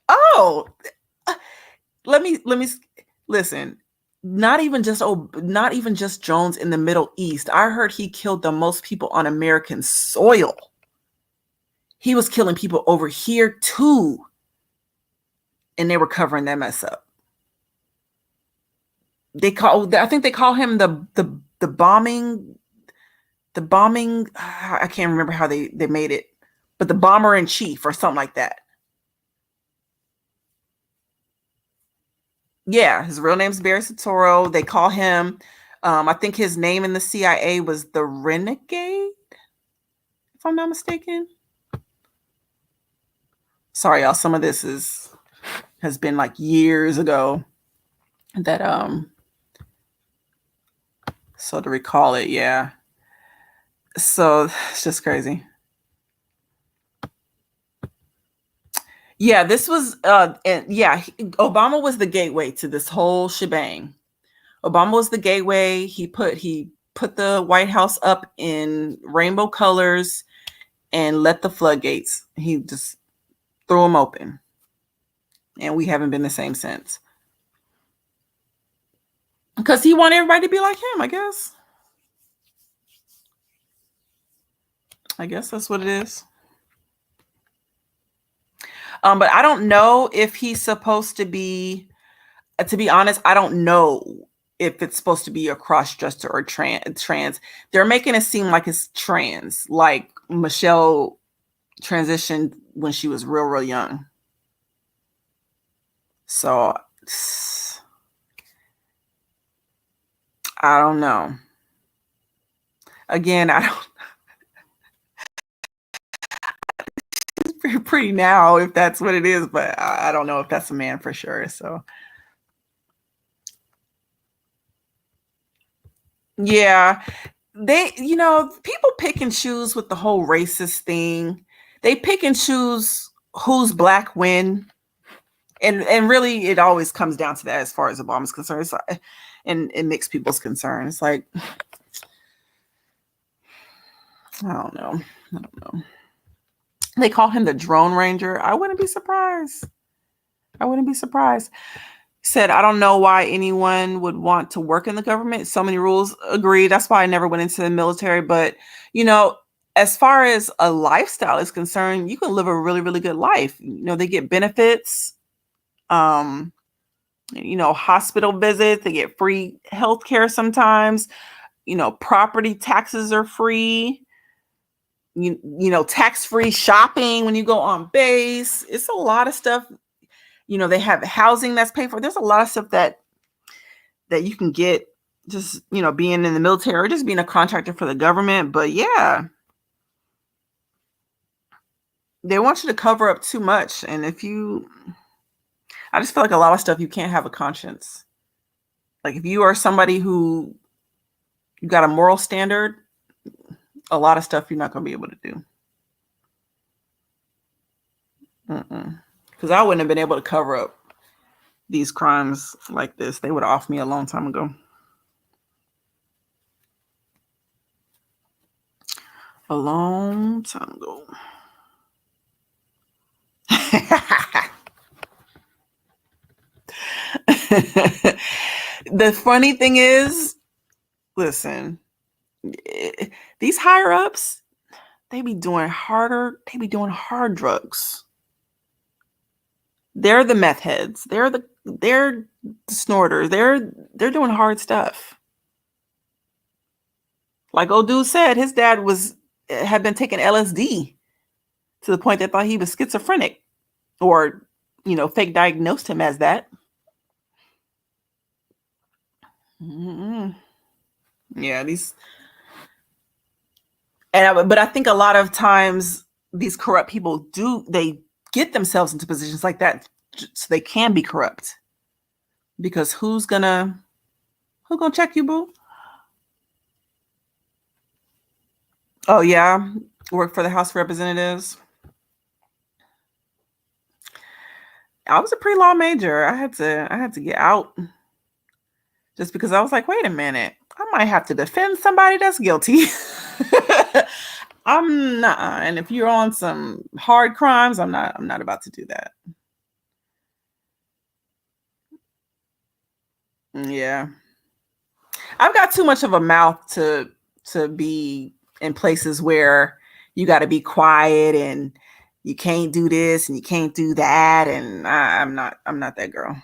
Oh, let me listen. Not even just Jones in the Middle East. I heard he killed the most people on American soil. He was killing people over here too. And they were covering that mess up. I think they call him the bombing. I can't remember how they made it, but the bomber in chief or something like that. Yeah, his real name's Barry Soetoro. They call him, I think his name in the CIA was the Renegade, if I'm not mistaken. Sorry, y'all. Some of this has been like years ago. So to recall it, yeah. So it's just crazy. Yeah, this was, Obama was the gateway to this whole shebang. Obama was the gateway. He put the White House up in rainbow colors and let the floodgates. He just threw them open. And we haven't been the same since. Because he wanted everybody to be like him, I guess. I guess that's what it is. But I don't know if he's supposed to be honest, I don't know if it's supposed to be a cross-dresser or trans. They're making it seem like it's trans, like Michelle transitioned when she was real, real young. So I don't know. Again, I don't. It's pretty now, if that's what it is, but I don't know if that's a man for sure. So. Yeah, people pick and choose with the whole racist thing. They pick and choose who's black when, and really it always comes down to that as far as Obama's concerned. It's like, and it makes people's concern. It's like, I don't know. They call him the Drone Ranger. I wouldn't be surprised. Said, I don't know why anyone would want to work in the government. So many rules. Agree. That's why I never went into the military. But, as far as a lifestyle is concerned, you can live a really, really good life. They get benefits, hospital visits, they get free health care sometimes, property taxes are free, tax-free shopping when you go on base. It's a lot of stuff. They have housing that's paid for. There's a lot of stuff that you can get just, being in the military or just being a contractor for the government. But yeah, they want you to cover up too much. And I just feel like a lot of stuff, you can't have a conscience. Like if you are somebody who you got a moral standard, a lot of stuff you're not going to be able to do. Because I wouldn't have been able to cover up these crimes like this. They would have off me a long time ago. A long time ago. The funny thing is, listen, these higher ups, they be doing hard drugs. They're the meth heads. They're the snorters. They're doing hard stuff. Like old dude said, his dad had been taking LSD to the point they thought he was schizophrenic, or fake diagnosed him as that. Yeah, but I think a lot of times these corrupt people they get themselves into positions like that so they can be corrupt. Because who's gonna check you, boo? Oh yeah, work for the House of Representatives. I was a pre-law major. I had to get out just because I was like, wait a minute, I might have to defend somebody that's guilty. I'm not. And if you're on some hard crimes, I'm not about to do that. Yeah. I've got too much of a mouth to be in places where you got to be quiet and you can't do this and you can't do that. And I'm not that girl.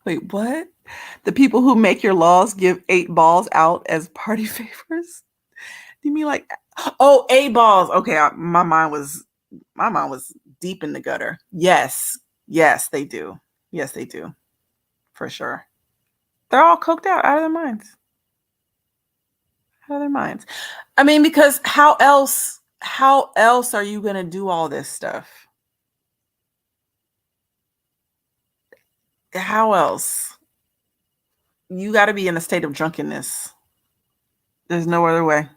Wait, what? The people who make your laws give 8 balls out as party favors? Do you mean like, 8 balls? Okay, my mind was deep in the gutter. Yes, they do. Yes, they do, for sure. They're all coked out of their minds. Out of their minds. I mean, because how else are you gonna do all this stuff? How else? You got to be in a state of drunkenness. There's no other way.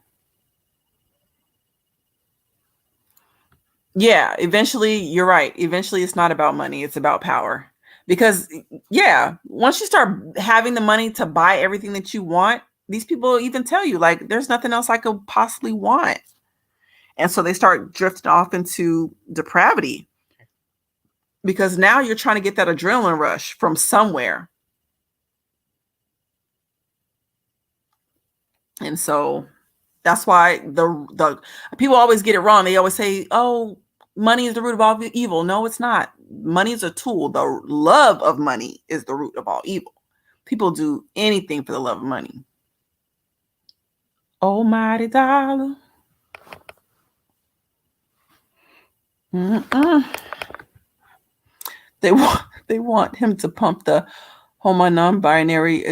Yeah, eventually, you're right. Eventually, it's not about money. It's about power. Because, yeah, once you start having the money to buy everything that you want, these people even tell you, like, there's nothing else I could possibly want. And so they start drifting off into depravity. Because now you're trying to get that adrenaline rush from somewhere. And so that's why the people always get it wrong. They always say, oh, money is the root of all evil. No, it's not. Money is a tool. The love of money is the root of all evil. People do anything for the love of money. Almighty dollar. They want him to pump the homo non-binary.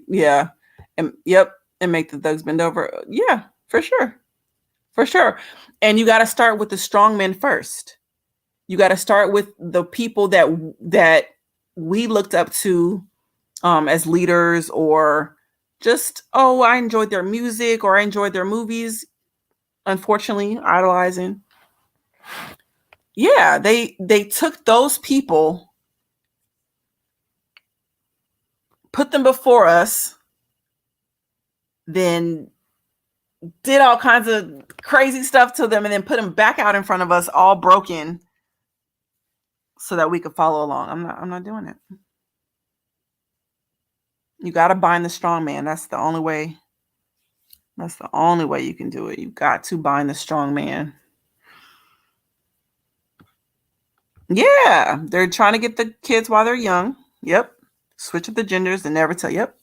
Yeah. And yep. And make the thugs bend over. Yeah, for sure. For sure. And you got to start with the strong men first. You got to start with the people that we looked up to as leaders, or just, I enjoyed their music or I enjoyed their movies. Unfortunately, idolizing. Yeah, they took those people, put them before us, then did all kinds of crazy stuff to them and then put them back out in front of us all broken so that we could follow along. I'm not doing it. You got to bind the strong man. That's the only way. That's the only way you can do it. You got to bind the strong man. Yeah, they're trying to get the kids while they're young. Yep. Switch up the genders and never tell. Yep.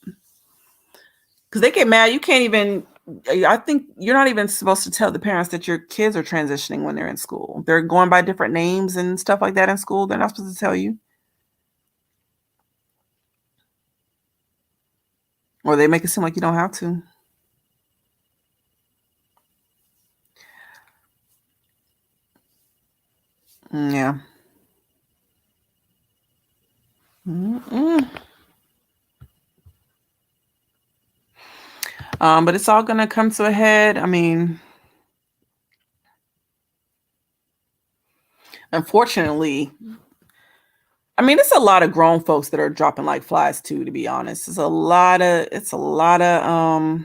Because they get mad. You can't even, I think you're not even supposed to tell the parents that your kids are transitioning when they're in school. They're going by different names and stuff like that in school. They're not supposed to tell you. Or they make it seem like you don't have to. Yeah. But it's all going to come to a head. I mean, unfortunately, I mean, it's a lot of grown folks that are dropping like flies too, to be honest. It's a lot of,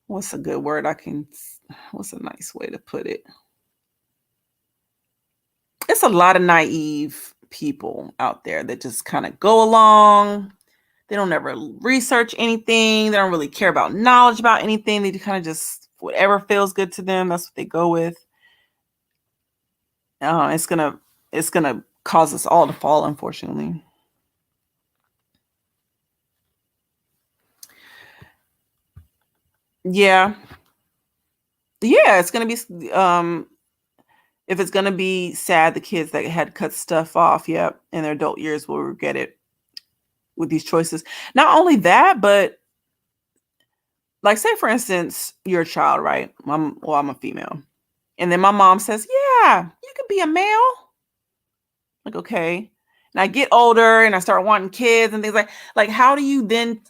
what's a good word what's a nice way to put it? It's a lot of naive people out there that just kind of go along. They don't ever research anything. They don't really care about knowledge about anything. They kind of just, whatever feels good to them, that's what they go with. It's gonna cause us all to fall, unfortunately. Yeah. It's gonna be if it's gonna be sad, the kids that had cut stuff off, in their adult years will regret it with these choices. Not only that, but like, say for instance, you're a child, right? I'm a female. And then my mom says, yeah, you could be a male. Like, okay. And I get older and I start wanting kids and things like how do you then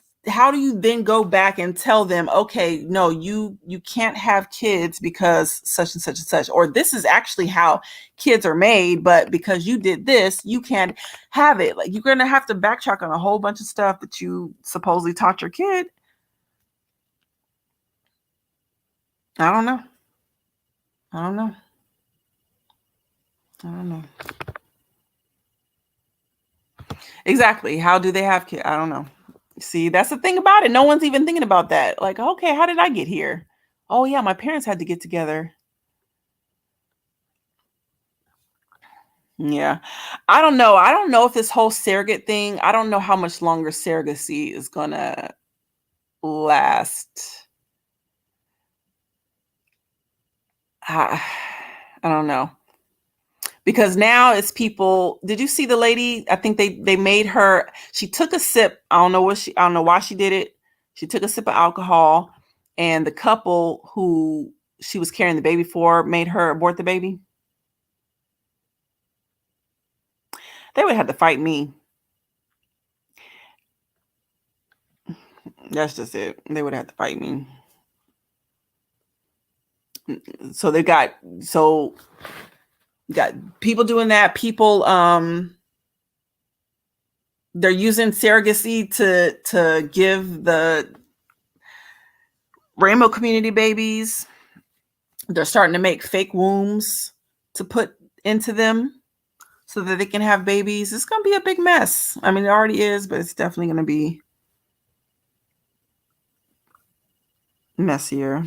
go back and tell them, okay, no, you can't have kids because such and such and such, or this is actually how kids are made, but because you did this, you can't have it. Like, you're going to have to backtrack on a whole bunch of stuff that you supposedly taught your kid. I don't know. Exactly. How do they have kids? I don't know. See, that's the thing about it. No one's even thinking about that. Like, okay, how did I get here? Oh yeah, my parents had to get together. Yeah. I don't know. I don't know if this whole surrogate thing, I don't know how much longer surrogacy is gonna last. I don't know. Because now it's people. Did you see the lady? I think they made her, she took a sip. I don't know why she did it. She took a sip of alcohol, and the couple who she was carrying the baby for made her abort the baby. They would have to fight me. That's just it. They would have to fight me. So you got people doing that. People they're using surrogacy to give the rainbow community babies. They're starting to make fake wombs to put into them so that they can have babies. It's going to be a big mess. I mean, it already is, but it's definitely going to be messier.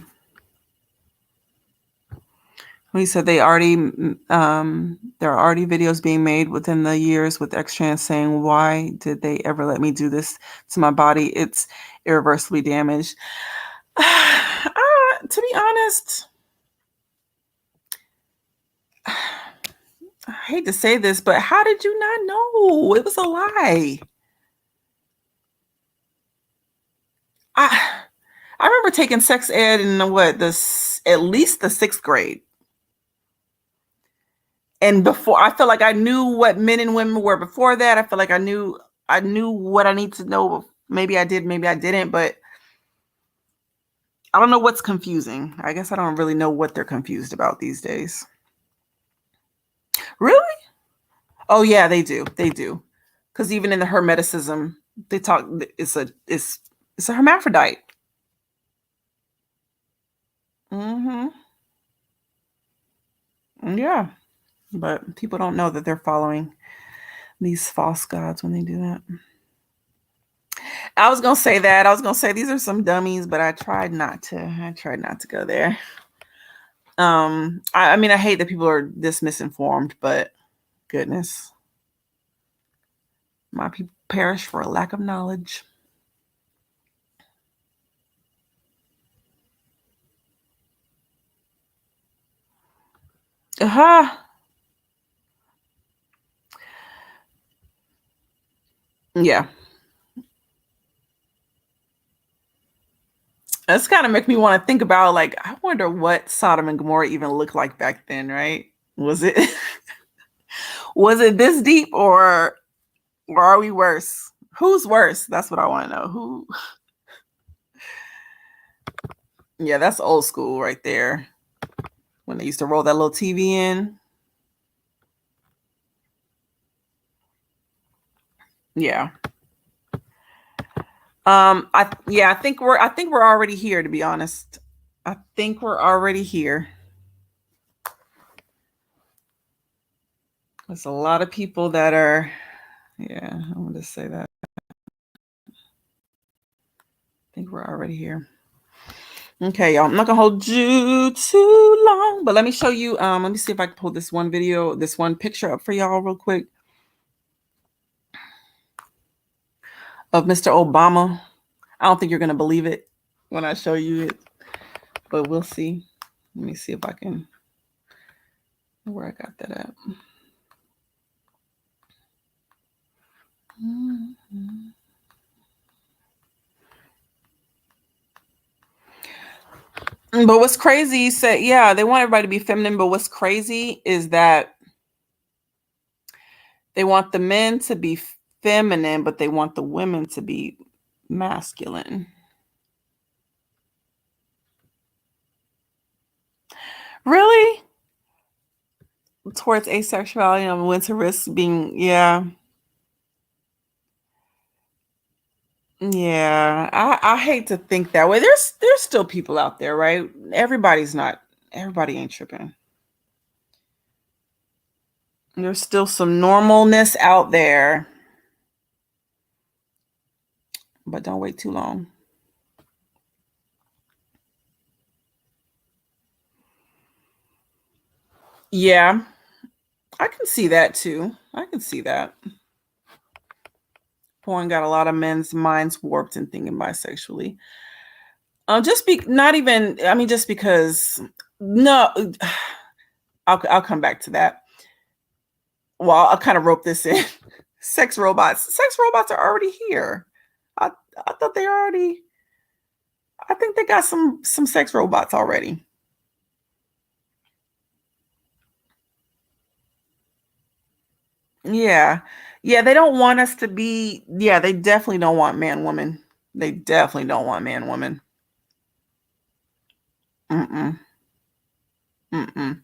He said there are already videos being made within the years with ex-trans saying, why did they ever let me do this to my body? It's irreversibly damaged. To be honest, I hate to say this, but how did you not know? It was a lie. I remember taking sex ed in at least the 6th grade. And before, I felt like I knew what men and women were before that. I felt like I knew what I need to know. Maybe I did, maybe I didn't, but I don't know what's confusing. I guess I don't really know what they're confused about these days. Really? Oh yeah, they do. They do. Because even in the Hermeticism, they talk, it's a hermaphrodite. Mm-hmm. Yeah. But people don't know that they're following these false gods when they do that. I was gonna say that. I was gonna say these are some dummies, but I tried not to. I tried not to go there. I mean, I hate that people are this misinformed, but goodness, my people perish for a lack of knowledge. Aha. Yeah. That's kind of make me want to think about, like, I wonder what Sodom and Gomorrah even looked like back then, right? Was it was it this deep, or are we worse? Who's worse? That's what I want to know. Who? Yeah, that's old school right there. When they used to roll that little TV in. Yeah. I think we're already here, to be honest. I think we're already here. There's a lot of people that are, yeah, I'm gonna just say that. I think we're already here. Okay, y'all. I'm not gonna hold you too long, but let me show you. Let me see if I can pull this one video, this one picture up for y'all real quick of Mr. Obama. I don't think you're gonna believe it when I show you it, but we'll see. Let me see if I can. Where I got that at. Mm-hmm. But what's crazy, say, yeah, they want everybody to be feminine, but what's crazy is that they want the men to be feminine, but they want the women to be masculine. Really? Towards asexuality, I'm willing to risk being, yeah. Yeah. I hate to think that way. There's still people out there, right? Everybody ain't tripping. There's still some normalness out there. But don't wait too long. Yeah. I can see that too. I can see that. Porn got a lot of men's minds warped and thinking bisexually. Not even. I mean, just because. No, I'll come back to that. Well, I'll kind of rope this in. Sex robots. Sex robots are already here. I thought they already. I think they got some sex robots already. Yeah. Yeah, they don't want us to be, yeah, they definitely don't want man woman. They definitely don't want man woman. Mm-mm. Mm-mm.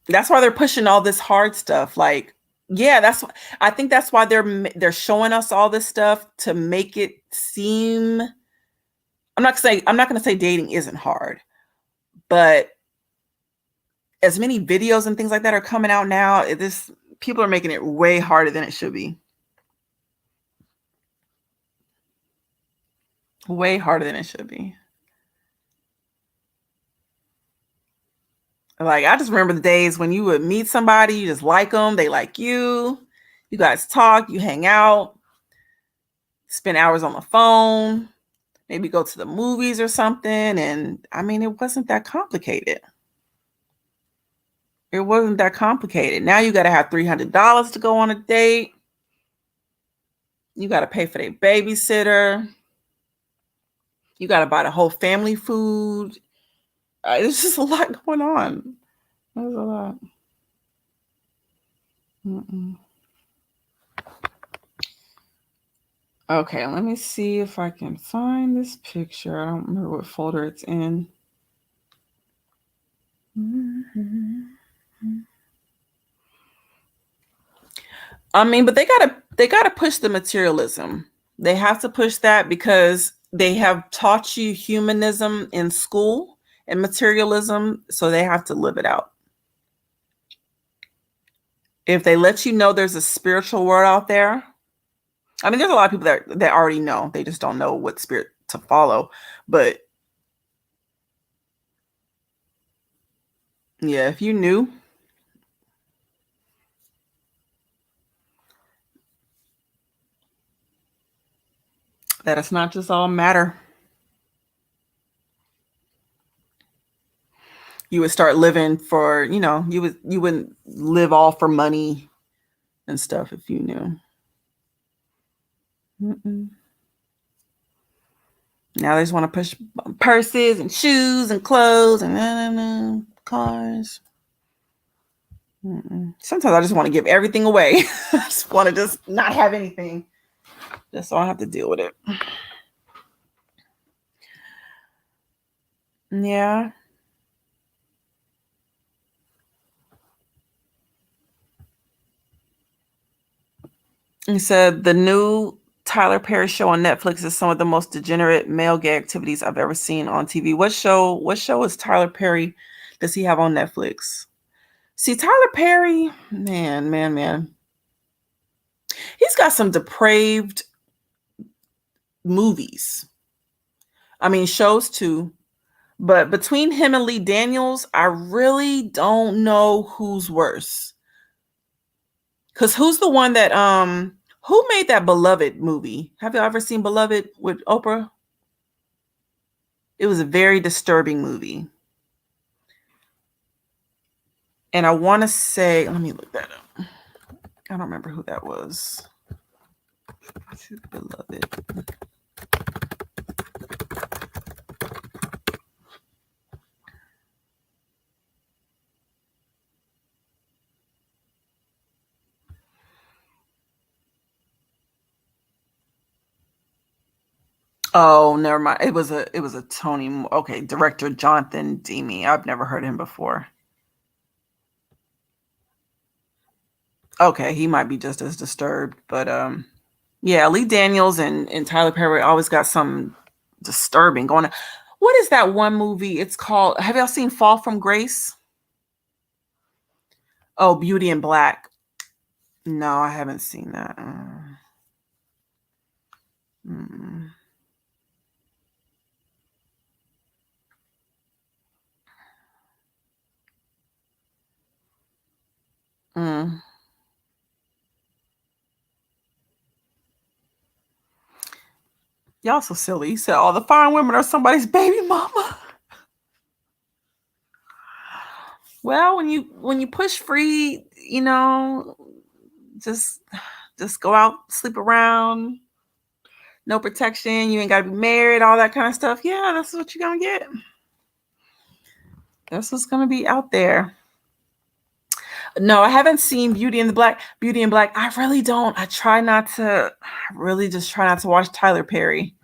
That's why they're pushing all this hard stuff. Like, yeah, I think that's why they're showing us all this stuff to make it seem. I'm not gonna say dating isn't hard, but as many videos and things like that are coming out now, people are making it way harder than it should be. Way harder than it should be. Like, I just remember the days when you would meet somebody, you just like them, they like you. You guys talk, you hang out, spend hours on the phone, maybe go to the movies or something. And I mean, it wasn't that complicated. It wasn't that complicated. Now you got to have $300 to go on a date. You got to pay for their babysitter. You got to buy the whole family food. There's just a lot going on. There's a lot. Mm-mm. Okay, let me see if I can find this picture. I don't remember what folder it's in. I mean, but they gotta push the materialism. They have to push that because they have taught you humanism in school and materialism, so they have to live it out. If they let you know there's a spiritual world out there, I mean, there's a lot of people that already know. They just don't know what spirit to follow. But yeah, if you knew that it's not just all matter, you would start living for, you wouldn't live all for money and stuff if you knew. Mm-mm. Now they just want to push purses and shoes and clothes and cars. Mm-mm. Sometimes I just want to give everything away. I just want to just not have anything, just so I don't have to deal with it. Yeah. He said the new Tyler Perry show on Netflix is some of the most degenerate male gay activities I've ever seen on TV. What show is Tyler Perry does he have on Netflix? See, Tyler Perry, man. He's got some depraved movies. I mean, shows too. But between him and Lee Daniels, I really don't know who's worse. Because who's the one that who made that Beloved movie? Have you ever seen Beloved with Oprah? It was a very disturbing movie. And I want to say, let me look that up. I don't remember who that was. Beloved. Oh, never mind. It was a Tony. Okay, director Jonathan Demme. I've never heard him before. Okay, he might be just as disturbed, but yeah, Lee Daniels and Tyler Perry always got some disturbing going on. What is that one movie? It's called. Have y'all seen Fall from Grace? Oh, Beauty in Black. No, I haven't seen that. Mm. Mm. Y'all so silly. He said all the fine women are somebody's baby mama. Well, when you push free, just go out, sleep around, no protection, you ain't gotta be married, all that kind of stuff. Yeah, that's what you're gonna get. That's what's gonna be out there. No, I haven't seen Beauty in Black. I really don't. I really just try not to watch Tyler Perry.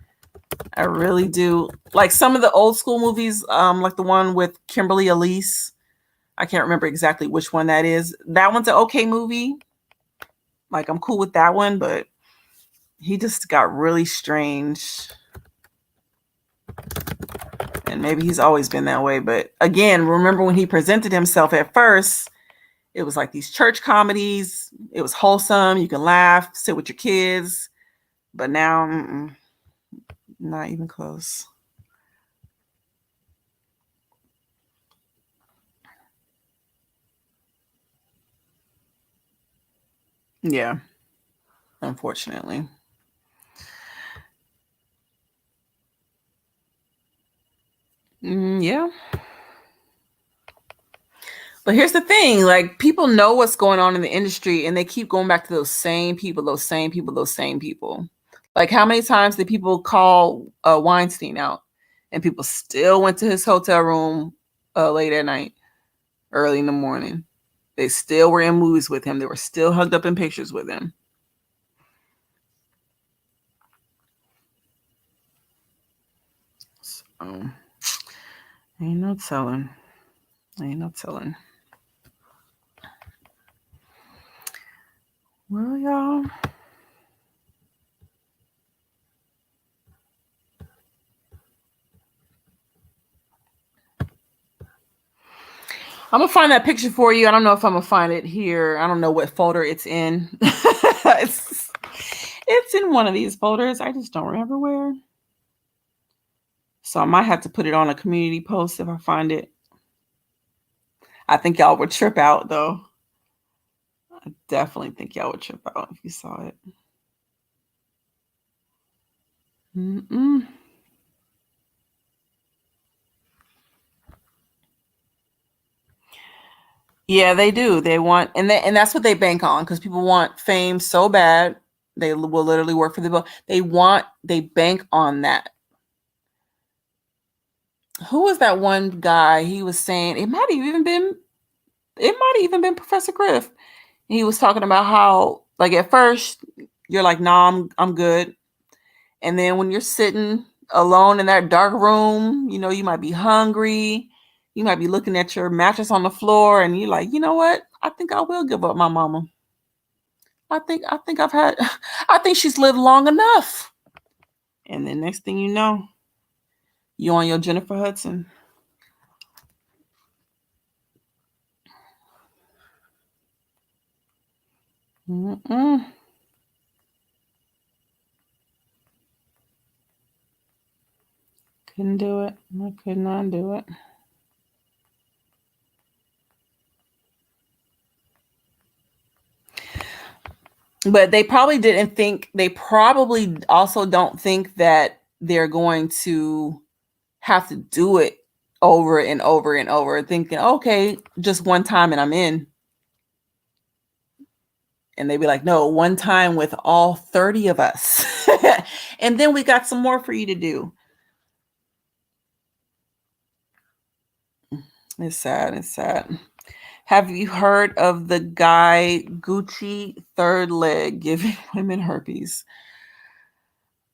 I really do. Like some of the old school movies, like the one with Kimberly Elise. I can't remember exactly which one that is. That one's an okay movie. Like I'm cool with that one, but he just got really strange. And maybe he's always been that way. But again, remember when he presented himself at first, it was like these church comedies. It was wholesome. You can laugh, sit with your kids. But now, not even close. Yeah, unfortunately. Yeah. But here's the thing, like people know what's going on in the industry and they keep going back to those same people. Like how many times did people call Weinstein out and people still went to his hotel room late at night, early in the morning. They still were in movies with him. They were still hugged up in pictures with him. So, ain't no telling. Well, y'all. gonna find that picture for you. I don't know if I'm gonna find it here. I don't know what folder it's in. It's in one of these folders. I just don't remember where. So I might have to put it on a community post if I find it. I think y'all would trip out though. I definitely think y'all would trip out if you saw it. Mm-mm. Yeah, they do. They want, and that's what they bank on, because people want fame so bad. They will literally work for the bill. They bank on that. Who was that one guy? He was saying it might have even been Professor Griff. He was talking about how, like, at first you're like, nah, I'm good. And then when you're sitting alone in that dark room, you know, you might be hungry. You might be looking at your mattress on the floor and you're like, you know what? I think I will give up my mama. I think I think she's lived long enough. And then next thing you know, you on your Jennifer Hudson. Mm-mm. Couldn't do it. I could not do it. But they probably didn't think, they probably also don't think that they're going to have to do it over and over and over, thinking, okay, just one time and I'm in. And they'd be like, no, one time with all 30 of us. And then we got some more for you to do. It's sad. It's sad. Have you heard of the guy Gucci third leg giving women herpes?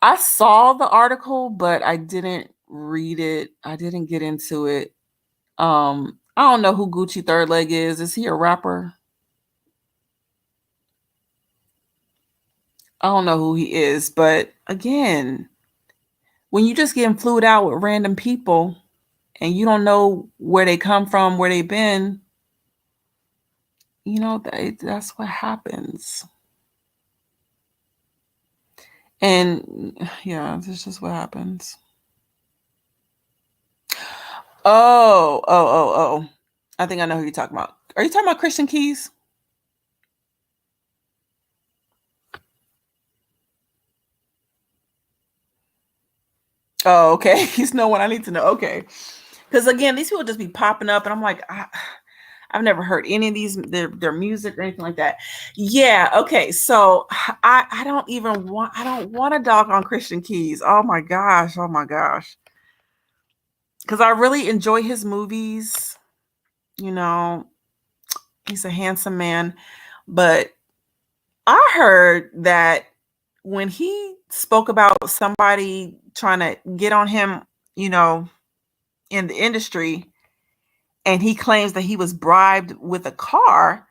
I saw the article, but I didn't read it. I didn't get into it. I don't know who Gucci third leg is. Is he a rapper? I don't know who he is, but again, when you just getting flued out with random people and you don't know where they come from, where they've been, you know, that's what happens. And yeah, that's just what happens. Oh. I think I know who you're talking about. Are you talking about Christian Keys? Oh, okay. He's no one I need to know. Okay. Because again, these people just be popping up, and I'm like, I've never heard any of these, their music or anything like that. Yeah. Okay. So I don't want a dog on Christian Keys. Oh my gosh. Oh my gosh. Because I really enjoy his movies. You know, he's a handsome man, but I heard that when he spoke about somebody trying to get on him, you know, in the industry, and he claims that he was bribed with a car,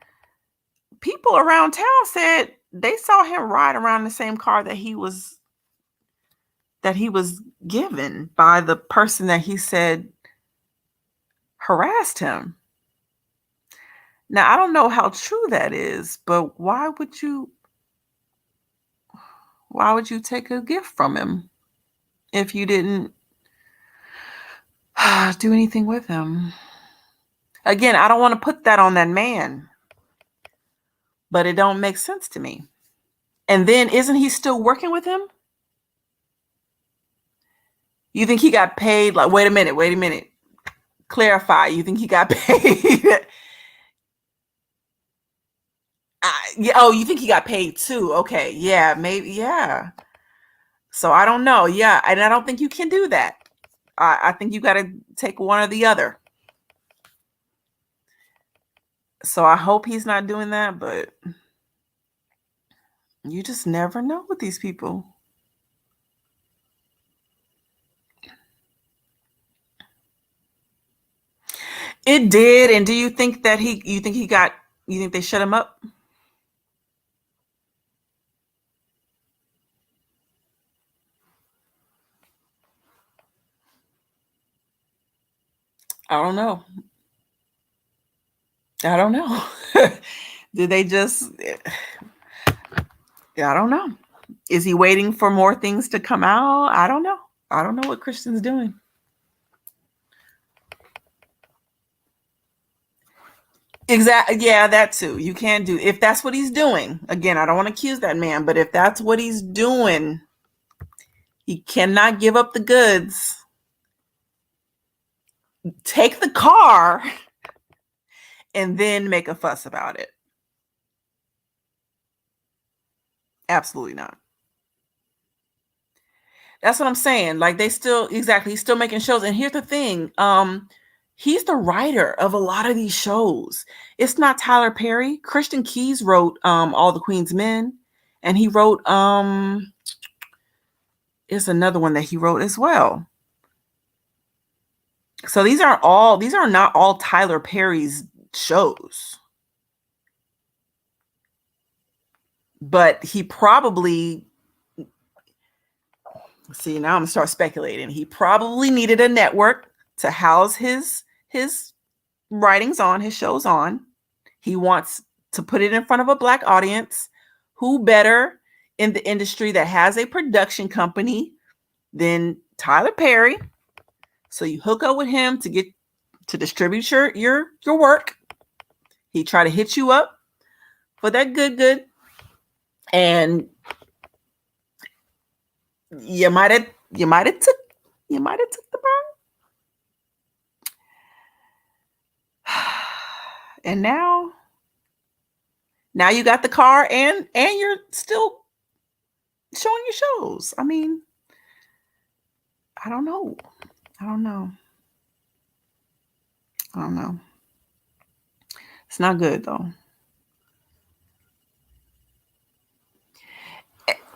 people around town said they saw him ride around the same car that he was given by the person that he said harassed him. Now, I don't know how true that is, but why would you take a gift from him if you didn't do anything with him? Again, I don't want to put that on that man, but it don't make sense to me. And then isn't he still working with him? You think he got paid? Like, wait a minute. Clarify. You think he got paid? Yeah, oh, you think he got paid too? Okay, yeah, maybe, yeah. So I don't know. Yeah, and I don't think you can do that. I think you got to take one or the other. So I hope he's not doing that, but you just never know with these people. It did. And do you think that you think they shut him up? I don't know. I don't know. Do they just, I don't know. Is he waiting for more things to come out? I don't know. I don't know what Christian's doing. Exactly. Yeah, that too. You can't do, if that's what he's doing. Again, I don't want to accuse that man, but if that's what he's doing, he cannot give up the goods. Take the car and then make a fuss about it. Absolutely not. That's what I'm saying. Like they still, exactly, he's still making shows. And here's the thing. He's the writer of a lot of these shows. It's not Tyler Perry. Christian Keyes wrote All the Queen's Men. And he wrote it's another one that he wrote as well. So these are not all Tyler Perry's shows. But he probably, see, now I'm gonna start speculating. He probably needed a network to house his writings on, his shows on. He wants to put it in front of a Black audience. Who better in the industry that has a production company than Tyler Perry? So you hook up with him to distribute your work. He try to hit you up for that good, and you might have took the burn. And now you got the car and you're still showing your shows. I mean, I don't know. It's not good though.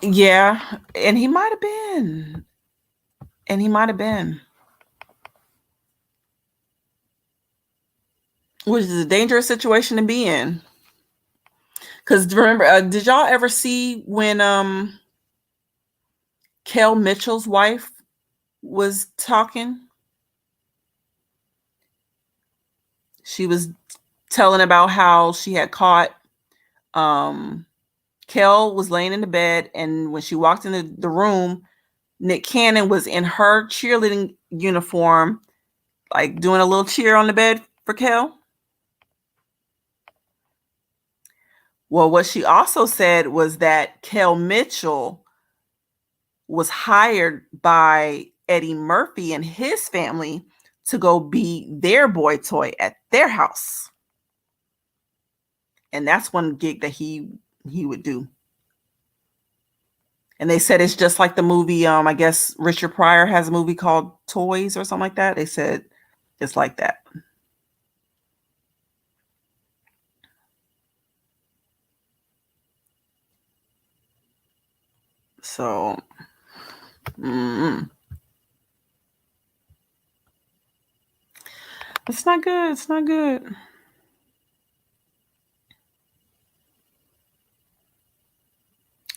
Yeah, and he might have been. Which is a dangerous situation to be in. Because remember, did y'all ever see when Kel Mitchell's wife was talking? She was telling about how she had caught Kel was laying in the bed, and when she walked into the room, Nick Cannon was in her cheerleading uniform, like doing a little cheer on the bed for Kel. Well, what she also said was that Kel Mitchell was hired by Eddie Murphy and his family to go be their boy toy at their house. And that's one gig that he would do. And they said it's just like the movie, I guess Richard Pryor has a movie called Toys or something like that. They said it's like that. So, it's not good. It's not good.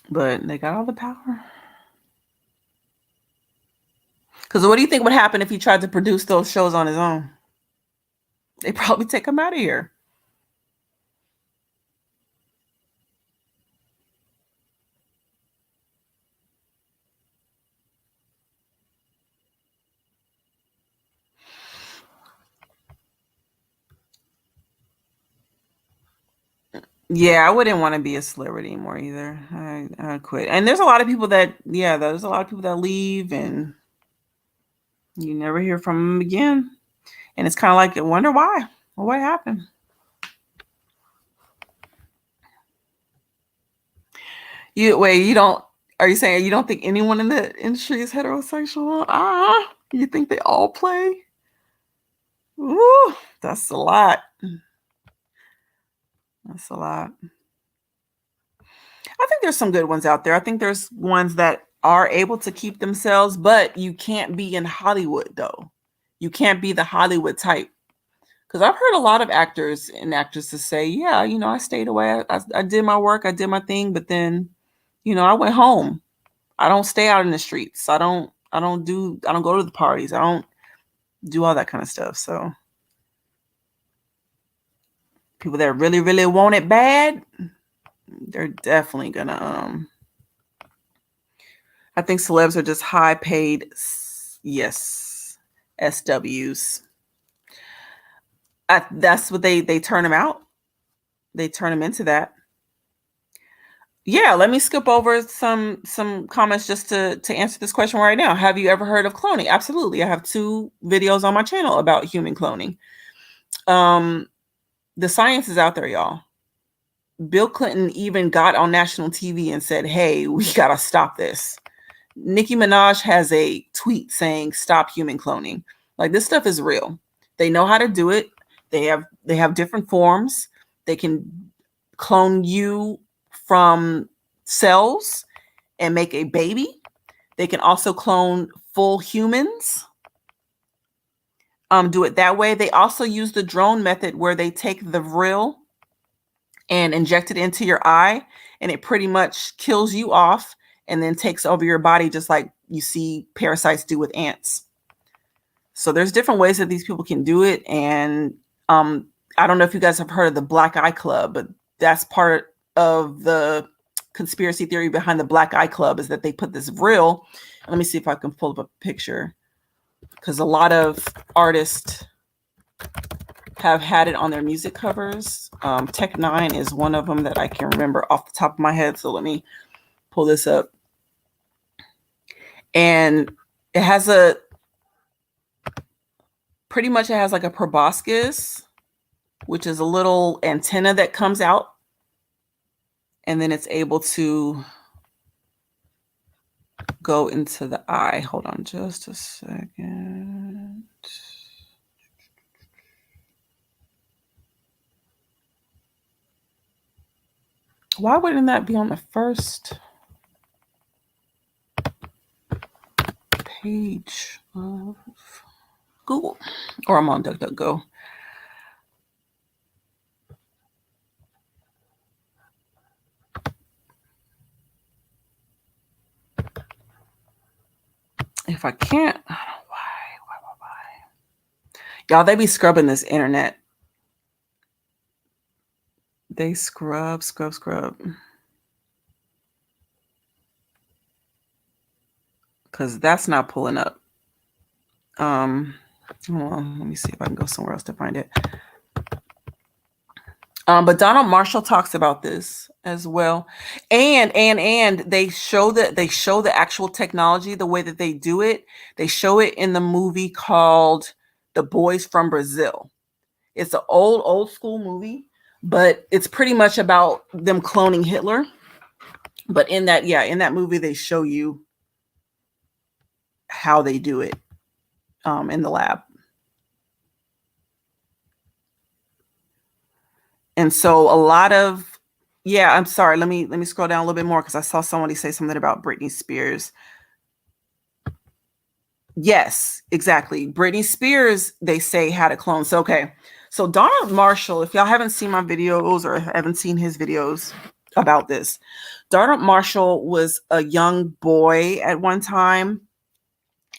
But they got all the power. Because what do you think would happen if he tried to produce those shows on his own? They'd probably take him out of here. Yeah, I wouldn't want to be a celebrity anymore either. I quit. And there's a lot of people that leave and you never hear from them again. And it's kind of like, I wonder why. Well, what happened? Are you saying you don't think anyone in the industry is heterosexual? You think they all play? Ooh, that's a lot. That's a lot. I think there's some good ones out there. I think there's ones that are able to keep themselves, but you can't be in Hollywood though. You can't be the Hollywood type. Because I've heard a lot of actors and actresses say, yeah, I stayed away. I did my work. I did my thing. But then, I went home. I don't stay out in the streets. I don't go to the parties. I don't do all that kind of stuff. So People that really, really want it bad, they're definitely gonna I think celebs are just high paid, yes, SWs. That's what they turn them out. They turn them into that. Yeah, let me skip over some comments just to answer this question right now. Have you ever heard of cloning? Absolutely. I have 2 videos on my channel about human cloning. The science is out there, y'all. Bill Clinton even got on national TV and said, "Hey, we got to stop this." Nicki Minaj has a tweet saying, "Stop human cloning." Like, this stuff is real. They know how to do it. They have different forms. They can clone you from cells and make a baby. They can also clone full humans. Do it that way. They also use the drone method where they take the vril and inject it into your eye, and it pretty much kills you off and then takes over your body, just like you see parasites do with ants. So there's different ways that these people can do it. And I don't know if you guys have heard of the Black Eye Club, but that's part of the conspiracy theory behind the Black Eye Club, is that they put this vril. Let me see if I can pull up a picture, because a lot of artists have had it on their music covers. Tech Nine is one of them that I can remember off the top of my head. So let me pull this up. And it has pretty much it has like a proboscis, which is a little antenna that comes out. And then it's able to go into the eye. Hold on just a second. Why wouldn't that be on the first page of Google? Or I'm on DuckDuckGo. If I can't, I don't know why. Y'all, they be scrubbing this internet. They scrub. Because that's not pulling up. Hold on, let me see if I can go somewhere else to find it. But Donald Marshall talks about this as well. And they show the actual technology, the way that they do it. They show it in the movie called The Boys from Brazil. It's an old school movie, but it's pretty much about them cloning Hitler. But in that movie, they show you how they do it in the lab. And so a lot of, I'm sorry, let me scroll down a little bit more, because I saw somebody say something about Britney Spears. Yes, exactly. Britney Spears, they say, had a clone. So, okay. So Donald Marshall, if y'all haven't seen my videos or haven't seen his videos about this, Donald Marshall was a young boy at one time,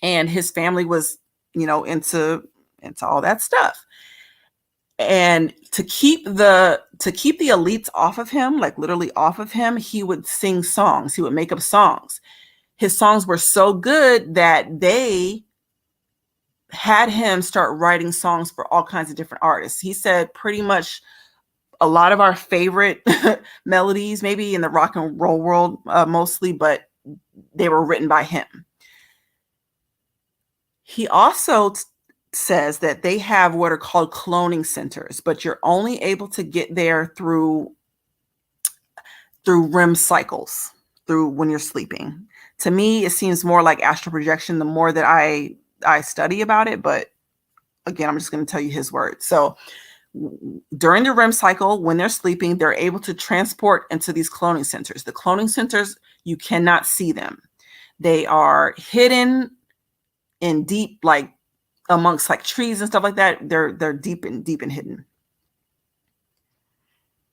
and his family was, into all that stuff. And to keep the elites off of him, like literally off of him, he would sing songs. He would make up songs. His songs were so good that they had him start writing songs for all kinds of different artists. He said pretty much a lot of our favorite melodies, maybe in the rock and roll world mostly, but they were written by him. He also says that they have what are called cloning centers, but you're only able to get there through REM cycles, through when you're sleeping. To me, it seems more like astral projection the more that I study about it. But again, I'm just going to tell you his words. So during the REM cycle, when they're sleeping, they're able to transport into these cloning centers. The cloning centers, you cannot see them. They are hidden in deep, like amongst like trees and stuff like that. They're deep and hidden.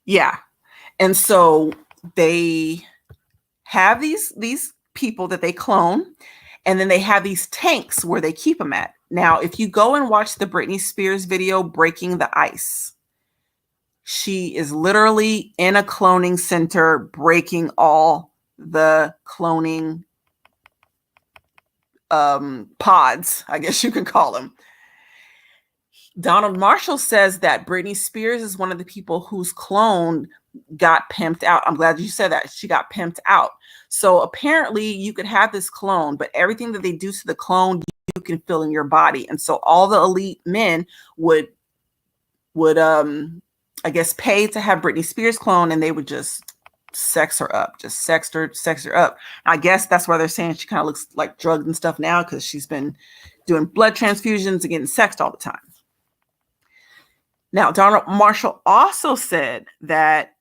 Yeah. And so they have these people that they clone, and then they have these tanks where they keep them at. Now, if you go and watch the Britney Spears video, Breaking the Ice, She is literally in a cloning center breaking all the cloning pods, I guess you could call them. Donald Marshall says that Britney Spears is one of the people whose clone got pimped out. I'm glad you said that. She got pimped out. So apparently you could have this clone, but everything that they do to the clone, you can feel in your body. And so all the elite men would I guess pay to have Britney Spears clone, and they would just sex her up, just sex her up. I guess that's why they're saying she kind of looks like drugged and stuff now, because she's been doing blood transfusions and getting sexed all the time. Now, Donald Marshall also said that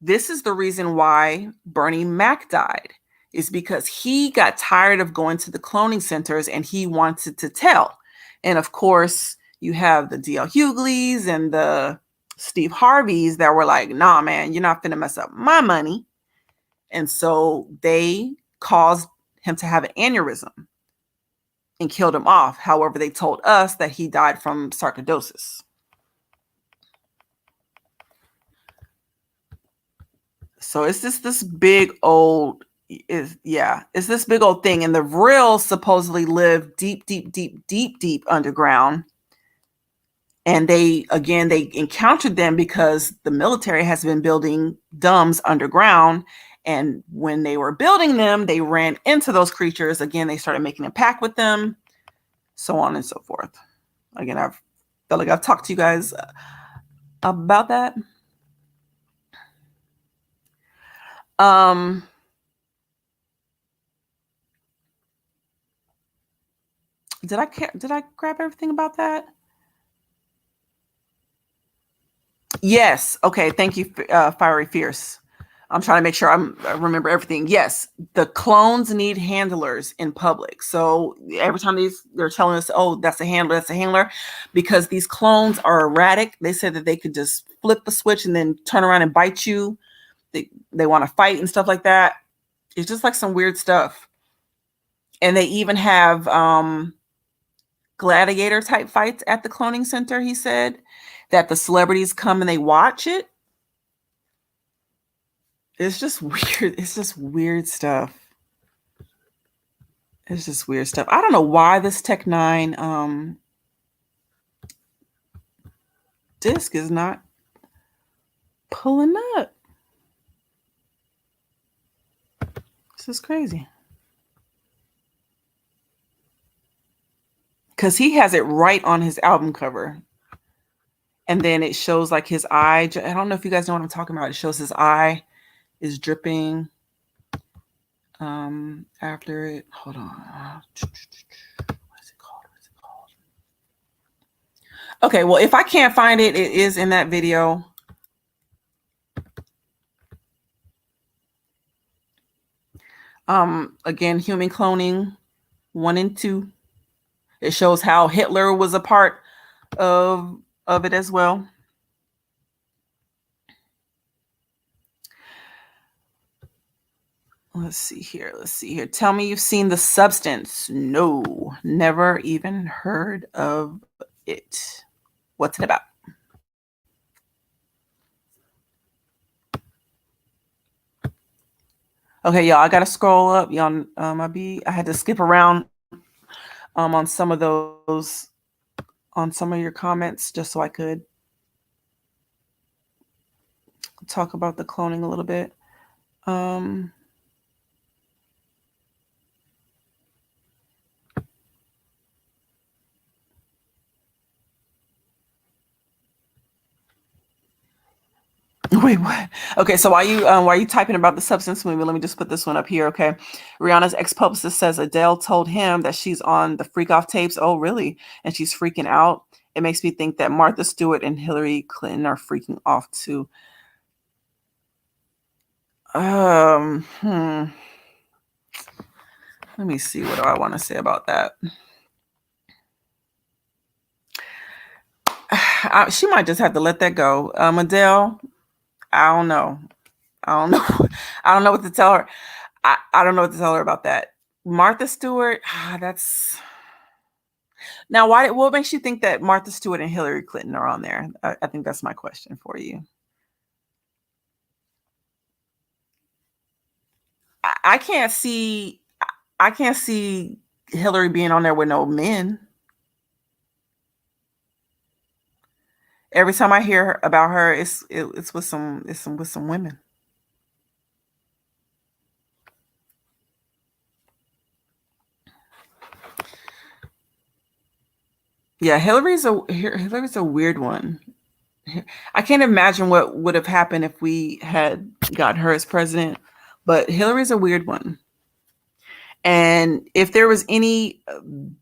this is the reason why Bernie Mac died, is because he got tired of going to the cloning centers and he wanted to tell. And of course, you have the D.L. Hugleys and the Steve Harveys that were like, nah, man, you're not finna mess up my money. And so they caused him to have an aneurysm and killed him off. However, they told us that he died from sarcoidosis. So it's just this big old, it's this big old thing. And the Vrills supposedly live deep underground. And they encountered them because the military has been building domes underground. And when they were building them, they ran into those creatures. Again, they started making a pact with them, so on and so forth. Again, I felt like I've talked to you guys about that. Did I grab everything about that? Yes. Okay. Thank you, Fiery Fierce. I'm trying to make sure I remember everything. Yes, the clones need handlers in public. So every time they're telling us, oh, that's a handler, because these clones are erratic. They said that they could just flip the switch and then turn around and bite you. They want to fight and stuff like that. It's just like some weird stuff. And they even have gladiator type fights at the cloning center, he said, that the celebrities come and they watch it. It's just weird. It's just weird stuff. It's just weird stuff. I don't know why this Tech 9 disc is not pulling up. This is crazy. Because he has it right on his album cover. And then it shows like his eye. I don't know if you guys know what I'm talking about. It shows his eye is dripping after it. Hold on. What is it called? Okay, well, if I can't find it, it is in that video. Again, human cloning 1 and 2. It shows how Hitler was a part of it as well. Let's see here. Tell me you've seen The Substance. No, never even heard of it. What's it about? Okay, y'all, I gotta scroll up. Y'all, I had to skip around on some of those, on some of your comments, just so I could talk about the cloning a little bit. Wait, what? Okay, so while you typing about The Substance movie, let me just put this one up here, okay? Rihanna's ex-publicist says Adele told him that she's on the Freak Off tapes. Oh, really? And she's freaking out. It makes me think that Martha Stewart and Hillary Clinton are freaking off too. Let me see. What do I want to say about that? She might just have to let that go. Adele, I don't know. I don't know what to tell her. I don't know what to tell her about that. Martha Stewart, Now, what makes you think that Martha Stewart and Hillary Clinton are on there? I think that's my question for you. I can't see Hillary being on there with no men. Every time I hear about her, it's with some women. Yeah, Hillary's a weird one. I can't imagine what would have happened if we had got her as president, but Hillary's a weird one. And if there was any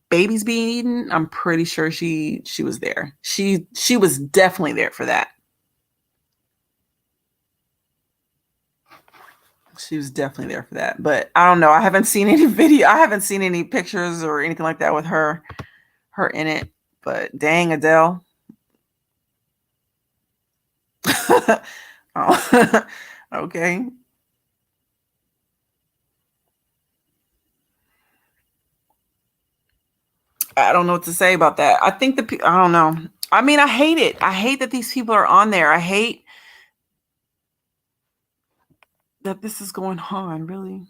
babies being eaten, I'm pretty sure she was there. She was definitely there for that. She was definitely there for that. But I don't know. I haven't seen any video. I haven't seen any pictures or anything like that with her in it. But dang, Adele. Oh, okay. I don't know what to say about that. I think I don't know. I mean, I hate it. I hate that these people are on there. I hate that this is going on, really.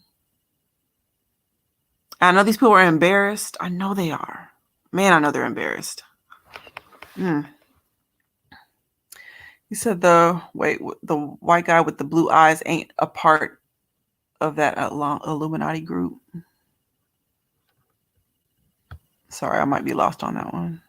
I know these people are embarrassed. I know they are. Man, I know they're embarrassed. You said the white guy with the blue eyes ain't a part of that Illuminati group. Sorry, I might be lost on that one.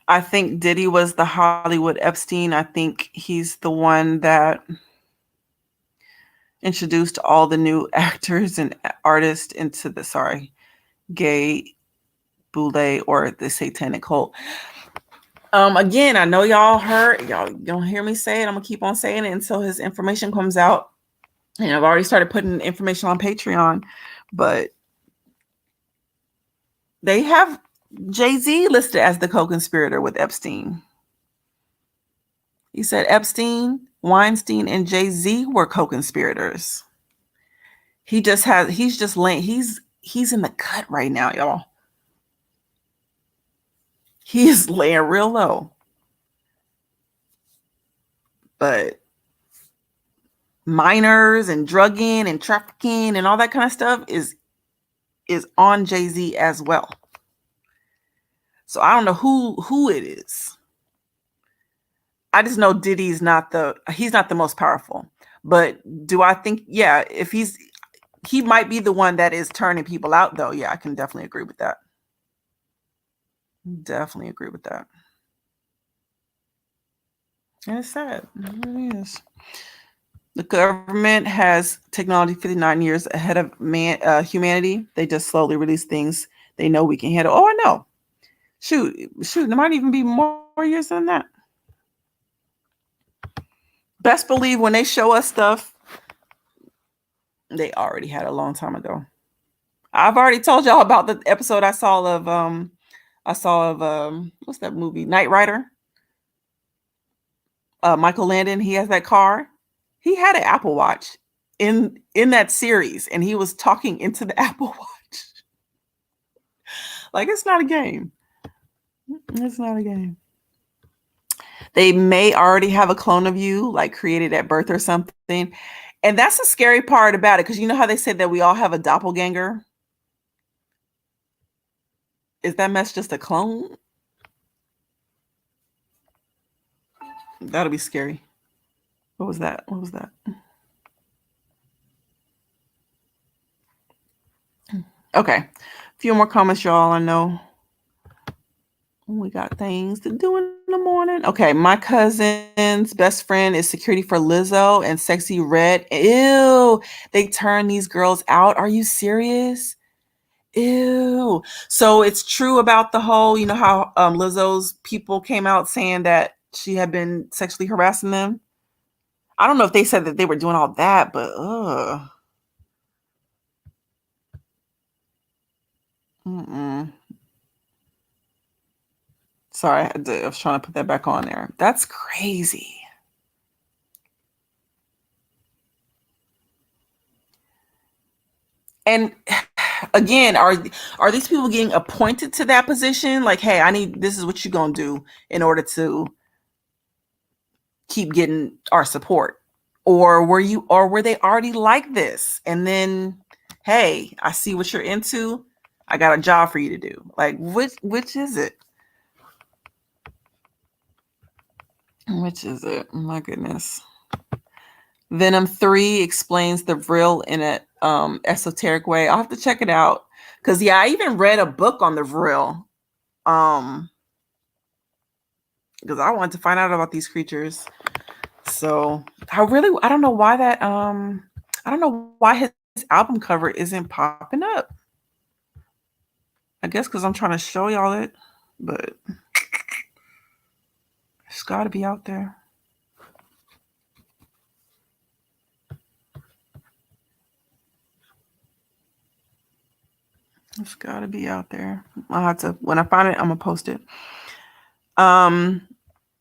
I think Diddy was the Hollywood Epstein. I think he's the one that introduced all the new actors and artists into the gay boule or the satanic cult. Again, I know y'all don't hear me say it. I'm gonna keep on saying it until his information comes out. And I've already started putting information on Patreon, but they have Jay-Z listed as the co-conspirator with Epstein. He said Epstein, Weinstein, and Jay-Z were co-conspirators. He's in the cut right now, y'all. He is laying real low. But minors and drugging and trafficking and all that kind of stuff is on Jay-Z as well. So I don't know who it is. I just know Diddy's not the most powerful. But do I think, yeah, if he might be the one that is turning people out though. Yeah, I can definitely agree with that. Definitely agree with that. And it's sad. It really is. The government has technology 59 years ahead of humanity. They just slowly release things they know we can handle. Oh, I know. Shoot, there might even be more years than that. Best believe when they show us stuff, they already had a long time ago. I've already told y'all about the episode I saw of what's that movie? Knight Rider. Michael Landon, he has that car. He had an Apple Watch in that series, and he was talking into the Apple Watch. Like, it's not a game. It's not a game. They may already have a clone of you, like created at birth or something. And that's the scary part about it, because you know how they said that we all have a doppelganger? Is that mess just a clone? That'll be scary. What was that? Okay. A few more comments, y'all. I know we got things to do in the morning. Okay. My cousin's best friend is security for Lizzo and Sexy Red. Ew. They turn these girls out. Are you serious? Ew. So it's true about the whole, you know how Lizzo's people came out saying that she had been sexually harassing them? I don't know if they said that they were doing all that, but sorry, I was trying to put that back on there. That's crazy. And again, are these people getting appointed to that position? Like, hey, this is what you're gonna do in order to keep getting our support, or were they already like this? And then, hey, I see what you're into. I got a job for you to do. Like, which is it? Which is it? My goodness. Venom 3 explains the Vril in a esoteric way. I'll have to check it out. Because, yeah, I even read a book on the Vril. Because I wanted to find out about these creatures. So, I don't know why that, I don't know why his album cover isn't popping up. I guess because I'm trying to show y'all it. But it's got to be out there. It's got to be out there. I'll have to, when I find it, I'm going to post it.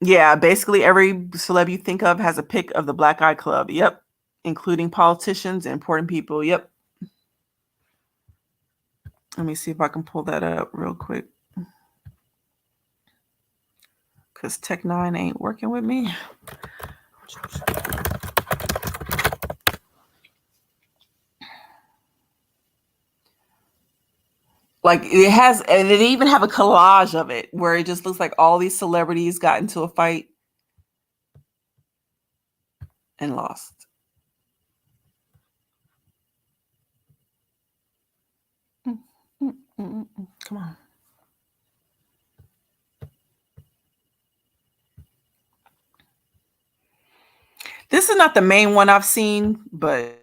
Yeah, basically every celeb you think of has a pic of the Black Eye Club. Yep. Including politicians and important people. Yep. Let me see if I can pull that up real quick. Because Tech9 ain't working with me. Like it has, and it even have a collage of it where it just looks like all these celebrities got into a fight and lost. Come on. This is not the main one I've seen, but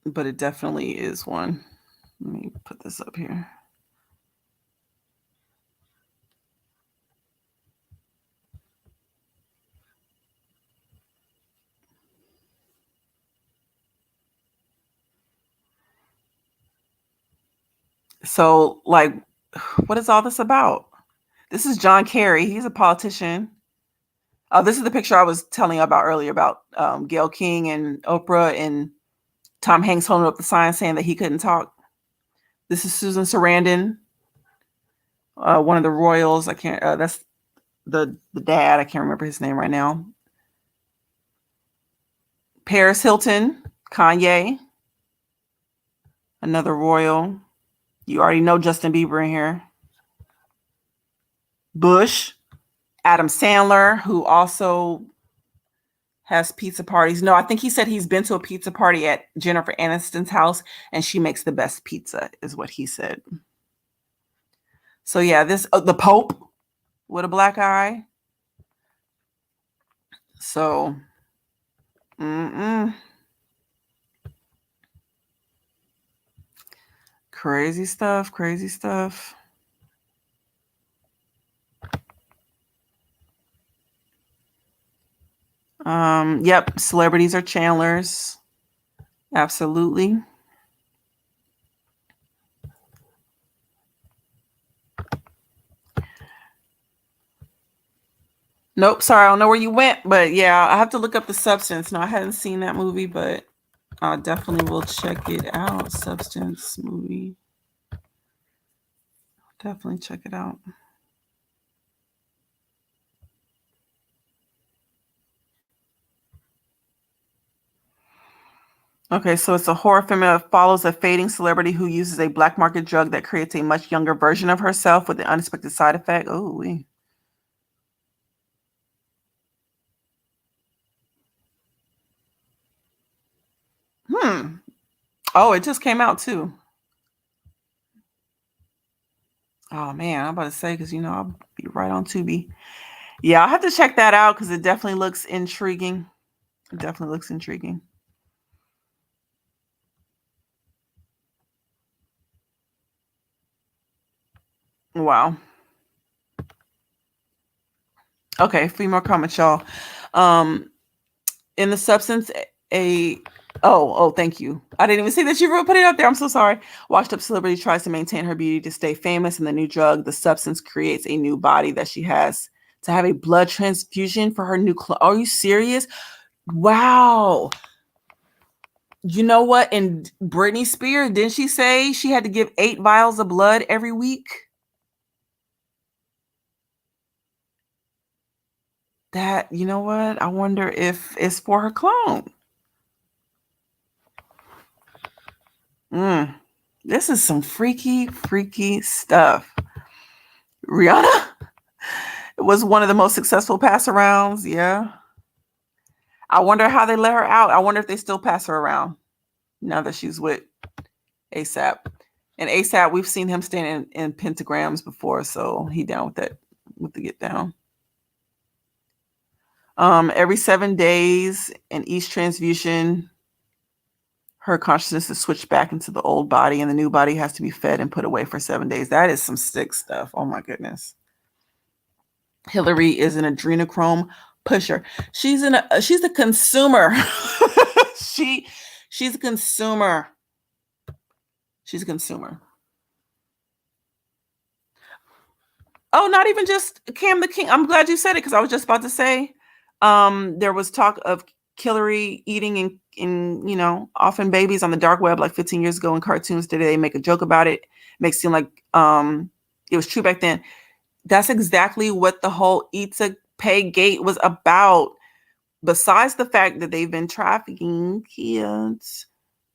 it definitely is one. Let me put this up here. So, like, what is all this about? This is John Kerry. He's a politician. Oh, this is the picture I was telling you about earlier about Gayle King and Oprah and Tom Hanks holding up the sign saying that he couldn't talk. This is Susan Sarandon, one of the royals. I can't. That's the dad. I can't remember his name right now. Paris Hilton, Kanye, another royal. You already know Justin Bieber in here. Bush, Adam Sandler, who also has pizza parties. No, I think he said he's been to a pizza party at Jennifer Aniston's house and she makes the best pizza, is what he said. So yeah, the Pope with a black eye. So, crazy stuff, crazy stuff. Yep, celebrities are channelers. Absolutely. Nope, sorry, I don't know where you went, but yeah, I have to look up The Substance. No, I hadn't seen that movie, but I definitely will check it out. Substance movie. Definitely check it out. Okay, so it's a horror film that follows a fading celebrity who uses a black market drug that creates a much younger version of herself with an unexpected side effect. Oh, Oh, it just came out too. Oh man, I'm about to say because I'll be right on Tubi. Yeah, I'll have to check that out because it definitely looks intriguing. It definitely looks intriguing. Wow. Okay, 3 more comments, y'all. In The Substance, thank you. I didn't even see that you put it up there. I'm so sorry. Washed up celebrity tries to maintain her beauty to stay famous, and the new drug, The Substance, creates a new body that she has to have a blood transfusion for her new Are you serious? Wow. You know what? And Britney Spears, didn't she say she had to give 8 vials of blood every week? That, you know what? I wonder if it's for her clone. This is some freaky, freaky stuff. Rihanna was one of the most successful pass arounds. Yeah. I wonder how they let her out. I wonder if they still pass her around now that she's with ASAP. And ASAP, we've seen him standing in pentagrams before, so he down with that, with the get down. Every 7 days in each transfusion, her consciousness is switched back into the old body, and the new body has to be fed and put away for 7 days. That is some sick stuff. Oh my goodness. Hillary is an adrenochrome pusher. She's a consumer. she's a consumer. She's a consumer. Oh, not even just Cam the King. I'm glad you said it, because I was just about to say there was talk of Hillary eating in often babies on the dark web like 15 years ago in cartoons. Today they make a joke about it. Makes it seem like it was true back then. That's exactly what the whole Eat to Pay gate was about. Besides the fact that they've been trafficking kids,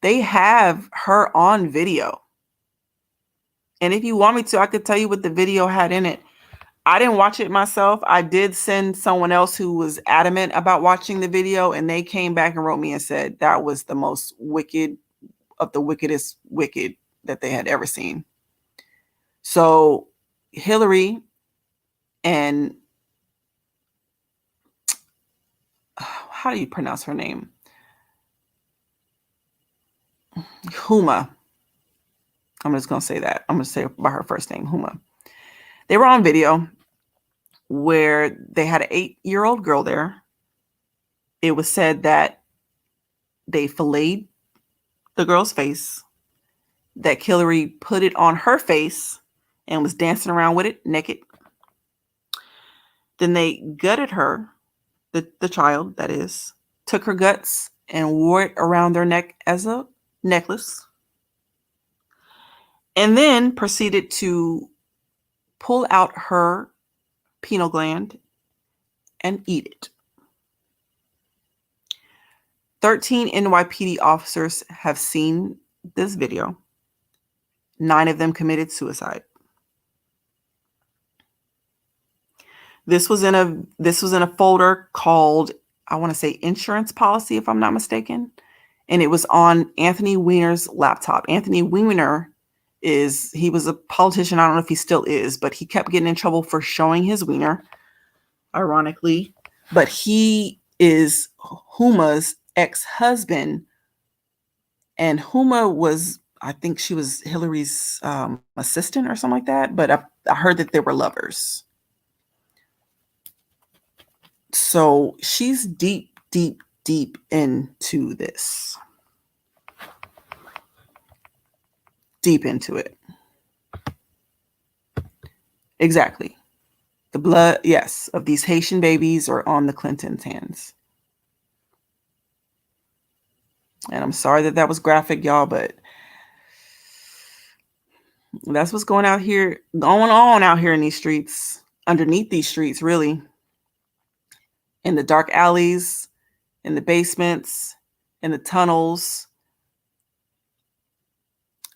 they have her on video. And if you want me to, I could tell you what the video had in it. I didn't watch it myself. I did send someone else who was adamant about watching the video, and they came back and wrote me and said that was the most wicked of the wickedest wicked that they had ever seen. So Hillary and how do you pronounce her name? Huma. I'm just going to say that. I'm going to say by her first name, Huma. They were on video where they had an 8-year-old girl there. It was said that they filleted the girl's face, that Hillary put it on her face and was dancing around with it naked. Then they gutted her, the child, that is, took her guts and wore it around their neck as a necklace, and then proceeded to pull out her pineal gland and eat it. 13 NYPD officers have seen this video. 9 of them committed suicide. This was in a folder called, I want to say, insurance policy, if I'm not mistaken. And it was on Anthony Weiner's laptop. Anthony Weiner he was a politician. I don't know if he still is, but he kept getting in trouble for showing his wiener, ironically. But he is Huma's ex-husband. And Huma was, I think she was Hillary's assistant or something like that. But I heard that they were lovers. So she's deep, deep, deep into this. Deep into it. Exactly. The blood, yes, of these Haitian babies are on the Clintons' hands. And I'm sorry that was graphic, y'all, but that's what's going on out here in these streets, underneath these streets, really. In the dark alleys, in the basements, in the tunnels.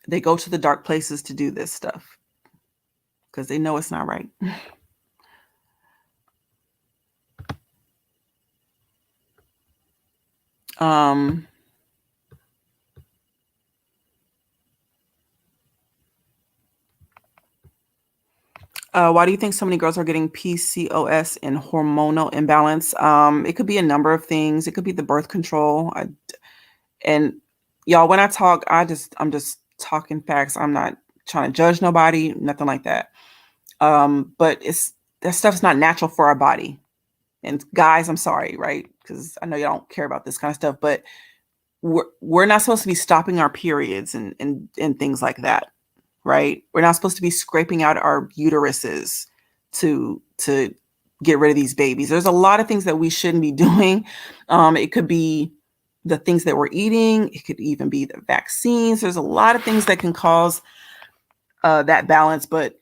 They go to the dark places to do this stuff because they know it's not right. Why do you think so many girls are getting PCOS and hormonal imbalance? It could be a number of things. It could be the birth control. And y'all, when I talk, I'm just talking facts. I'm not trying to judge nobody, nothing like that. But that stuff's not natural for our body. And guys, I'm sorry, right? Because I know you don't care about this kind of stuff, but we're not supposed to be stopping our periods and things like that, right? We're not supposed to be scraping out our uteruses to get rid of these babies. There's a lot of things that we shouldn't be doing. It could be the things that we're eating. It could even be the vaccines. There's a lot of things that can cause that balance, but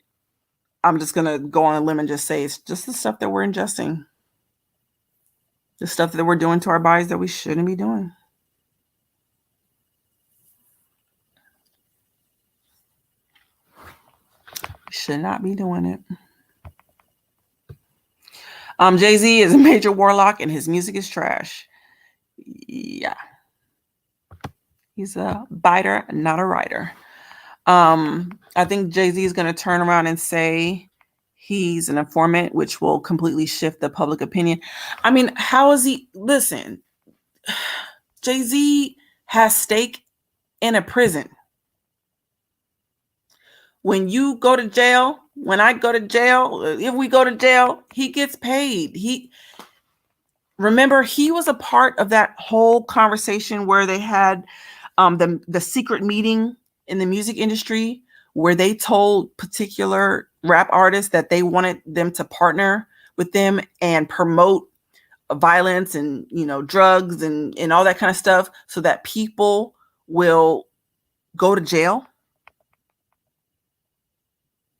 I'm just going to go on a limb and just say it's just the stuff that we're ingesting. The stuff that we're doing to our bodies that we shouldn't be doing. We should not be doing it. Jay-Z is a major warlock and his music is trash. Yeah. He's a biter, not a writer. I think Jay-Z is going to turn around and say he's an informant, which will completely shift the public opinion. I mean, how is he? Listen, Jay-Z has stake in a prison. When you go to jail, when I go to jail, if we go to jail, he gets paid. Remember, he was a part of that whole conversation where they had the secret meeting in the music industry where they told particular rap artists that they wanted them to partner with them and promote violence and, drugs and all that kind of stuff so that people will go to jail.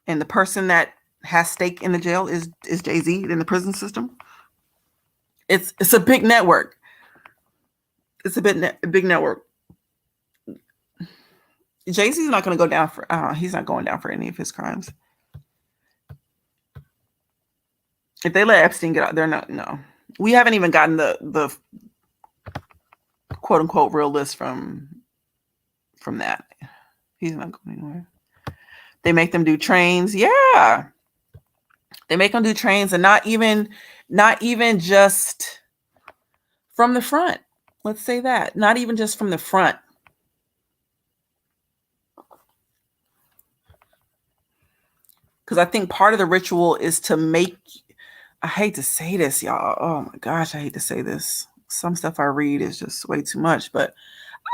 And the person that has stake in the jail is Jay-Z in the prison system. It's a big network. It's a big network. Jay-Z's not going to go down for, he's not going down for any of his crimes. If they let Epstein get out, they're not, no. We haven't even gotten the quote unquote real list from that. He's not going anywhere. They make them do trains. Yeah. They make them do trains and not even just from the front. Let's say that. Not even just from the front. Because I think part of the ritual is to make, I hate to say this, y'all. Oh my gosh, I hate to say this. Some stuff I read is just way too much. But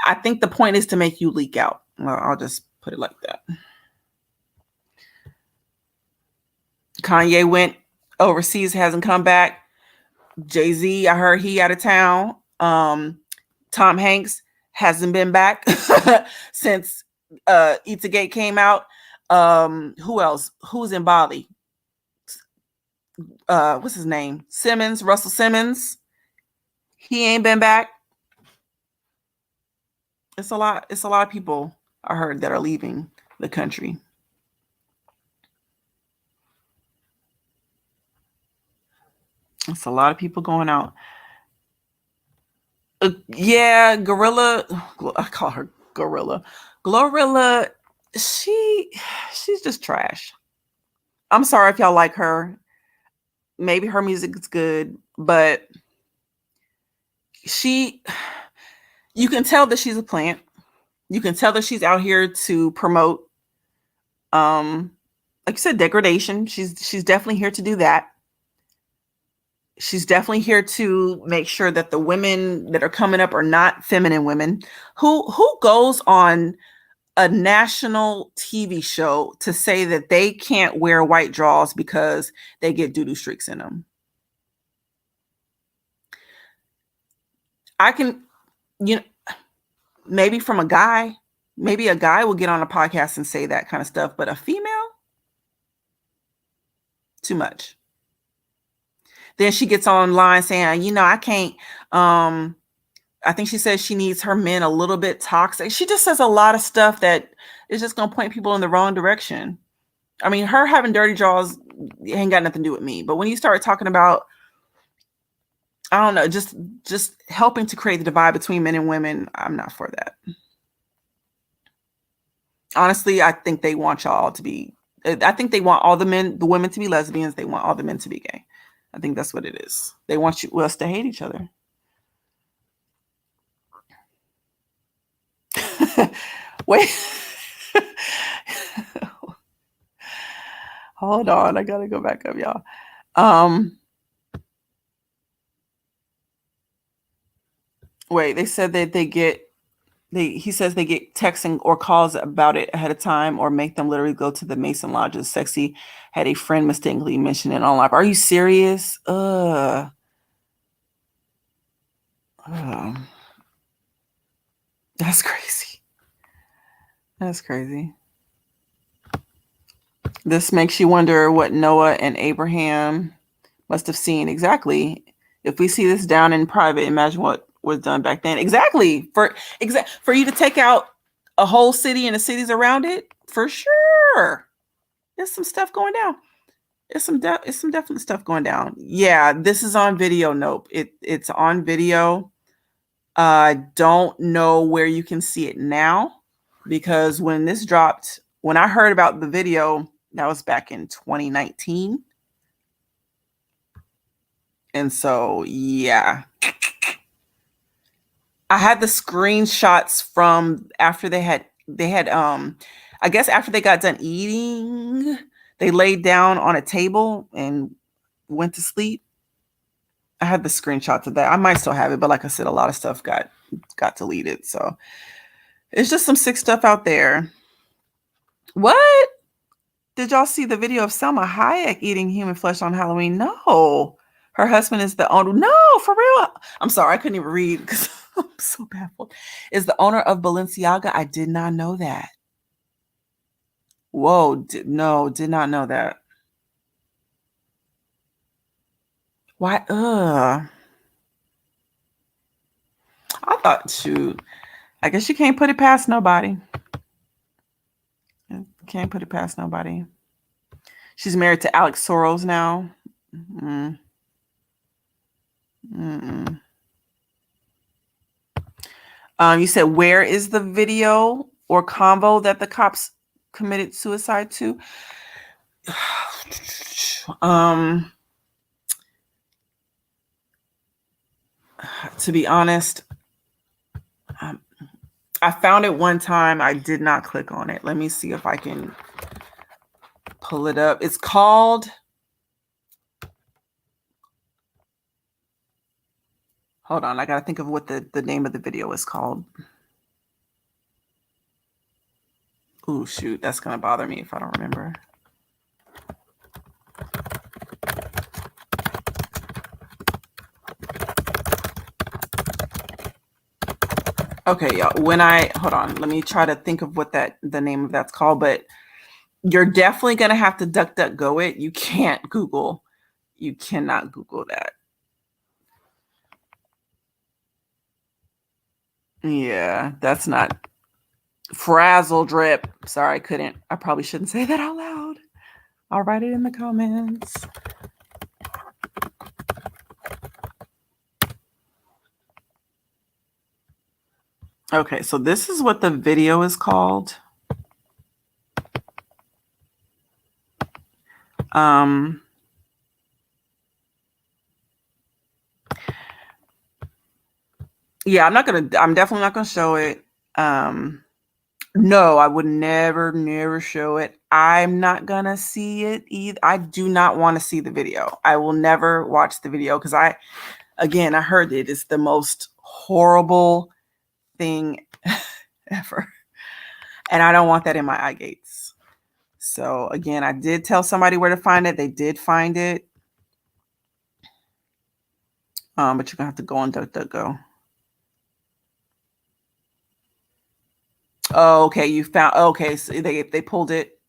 I think the point is to make you leak out. Well, I'll just put it like that. Kanye went overseas, hasn't come back. Jay-Z, I heard he out of town. Tom Hanks hasn't been back since Eatagate came out. Who else? Who's in Bali? What's his name? Russell Simmons. He ain't been back. It's a lot of people I heard that are leaving the country. It's a lot of people going out. Yeah, Gorilla. I call her Gorilla. Glorilla. She's just trash. I'm sorry if y'all like her. Maybe her music is good, but you can tell that she's a plant. You can tell that she's out here to promote, like you said, degradation. She's definitely here to do that. She's definitely here to make sure that the women that are coming up are not feminine women. Who goes on a national TV show to say that they can't wear white drawers because they get doo-doo streaks in them? I can, maybe from a guy, maybe a guy will get on a podcast and say that kind of stuff, but a female, too much. Then she gets online saying, I can't, I think she says she needs her men a little bit toxic. She just says a lot of stuff that is just going to point people in the wrong direction. I mean, her having dirty jaws ain't got nothing to do with me. But when you start talking about, I don't know, just helping to create the divide between men and women, I'm not for that. Honestly, I think they want y'all to be, I think they want all the women to be lesbians. They want all the men to be gay. I think that's what it is. They want us to hate each other. Wait. Hold on. I got to go back up, y'all. Wait, they said that he says they get texting or calls about it ahead of time or make them literally go to the Mason Lodges. Sexy had a friend mistakenly mention it on live. Are you serious? That's crazy. That's crazy. This makes you wonder what Noah and Abraham must have seen. Exactly. If we see this down in private, imagine what was done back then. Exactly. For you to take out a whole city and the cities around it, for sure. There's some stuff going down. It's some definite stuff going down. Yeah, this is on video. Nope. It's on video. I don't know where you can see it now, because when this dropped, when I heard about the video, that was back in 2019. And so, yeah. I had the screenshots from after they had I guess after they got done eating, they laid down on a table and went to sleep. I had the screenshots of that. I might still have it, but like I said, a lot of stuff got deleted. So it's just some sick stuff out there. What? Did y'all see the video of Selma Hayek eating human flesh on Halloween? No. Her husband is the owner. No, for real. I'm sorry, I couldn't even read because I'm so baffled. Is the owner of Balenciaga? I did not know that. Whoa, did not know that. Why? I thought, shoot, I guess you can't put it past nobody. Can't put it past nobody. She's married to Alex Soros now. Mm-mm. Mm-mm. You said, where is the video or convo that the cops committed suicide to? To be honest, I found it one time. I did not click on it. Let me see if I can pull it up. It's called... Hold on. I got to think of what the name of the video is called. Ooh, shoot. That's going to bother me if I don't remember. Okay, y'all. Hold on. Let me try to think of what the name of that's called. But you're definitely going to have to DuckDuckGo it. You can't Google. You cannot Google that. Yeah, that's not... Frazzle drip. Sorry, I couldn't. I probably shouldn't say that out loud. I'll write it in the comments. Okay, so this is what the video is called. Yeah, I'm definitely not gonna show it. No, I would never show it. I'm not gonna see it either. I do not want to see the video. I will never watch the video because I heard it is the most horrible thing ever. And I don't want that in my eye gates. So again, I did tell somebody where to find it. They did find it. But you're gonna have to go on DuckDuckGo. Oh, okay. You found... Okay, so they pulled it.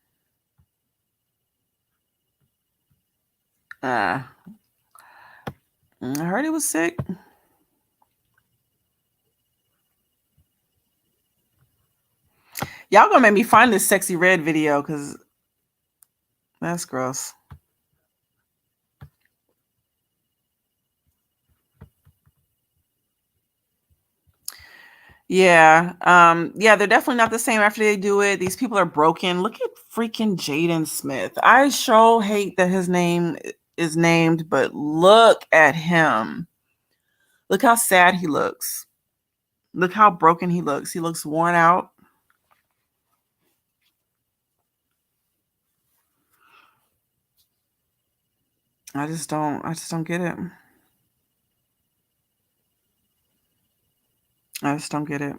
I heard it was sick. Y'all gonna make me find this sexy red video because that's gross. Yeah. Yeah, they're definitely not the same after they do it. These people are broken. Look at freaking Jaden Smith. I sure hate that his name is named, but look at him. Look how sad he looks. Look how broken he looks. He looks worn out. I just don't get it. I just don't get it.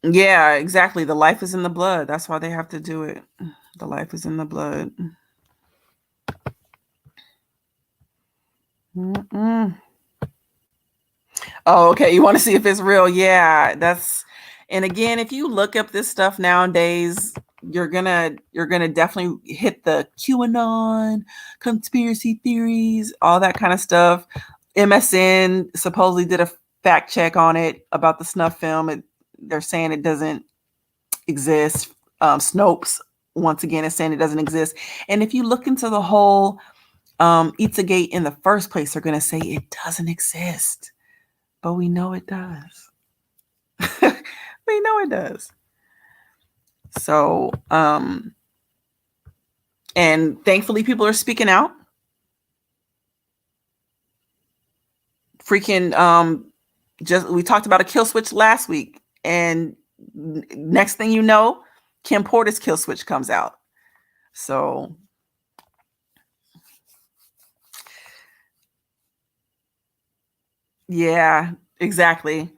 Yeah, exactly. The life is in the blood. That's why they have to do it. The life is in the blood. Mm-mm. Oh, okay. You want to see if it's real? Yeah, and again, if you look up this stuff nowadays, you're gonna definitely hit the QAnon, conspiracy theories, all that kind of stuff. MSN supposedly did a fact check on it about the snuff film. They're saying it doesn't exist. Snopes once again is saying it doesn't exist. And if you look into the whole Pizzagate in the first place, they're going to say it doesn't exist. But we know it does. We know it does. So, and thankfully people are speaking out. Freaking, we talked about a kill switch last week. And next thing you know, Kim Porter's kill switch comes out. So, yeah, exactly.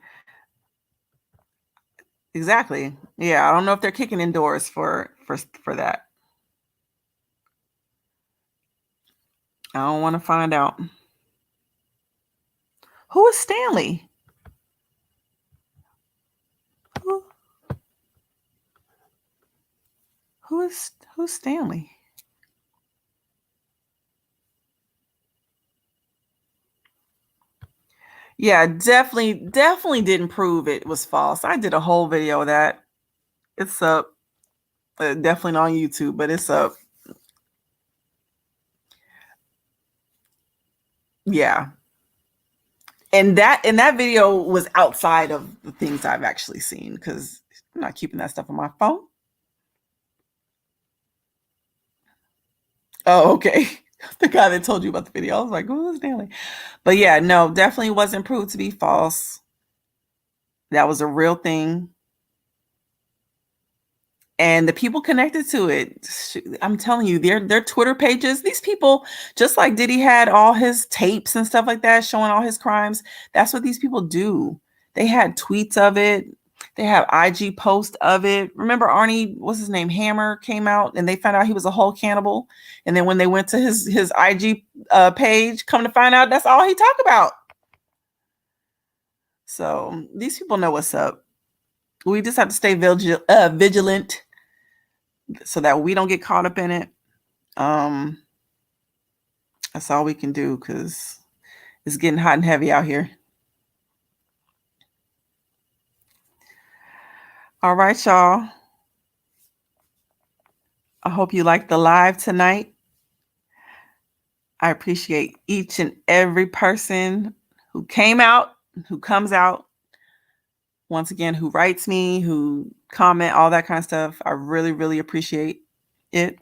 Exactly. Yeah, I don't know if they're kicking indoors for that. I don't want to find out. Who is Stanley? Who's Stanley? Yeah, definitely didn't prove it was false. I did a whole video of that. It's up. Definitely not on YouTube, but it's up. Yeah. And that video was outside of the things I've actually seen because I'm not keeping that stuff on my phone. Oh, okay. The guy that told you about the video. I was like, who is Stanley? But yeah, no, definitely wasn't proved to be false. That was a real thing. And the people connected to it, I'm telling you, their Twitter pages, these people, just like Diddy had all his tapes and stuff like that, showing all his crimes. That's what these people do. They had tweets of it. They have IG posts of it. Remember Arnie, what's his name? Hammer came out and they found out he was a whole cannibal. And then when they went to his IG page, come to find out that's all he talked about. So these people know what's up. We just have to stay vigilant so that we don't get caught up in it. That's all we can do because it's getting hot and heavy out here. All right, y'all. I hope you liked the live tonight. I appreciate each and every person who came out, who comes out. Once again, who writes me, who comment, all that kind of stuff. I really, really appreciate it.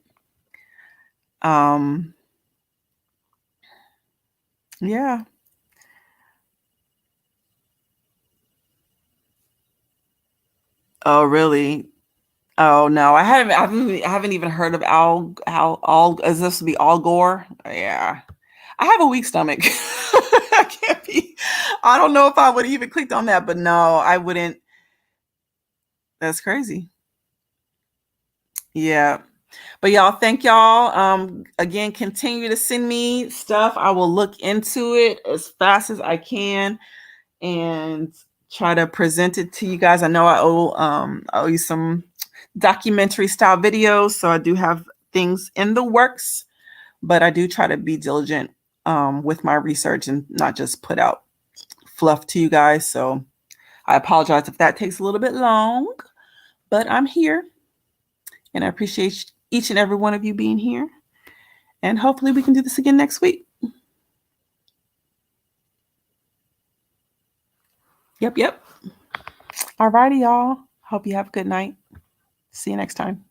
Yeah. Oh, really? Oh no, I haven't even heard of Al is this to be Al Gore? Yeah. I have a weak stomach. I can't be. I don't know if I would even clicked on that, but no, I wouldn't. That's crazy. Yeah. But y'all, thank y'all. Again, continue to send me stuff. I will look into it as fast as I can and try to present it to you guys. I know I owe you some documentary style videos, so I do have things in the works, but I do try to be diligent with my research and not just put out fluff to you guys. So I apologize if that takes a little bit long, but I'm here and I appreciate each and every one of you being here. And hopefully we can do this again next week. Yep. All righty, y'all. Hope you have a good night. See you next time.